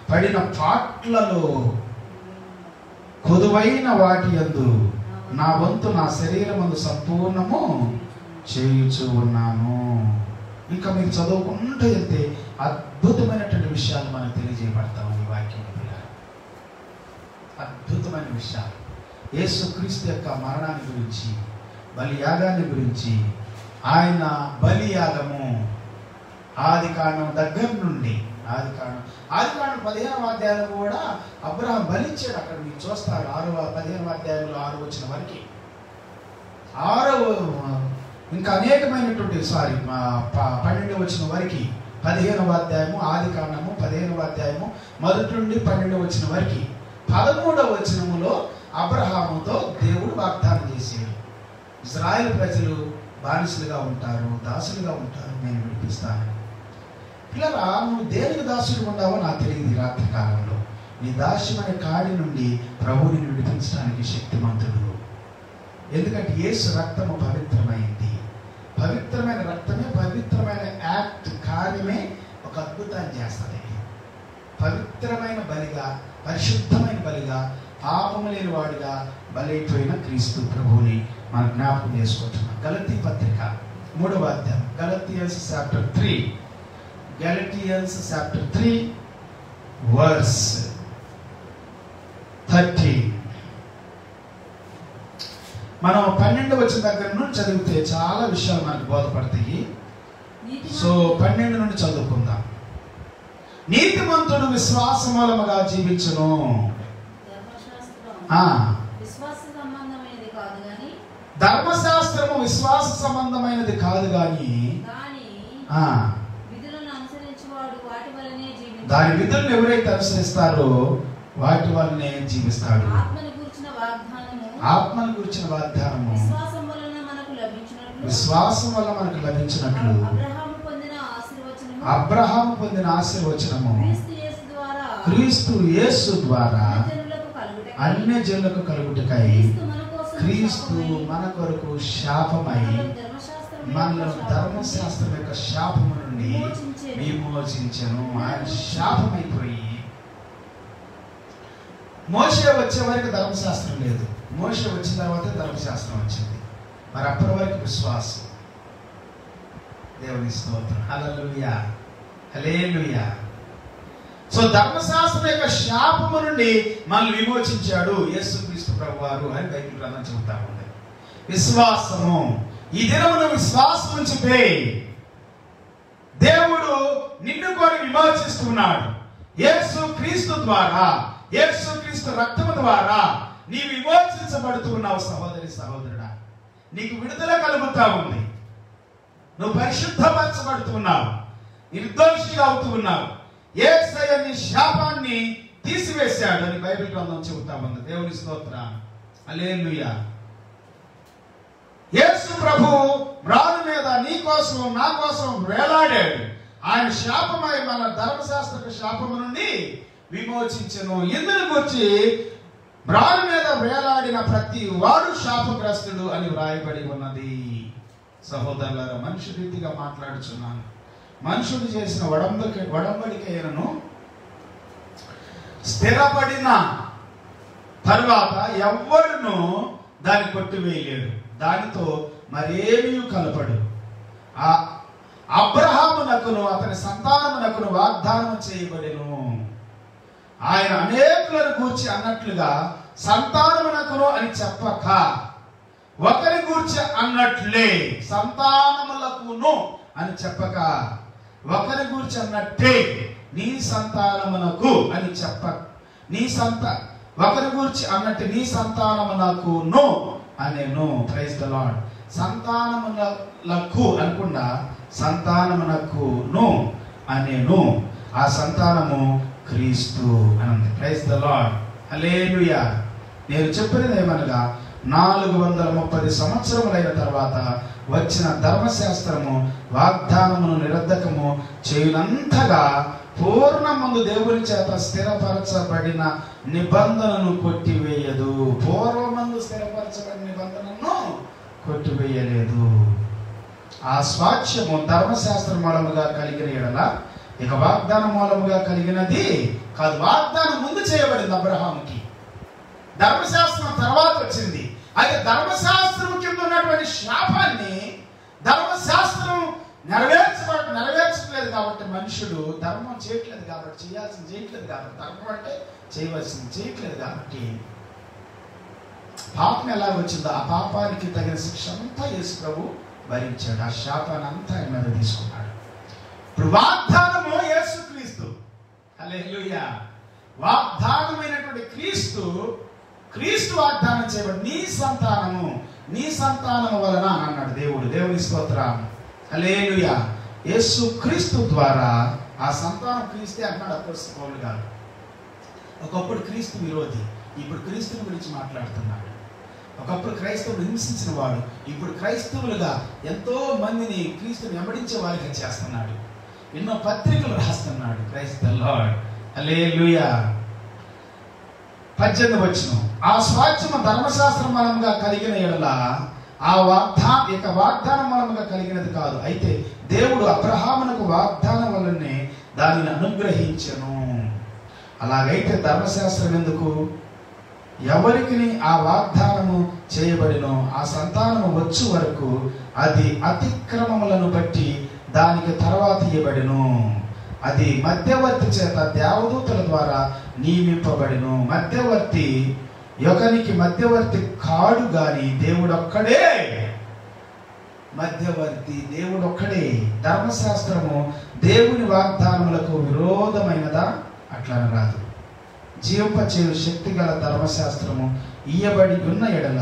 పడిన పాట్లలో కొదువైన వాటి యందు నా వంతు నా శరీరమందు సంపూర్ణము చేయుచు ఉన్నాను. ఇంకా మీరు చదువుకుంటూ వెళ్తే అద్భుతమైనటువంటి విషయాలు మనకు తెలియజేయబడతాం ఈ వాక్యం. అద్భుతమైన విషయాలు యేసుక్రీస్తు యొక్క మరణాన్ని గురించి, బలియాగాన్ని గురించి. ఆయన బలియాగము ఆదికాండం దగ్గర నుండి, ఆదికాండం 15వ అధ్యాయంలో కూడా అబ్రహాం బలిచ్చాడు. అక్కడ మీరు చూస్తారు 15వ అధ్యాయంలో 6 వచనం వరకు. 6వ ఇంకా అనేకమైనటువంటి 12వ వచనం వరకు 15వ అధ్యాయము ఆదికాండము 15వ అధ్యాయము 1 నుండి 12వ వచనం వరకు. 13వ వచనములో అబ్రహాముతో దేవుడు వాగ్దానం చేశాడు, ఇశ్రాయేలు ప్రజలు బానిసలుగా ఉంటారు, దాసులుగా ఉంటారు, నేను విడిపిస్తాను. పిల్లరా, నువ్వు దేనికి దాసుడు ఉన్నావో నాకు తెలియదు. ఈ రాత్రి కాలంలో నీ దాస్యమైన కాడి నుండి ప్రభువుని విడిపించడానికి శక్తిమంతుడు. ఎందుకంటే యేసు రక్తము పవిత్రమైంది. పవిత్రమైన రక్తమే, పవిత్రమైన యాక్ట్, కార్యమే ఒక అద్భుతాన్ని చేస్తుంది. పవిత్రమైన బలిగా, పరిశుద్ధమైన బలిగా, పాపము లేని వాడిగా బలైపోయిన క్రీస్తు ప్రభువుని మనం జ్ఞాపకం చేసుకుంటున్నాం. గలతీ పత్రిక 3వ అధ్యాయం, గలతియన్స్ చాప్టర్ 3 వర్స్ 13. మనం 12వ వచనం దగ్గర నుండి చదివితే చాలా విషయాలు మనకు బోధపడతాయి. సో 12 నుండి చదువుకుందాం. నీతిమంతుడు విశ్వాస మూలముగా జీవించును. ధర్మశాస్త్రము విశ్వాస సంబంధమైనది కాదు గాని దాని విధులను ఎవరైతే అనుసరిస్తారో వాటి వల్లనే జీవిస్తాడు. ఆత్మను గురించిన వాగ్దానము విశ్వాసం వల్ల మనకు లభించినట్లు అబ్రహాము పొందిన ఆశీర్వచనము క్రీస్తు యేసు ద్వారా అన్య జనులకు కలుగుటకై క్రీస్తు మన కొరకు శాపమై మనలో ధర్మశాస్త్రం యొక్క శాపము నుండి విమోచించెను. ఆయన శాపమైపోయి మోషే వచ్చే వరకు ధర్మశాస్త్రం లేదు. మోషే వచ్చిన తర్వాత ధర్మశాస్త్రం వచ్చింది. మరి అప్పటి వరకు విశ్వాసం. దేవుని స్తోత్రం, హల్లెలూయా, హల్లెలూయా. సో ధర్మశాస్త్రం యొక్క శాపము నుండి మనల్ని విమోచించాడు యేసుక్రీస్తు ప్రభువారు అని బైబిల్ గ్రంథం చెబుతా ఉంది. విశ్వాసము. ఈ దినమున విశ్వాసం ఉంచితే దేవుడు నిన్ను కొని విమోచిస్తున్నాడు. యేసు క్రీస్తు ద్వారా, యేసు క్రీస్తు రక్తము ద్వారా నీ విమోచించబడుతూ ఉన్నావు సహోదరి సహోదరుడా. నీకు విడుదల కలుగుతా ఉంది. నువ్వు పరిశుద్ధపరచబడుతున్నావు, నిర్దోషిగా అవుతూ ఉన్నావు. యేసయ్య నీ శాపాన్ని తీసివేశాడు అని బైబిల్ గ్రంథం చెబుతా ఉంది. దేవుని స్తోత్రం, హల్లెలూయా. యేసు ప్రభు రాను మీద నీ కోసం నా కోసం వేలాడాడు. ఆయన శాపమై మన ధర్మశాస్త్ర శాపము నుండి విమోచించెను. ఇందును గురించి రాను మీద వేలాడిన ప్రతి వాడు శాపగ్రస్తుడు అని వ్రాయబడి ఉన్నది. సహోదరులారా, మనుషు రీతిగా మాట్లాడుచున్నాను. మనుషుడు చేసిన వడంబడికైనను స్థిరపడిన తర్వాత ఎవ్వడును దాన్ని కొట్టివేయలేడు, దానితో మరేమీ కలపడు. ఆ అబ్రహామునకును అతని సంతానమునకును వాగ్దానం చేయబడెను. ఆయన అనేకులను గూర్చి అన్నట్లుగా సంతానమునకును అని చెప్పక, ఒకరి గూర్చి అన్నట్లే సంతానములకును అని చెప్పక, ఒకరి గూర్చి అన్నట్టే నీ సంతానమునకు అని చెప్ప, ఒకరి గూర్చి అన్నట్టు నీ సంతానమునకును అనేను. Praise the lord. సంతానములకు అనకుండా సంతానమునకును అనేను. ఆ సంతానము క్రీస్తు అనంది. ప్రైజ్ ద లార్డ్, హల్లెలూయా. నేను చెప్పినది ఏమనగా 430 సంవత్సరములైన తర్వాత వచ్చిన ధర్మశాస్త్రము వాగ్దానమును నిరర్ధకము చేయునంతగా పూర్ణమందు దేవుని చేత స్థిరపరచబడిన నిబంధనను కొట్టివేయదు. పూర్వమందు స్థిరపరచబడిన నిబంధనను కొట్టివేయలేదు. ఆ స్వాచ్యము ధర్మశాస్త్ర మూలముగా కలిగిన ఎడల ఇక వాగ్దానం మూలముగా కలిగినది కాదు. వాగ్దానం ముందు చేయబడింది అబ్రహాముకి, ధర్మశాస్త్రం తర్వాత వచ్చింది. అయితే ధర్మశాస్త్రం కింద ఉన్నటువంటి శాపాన్ని ధర్మశాస్త్రం నెరవేర్చట్లేదు కాబట్టి, మనుషుడు ధర్మం చేయట్లేదు కాబట్టి, చేయాల్సింది చేయట్లేదు కాబట్టి, ధర్మం అంటే చేయవలసింది చేయట్లేదు కాబట్టి పాపం ఎలా వచ్చిందో ఆ పాపానికి తగిన శిక్ష అంతా యేసు ప్రభు భరించాడు. ఆ శాపాన్ని అంతా ఆయన మీద తీసుకున్నాడు. ఇప్పుడు వాగ్దానము యేసు క్రీస్తు, హల్లెలూయా. వాగ్దానమైనటువంటి క్రీస్తు వాగ్దానం చేయబడి నీ సంతానము వలన అన్నాడు దేవుడు. దేవుని స్తోత్రం, హల్లెలూయా. యేసు క్రీస్తు ద్వారా ఆ సంతానం క్రీస్తే అన్నాడు అపోస్తలుడు పౌలు గారు. ఒకప్పుడు క్రీస్తు విరోధి, ఇప్పుడు క్రీస్తుని గురించి మాట్లాడుతున్నాడు. ఒకప్పుడు క్రైస్తవులు హింసించిన వాడు, ఇప్పుడు క్రైస్తవులుగా ఎంతో మందిని క్రీస్తుని వెంబడించే వారిగా చేస్తున్నాడు. ఎన్నో పత్రికలు రాస్తున్నాడు. ప్రైజ్ ద లార్డ్, హల్లెలూయా. 18వ వచనం, ఆ స్వాచ్యము ధర్మశాస్త్ర మూలముగా కలిగిన ఎడల ఆ వాగ్దానం మూలముగా కలిగినది కాదు. అయితే దేవుడు అబ్రహామునకు వాగ్దానం వలనే దానిని అనుగ్రహించెను. అలాగైతే ధర్మశాస్త్రం ఎందుకు? ఎవరికి ఆ వాగ్దానము చేయబడినో ఆ సంతానము వచ్చు వరకు అది అతిక్రమములను బట్టి దానికి తర్వాత ఇవ్వబడిను. అది మధ్యవర్తి చేత దేవదూతల ద్వారా నియమింపబడిను. మధ్యవర్తి ఒకనికి మధ్యవర్తి కాడు గాని దేవుడొక్కడే మధ్యవర్తి, దేవుడొక్కడే. ధర్మశాస్త్రము దేవుని వాగ్దానములకు విరోధమైనదా? అట్లా రాదు. జీవింపచేయు శక్తి గల ధర్మశాస్త్రము ఇయ్యబడి ఉన్న ఎడల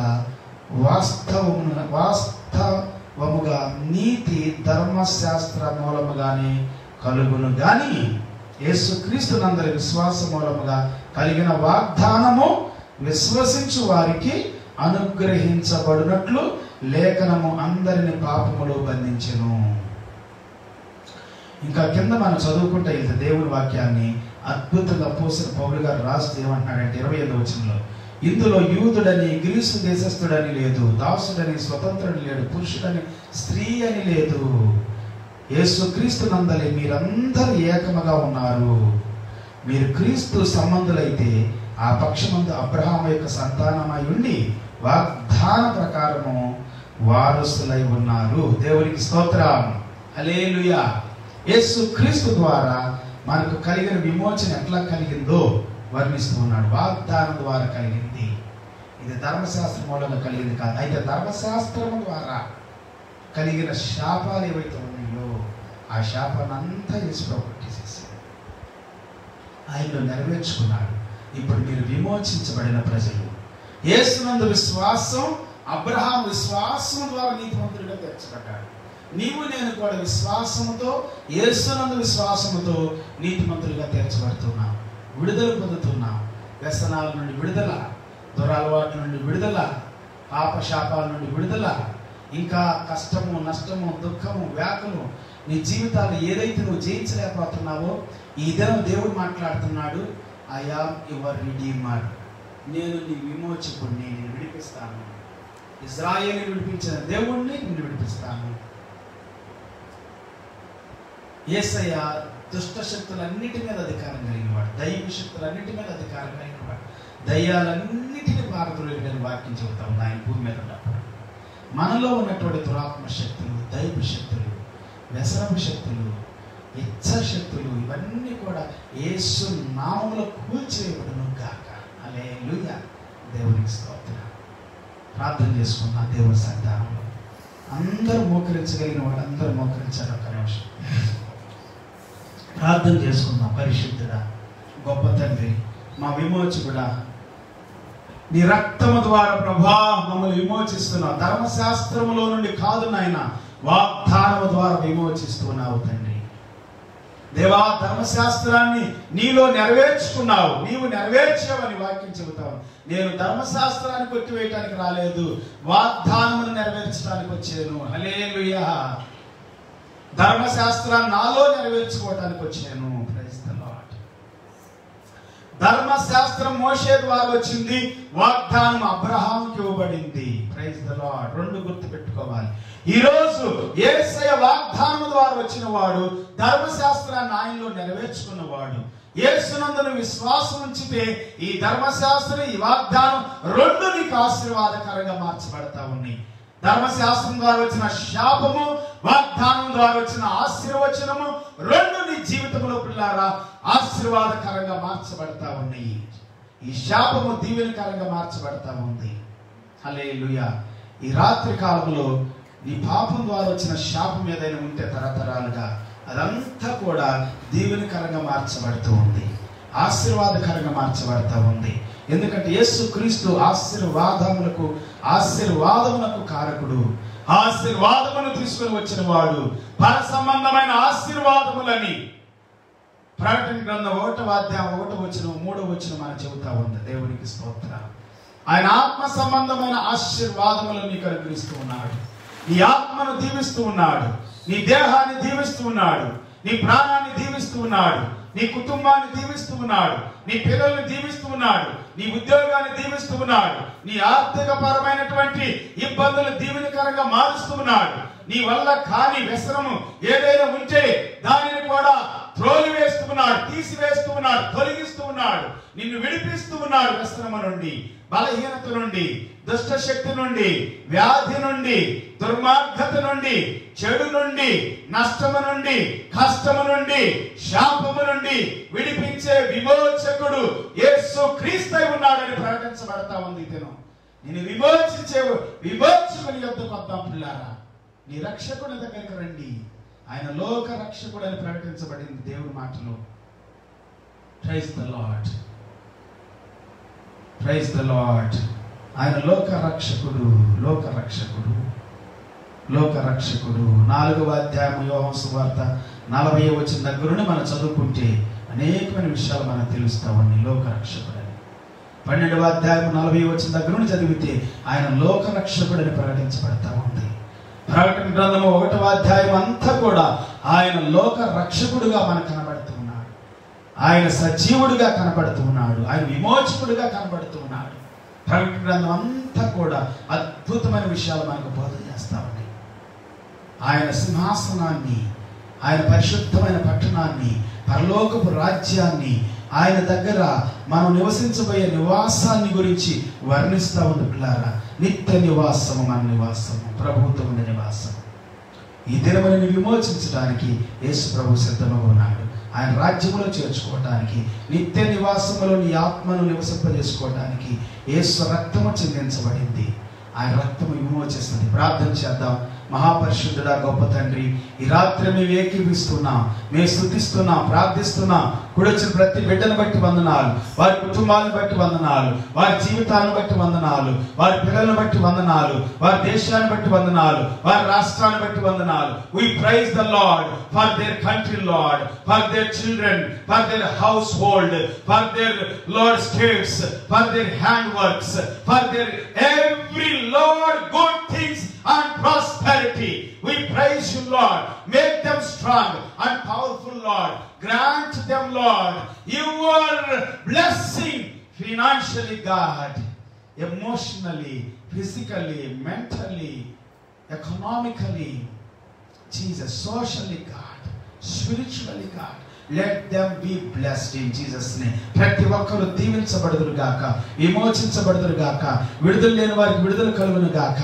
వాస్తవముగా నీతి ధర్మశాస్త్ర మూలముగానే కలుగును గాని యేసుక్రీస్తు నందరి విశ్వాస మూలముగా కలిగిన వాగ్దానము విశ్వసించు వారికి అనుగ్రహించబడినట్లు లేఖనము అందరిని పాపములో బంధించెను. ఇంకా కింద మనం చదువుకుంటే వెళ్తే దేవుని వాక్యాన్ని అద్భుతంగా పోసిన పౌలు గారు రాస్తూ ఏమంటున్నాడంటే 25వ వచనంలో, ఇందులో యూదుడని గ్రీసు దేశస్థుడని లేదు, దాసుడని స్వతంత్రుడని లేడు, పురుషుడని స్త్రీ అని లేదు. యేసుక్రీస్తు నందలి మీరందరూ ఏకముగా ఉన్నారు. మీరు క్రీస్తు సంబంధులైతే ఆ పక్షమందు అబ్రహాము యొక్క సంతానమై ఉండి వాగ్దాన ప్రకారము వారసులై ఉన్నారు. దేవునికి స్తోత్రం, హల్లెలూయా. యేసుక్రీస్తు ద్వారా మనకు కలిగిన విమోచన ఎట్లా కలిగిందో వర్ణిస్తూ ఉన్నాడు. వాగ్దానం ద్వారా కలిగింది. ఇది ధర్మశాస్త్రం మూలంగా కలిగింది కాదు. అయితే ధర్మశాస్త్రం ద్వారా కలిగిన శాపాలు ఏవైతే ఉన్నాయో ఆ శాపాన్ని అంతా యేసు ప్రభు కొట్టేసేసాడు. ఆయనలో నెరవేర్చుకున్నాడు. ఇప్పుడు మీరు విమోచించబడిన ప్రజలు. యేసునందు విశ్వాసం, అబ్రహాం విశ్వాసం ద్వారా నీతిమంతుడిగా తీర్చబడ్డాడు. నీవు నేను కూడా విశ్వాసముతో, యేసునందు విశ్వాసముతో నీతిమంతులుగా తీర్చబడుతున్నాం. విడుదల పొందుతున్నాం. వ్యసనాల నుండి విడుదల, దురలవాట్ల నుండి విడుదల, పాపశాపాల నుండి విడుదల. ఇంకా కష్టము, నష్టము, దుఃఖము, వ్యాకులు నీ జీవితాలు ఏదైతే నువ్వు జయించలేకపోతున్నావో ఈ దినం దేవుడు మాట్లాడుతున్నాడు. I am your redeemer. నేను నీ విమోచకుడిని, నేను విడిపిస్తాను. ఇజ్రాయేలుని విడిపించిన దేవుణ్ణి నిన్ను విడిపిస్తాను. యేసయ్య దుష్ట శక్తులన్నిటి మీద అధికారం కలిగినవాడు, దైవ శక్తులన్నిటి మీద అధికారం కలిగినవాడు. దయ్యాలన్నిటిని పారద్రోలిన వాక్యం చెబుతా ఉంది ఆయన భూమి మీద ఉన్నప్పుడు. మనలో ఉన్నటువంటి దురాత్మ శక్తులు, దైవ శక్తులు, వ్యసనపు శక్తులు, ఇచ్చ శక్తులు ఇవన్నీ కూడా యేసు నామములో కూల్చివేయబడును గాక. హల్లెలూయా. దేవునికి స్తోత్రం. ప్రార్థన చేసుకున్నా దేవుని సంతానంలో అందరూ మోకరించగలిగిన వాడు అందరూ మోకరించారు. ఒక్క నిమిషం ప్రార్థన చేసుకుందాం. పరిశుద్ధుడా, గొప్ప తండ్రి, మా విమోచకుడా, నీ రక్తము ద్వారా ప్రభా మమ్మల్ని విమోచిస్తున్నావు. ధర్మశాస్త్రములో నుండి కాదు నాయన, వాగ్దానము ద్వారా విమోచిస్తున్నావు తండ్రి. దేవా, ధర్మశాస్త్రాన్ని నీలో నెరవేర్చుకున్నావు, నీవు నెరవేర్చావని వాక్యం చెబుతావు. నేను ధర్మశాస్త్రాన్ని కొట్టివేయటానికి రాలేదు, వాగ్దానమును నెరవేర్చడానికి వచ్చాను. హల్లెలూయా. ధర్మశాస్త్రాన్ని నాలో నెరవేర్చుకోవటానికి వచ్చాను. Praise the Lord. ధర్మశాస్త్రం మోషే ద్వారా వచ్చింది, వాగ్దానం అబ్రహాముకి ఇవ్వబడింది. Praise the Lord. రెండు గుర్తు పెట్టుకోవాలి. ఈ రోజు యేసయ్య వాగ్దానం ద్వారా వచ్చిన వాడు, ధర్మశాస్త్రాన్ని ఆయనలో నెరవేర్చుకున్నవాడు. యేసునందును విశ్వాసం ఉంచితే ఈ ధర్మశాస్త్రం, ఈ వాగ్దానం రెండు నీకు ఆశీర్వాదకరంగా మార్చబడతా ఉన్నాయి. ధర్మశాస్త్రం ద్వారా వచ్చిన శాపము, వాగ్దానం ద్వారా వచ్చిన ఆశీర్వచనము రెండు నీ జీవితంలో పిల్లారా ఆశీర్వాదకరంగా మార్చబడతా ఉన్నాయి. ఈ శాపము దీవెనకరంగా మార్చబడతా ఉంది. హల్లెలూయా. ఈ రాత్రి కాలంలో నీ పాపం ద్వారా వచ్చిన శాపం ఏదైనా ఉంటే తరతరాలుగా అదంతా కూడా దీవెనకరంగా మార్చబడుతూ ఉంది, ఆశీర్వాదకరంగా మార్చబడతా ఉంది. ఎందుకంటే యేసు క్రీస్తు ఆశీర్వాదములకు కారకుడు. ఆశీర్వాదమును తీసుకుని వచ్చిన వాడు. పర సంబంధమైన ఆశీర్వాదములని ప్రకటన గ్రంథం 1వ అధ్యాయం 1వ వచనం 3వ వచనం మనం చెబుతా ఉంది. దేవునికి స్తోత్రం. ఆయన ఆత్మ సంబంధమైన ఆశీర్వాదములను నీకు అనుగ్రహిస్తూ ఉన్నాడు. నీ ఆత్మను దీవిస్తూ ఉన్నాడు, నీ దేహాన్ని దీవిస్తూ ఉన్నాడు, నీ ప్రాణాన్ని దీవిస్తూ ఉన్నాడు, నీ కుటుంబాన్ని దీవిస్తూ ఉన్నాడు, నీ పిల్లల్ని దీవిస్తూ ఉన్నాడు, నీ ఉద్యోగాన్ని దీవిస్తూ ఉన్నాడు, నీ ఆర్థిక పరమైనటువంటి ఇబ్బందులు దీవెనకరంగా మారుస్తూ ఉన్నాడు. నీ వల్ల కాని వ్యసనము ఏదైనా ఉంటే దానిని కూడా త్రోలివేస్తూ ఉన్నాడు, తీసివేస్తూ ఉన్నాడు, తొలగిస్తూ ఉన్నాడు. నిన్ను విడిపిస్తూ ఉన్నాడు వ్యసనము నుండి, బలహీనత నుండి, దుష్ట శక్తి నుండి, వ్యాధి నుండి, దుర్మార్గత నుండి, చెడు నుండి, నష్టము నుండి, కష్టము నుండి, శాపము నుండి విడిపించే విమోచకుడు యేసు క్రీస్తు ఉన్నాడని ప్రకటించబడతా ఉంది. ఇతను నిన్ను విమోచించే విమోచకుని యొద్దకు వద్దాం పిల్లారా. నీ రక్షకుని దగ్గరికి రండి. ఆయన లోక రక్షకుడు అని ప్రకటించబడింది దేవుని మాటలో. Praise the Lord. Praise the Lord. ఆయన లోక రక్షకుడు, లోక రక్షకుడు, లోక రక్షకుడు. 4వ అధ్యాయం యోహాను సువార్త 40వ వచనం దగ్గర నుండి మనం చదువుకుంటే అనేకమైన విషయాలు మనకు తెలుస్తా ఉన్నాయి. లోక రక్షకుడు అని 12వ అధ్యాయం 40వ వచనం దగ్గర నుండి చదివితే ఆయన లోక రక్షకుడు అని ప్రకటించబడతా ఉంది. ప్రకటన గ్రంథము 1వ అధ్యాయం అంతా కూడా ఆయన లోక రక్షకుడుగా మనకు కనబడుతూ ఉన్నాడు. ఆయన సజీవుడిగా కనబడుతూ ఉన్నాడు, ఆయన విమోచకుడిగా కనబడుతూ ఉన్నాడు. ప్రకటన గ్రంథం అంతా కూడా అద్భుతమైన విషయాలు మనకు బోధ చేస్తా ఉన్నాయి. ఆయన సింహాసనాన్ని, ఆయన పరిశుద్ధమైన పట్టణాన్ని, పరలోకపు రాజ్యాన్ని, ఆయన దగ్గర మనం నివసించబోయే నివాసాన్ని గురించి వర్ణిస్తా ఉంది పిల్లారా. నిత్య నివాసము, మన నివాసము, ప్రభుత్వం నివాసము. ఈ దినములను విమోచించడానికి యేసు ప్రభు సిద్ధంగా ఉన్నాడు. ఆయన రాజ్యములో చేర్చుకోవడానికి, నిత్య నివాసములో నీ ఆత్మను నివసింపజేసుకోవడానికి యేసు రక్తము చెందించబడింది. ఆయన రక్తము విమోచిస్తుంది. ప్రార్థన చేద్దాం. మహాపరిశుద్ధుడా గొప్ప తండ్రి, ఈ రాత్రి మేము ఏకీవిస్తున్నాం, మేము స్తుతిస్తున్నాం, ప్రార్థిస్తున్నాం. కూడొచ్చిన ప్రతి బిడ్డను బట్టి వందనాలు, వారి కుటుంబాలను బట్టి వందనాలు, వారి జీవితాలను బట్టి వందనాలు, వారి పిల్లలను బట్టి వందనాలు, వారి దేశాన్ని బట్టి వందనాలు, వారి రాష్ట్రాన్ని బట్టి వందనాలు. We praise the Lord for their country, Lord, for their children, for their household, for their Lord states, for their handworks, for their every Lord good things and prosperity. We praise you, Lord. Make them strong and powerful, Lord. Grant them, Lord, your blessing financially, God, emotionally, physically, mentally, economically, Jesus, socially, God, spiritually, God. Let them be blessed in Jesus' name. ప్రతి ఒక్కరు దీవించబడుదురు గాక, విమోచించబడుదురు గాక, విడుదల లేని వారికి విడుదల కలుగును గాక,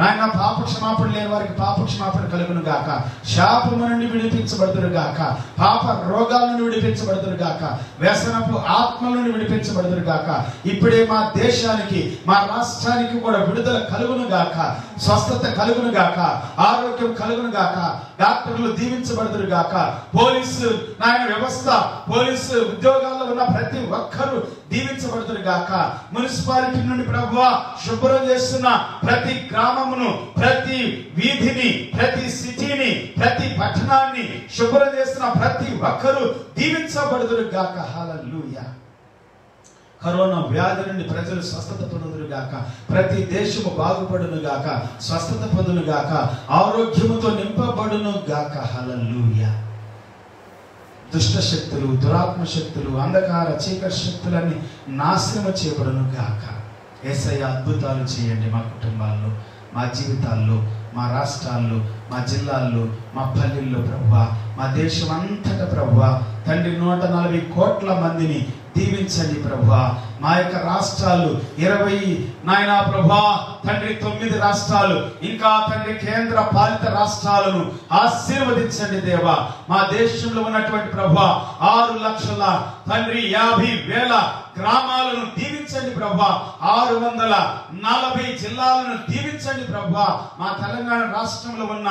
ఆయన పాప క్షమాపణ లేని వారికి పాప క్షమాపణ కలుగును గాక, శాపము నుండి విడిపించబడుదురు గాక, పాప రోగాల నుండి విడిపించబడుదురు గాక, వ్యసనపు ఆత్మల నుండి విడిపించబడుదురు గాక. ఇప్పుడే మా దేశానికి, మా రాష్ట్రానికి కూడా విడుదల కలుగును గాక, స్వస్థత కలుగును గాక, ఆరోగ్యం కలుగును గాక, డాక్టర్లు దీవించబడుదురు గాక, పోలీసు నాయన వ్యవస్థ, పోలీసు ఉద్యోగాల్లో ఉన్న ప్రతి ఒక్కరూ దీవించబడుదురు గాక. మున్సిపాలిటీ నుండి ప్రభువా శుభ్రం చేస్తున్న ప్రతి గ్రామమును, ప్రతి వీధిని, ప్రతి సిటీని, ప్రతి పట్టణాన్ని శుభ్రం చేస్తున్న ప్రతి ఒక్కరూ దీవించబడుదురు గాక. హల్లెలూయా. కరోనా వ్యాధి నుండి ప్రజలు స్వస్థత పొందుదురు గాక, ప్రతి దేశము బాగుపడును గాక, స్వస్థత పొందును గాక, ఆరోగ్యముతో నింపబడును గాక. హల్లెలూయా. దుష్ట శక్తులు, దురాత్మ శక్తులు, అంధకార చీకటి శక్తులన్నీ నాశనము చేయబడును గాక. యేసయ్య అద్భుతాలు చేయండి మా కుటుంబాల్లో, మా జీవితాల్లో, మా రాష్ట్రాల్లో, మా జిల్లాల్లో, మా పల్లెల్లో ప్రభువా, మా దేశం అంతటా ప్రభువా తండ్రి 140 కోట్ల మందిని దీవించండి ప్రభువా. మా యొక్క రాష్ట్రాలు 20 నాయనా ప్రభువా తండ్రి 9 రాష్ట్రాలు, ఇంకా తండ్రి కేంద్ర పాలిత రాష్ట్రాలను ఆశీర్వదించండి దేవా. మా దేశంలో ఉన్నటువంటి ప్రభువా 6 లక్షల తండ్రి 50,000 గ్రామాలను దీవించండి ప్రభువా. 640 జిల్లాలను దీవించండి ప్రభువా. మా తెలంగాణ రాష్ట్రంలో ఉన్న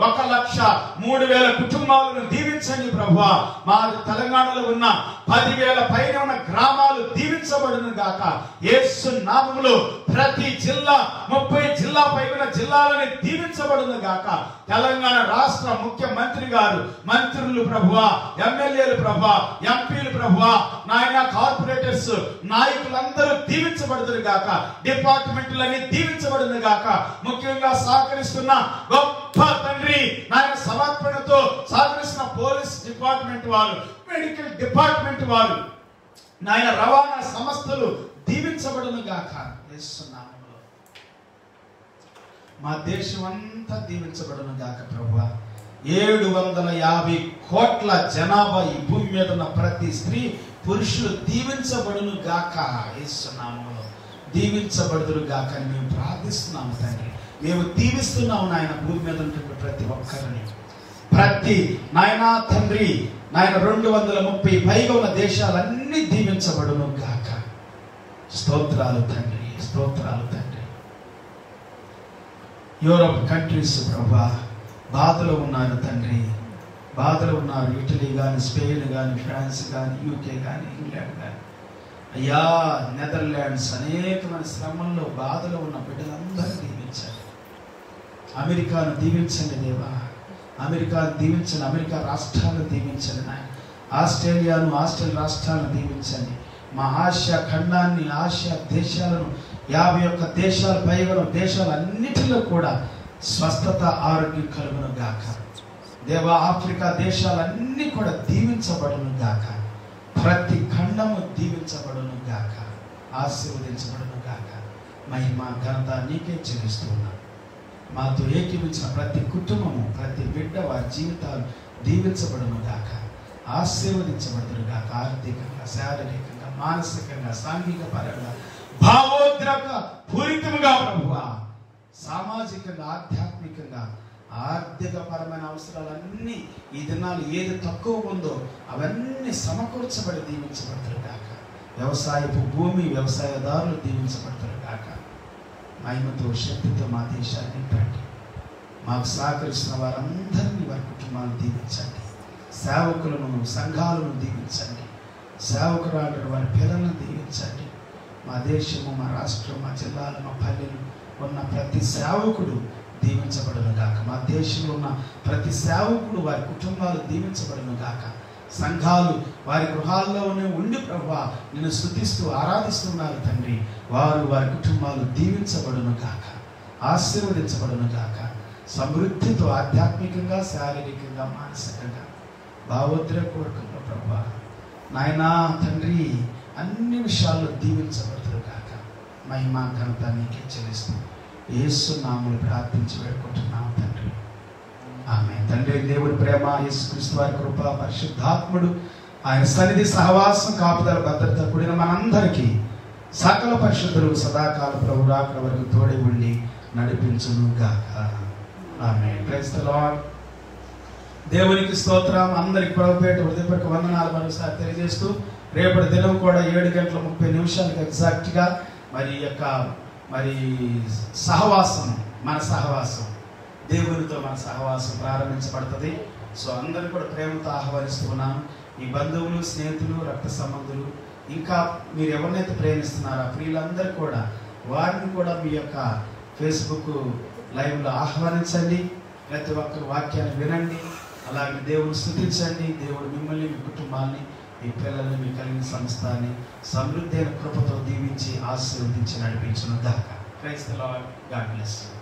1,03,000 కుటుంబాలను దీవించండి ప్రభువా. మా తెలంగాణలో ఉన్న 10,000 పైన ఉన్న గ్రామాలు దీవించబడును గాక. యేసు నామములో ప్రతి జిల్లా 30 జిల్లా పైన జిల్లాలని దీవించబడును గాక. తెలంగాణ రాష్ట్ర ముఖ్యమంత్రి గారు, మంత్రులు ప్రభువా, ఎమ్మెల్యేలు ప్రభువా, ఎంపీలు ప్రభువా, నాయన కార్పొరేటర్స్ నాయకులందరూ దీవించబడుదురు గాక. డిపార్ట్మెంట్లన్నీ దీవించబడును గాక. ముఖ్యంగా సహకరిస్తున్న గొప్ప తండ్రి నాయన సమర్పణతో సహకరిస్తున్న పోలీస్ డిపార్ట్మెంట్ వారు, మెడికల్ డిపార్ట్మెంట్ వారు, నాయన రవాణా సంస్థలు దీవించబడును గాక. యేసునామములో మా దేశం అంతా దీవించబడును గాక ప్రభువా. 750 కోట్ల జనాభా ఈ భూమి మీద ఉన్న ప్రతి స్త్రీ పురుషులు దీవించబడును గాక. యేసునామములో దీవించబడుదురు గాక అని మేము ప్రార్థిస్తున్నాము తండ్రి. మేము దీవిస్తున్నాము నాయన భూమి మీద ఉన్నటువంటి ప్రతి ఒక్కరిని, ప్రతి నాయనా తండ్రి నాయన 230 పైగా ఉన్న దేశాలన్నీ దీవించబడును గాక. స్తోత్రాలు తండ్రి, స్తోత్రాలు తండ్రి. యూరోప్ కంట్రీస్ ప్రభా బాధలో ఉన్నారు తండ్రి, బాధలో ఉన్నారు. ఇటలీ కానీ, స్పెయిన్ కానీ, ఫ్రాన్స్ కానీ, యూకే కానీ, ఇంగ్లాండ్ కానీ, అయ్యా నెదర్లాండ్స్ అనేకమైన శ్రమంలో బాధలో ఉన్న బిడ్డలందరూ దీవించండి. అమెరికాను దీవించండి దేవా, అమెరికాను దీవించండి, అమెరికా రాష్ట్రాలను దీవించండి నాయన, ఆస్ట్రేలియాను, ఆస్ట్రేలియా రాష్ట్రాలను దీవించండి. మా ఆసియా ఖండాన్ని, ఆసియా దేశాలను 51 దేశాలు పైగా దేశాలన్నిటిలో కూడా స్వస్థత ఆరోగ్యం కలుగును గాక. దేవా ఆఫ్రికా దేశాలన్నీ కూడా దీవించబడును గాక. ప్రతి ఖండము దీవించబడును గాక, ఆశీర్వదించబడును గాక. మహిమ ఘనత నీకే చెల్లిస్తున్నాం. మాతో ఏకీవించిన ప్రతి కుటుంబము, ప్రతి బిడ్డ వారి జీవితాలు దీవించబడును గాక, ఆశీర్వదించబడును గాక. ఆర్థికంగా, శారీరకంగా, మానసికంగా, సాంఘిక పరంగా, భావోద్రేక పూరితముగా ప్రభువా, సామాజికంగా, ఆధ్యాత్మికంగా, ఆర్థిక పరమైన అవసరాలన్నీ ఈ దినాలు ఏది తక్కువ ఉందో అవన్నీ సమకూర్చబడి దీవించబడతారు గాక. వ్యవసాయపు భూమి, వ్యవసాయదారులు దీవించబడతారు గాక. మహిమతో, శక్తితో మా దేశాన్ని నింపండి. మాకు సహకరిస్తున్న వారందరినీ వారి కుటుంబాలను దీవించండి. సేవకులను, సంఘాలను దీవించండి. సేవకురాలను, వారి పిల్లలను దీవించండి. మా దేశము, మా రాష్ట్రం, మా జిల్లాలు, మా పల్లెలు ఉన్న ప్రతి సేవకుడు దీవించబడును గాక. మా దేశంలో ఉన్న ప్రతి సేవకుడు, వారి కుటుంబాలు దీవించబడును గాక. సంఘాలు వారి గృహాల్లోనే ఉండి ప్రభువా నిన్ను స్తుతిస్తూ ఆరాధిస్తున్నారు తండ్రి. వారు వారి కుటుంబాలు దీవించబడును గాక, ఆశీర్వదించబడును గాక. సమృద్ధితో ఆధ్యాత్మికంగా, శారీరకంగా, మానసికంగా, భావోద్రేకపూర్వకంగా ప్రభువా నాయనా తండ్రి అన్ని విషయాల్లో దీవించబడుతురు గాక. మహిమా ఘనత నీకే చెల్లిస్తూ యేసు నామములో ప్రార్థించి వేడుకుంటున్నాం తండ్రి. ఆమేన్. తండ్రి దేవుడి ప్రేమ, యేసుక్రీస్తు వారి కృప, పరిశుద్ధాత్ముడు ఆయన సన్నిధి, సహవాసం, కాపుదల, భద్రత కూడిన మనందరికీ సకల పరిశుద్ధులు సదాకాల ప్రభు రాకడ వరకు తోడి ఉండి నడిపించును గాక. ఆమేన్. Praise the Lord. దేవునికి స్తోత్రం. అందరికి ప్రభుపేట హృదయపూర్వక వందనాలు మరోసారి తెలియజేస్తూ రేపటి దినం కూడా 7:30 ఎగ్జాక్ట్గా మరి యొక్క సహవాసం, మన సహవాసం దేవునితో మన సహవాసం ప్రారంభించబడుతుంది. సో అందరూ కూడా ప్రేమతో ఆహ్వానిస్తున్నాను. మీ బంధువులు, స్నేహితులు, రక్త సంబంధులు, ఇంకా మీరు ఎవరినైతే ప్రేమిస్తున్నారో ఆ ప్రియులందరూ కూడా వారిని కూడా మీ యొక్క ఫేస్బుక్ లైవ్లో ఆహ్వానించండి. ప్రతి ఒక్కరు వాక్యాన్ని వినండి, అలాగే దేవుని స్తుతించండి. దేవుడు మిమ్మల్ని, మీ కుటుంబాన్ని, మీ పిల్లల్ని, మీ కలిగిన సంస్థాన్ని సమృద్ధి అయిన కృపతో దీవించి ఆశీర్వదించి నడిపించును గాక. Praise the Lord. God bless you.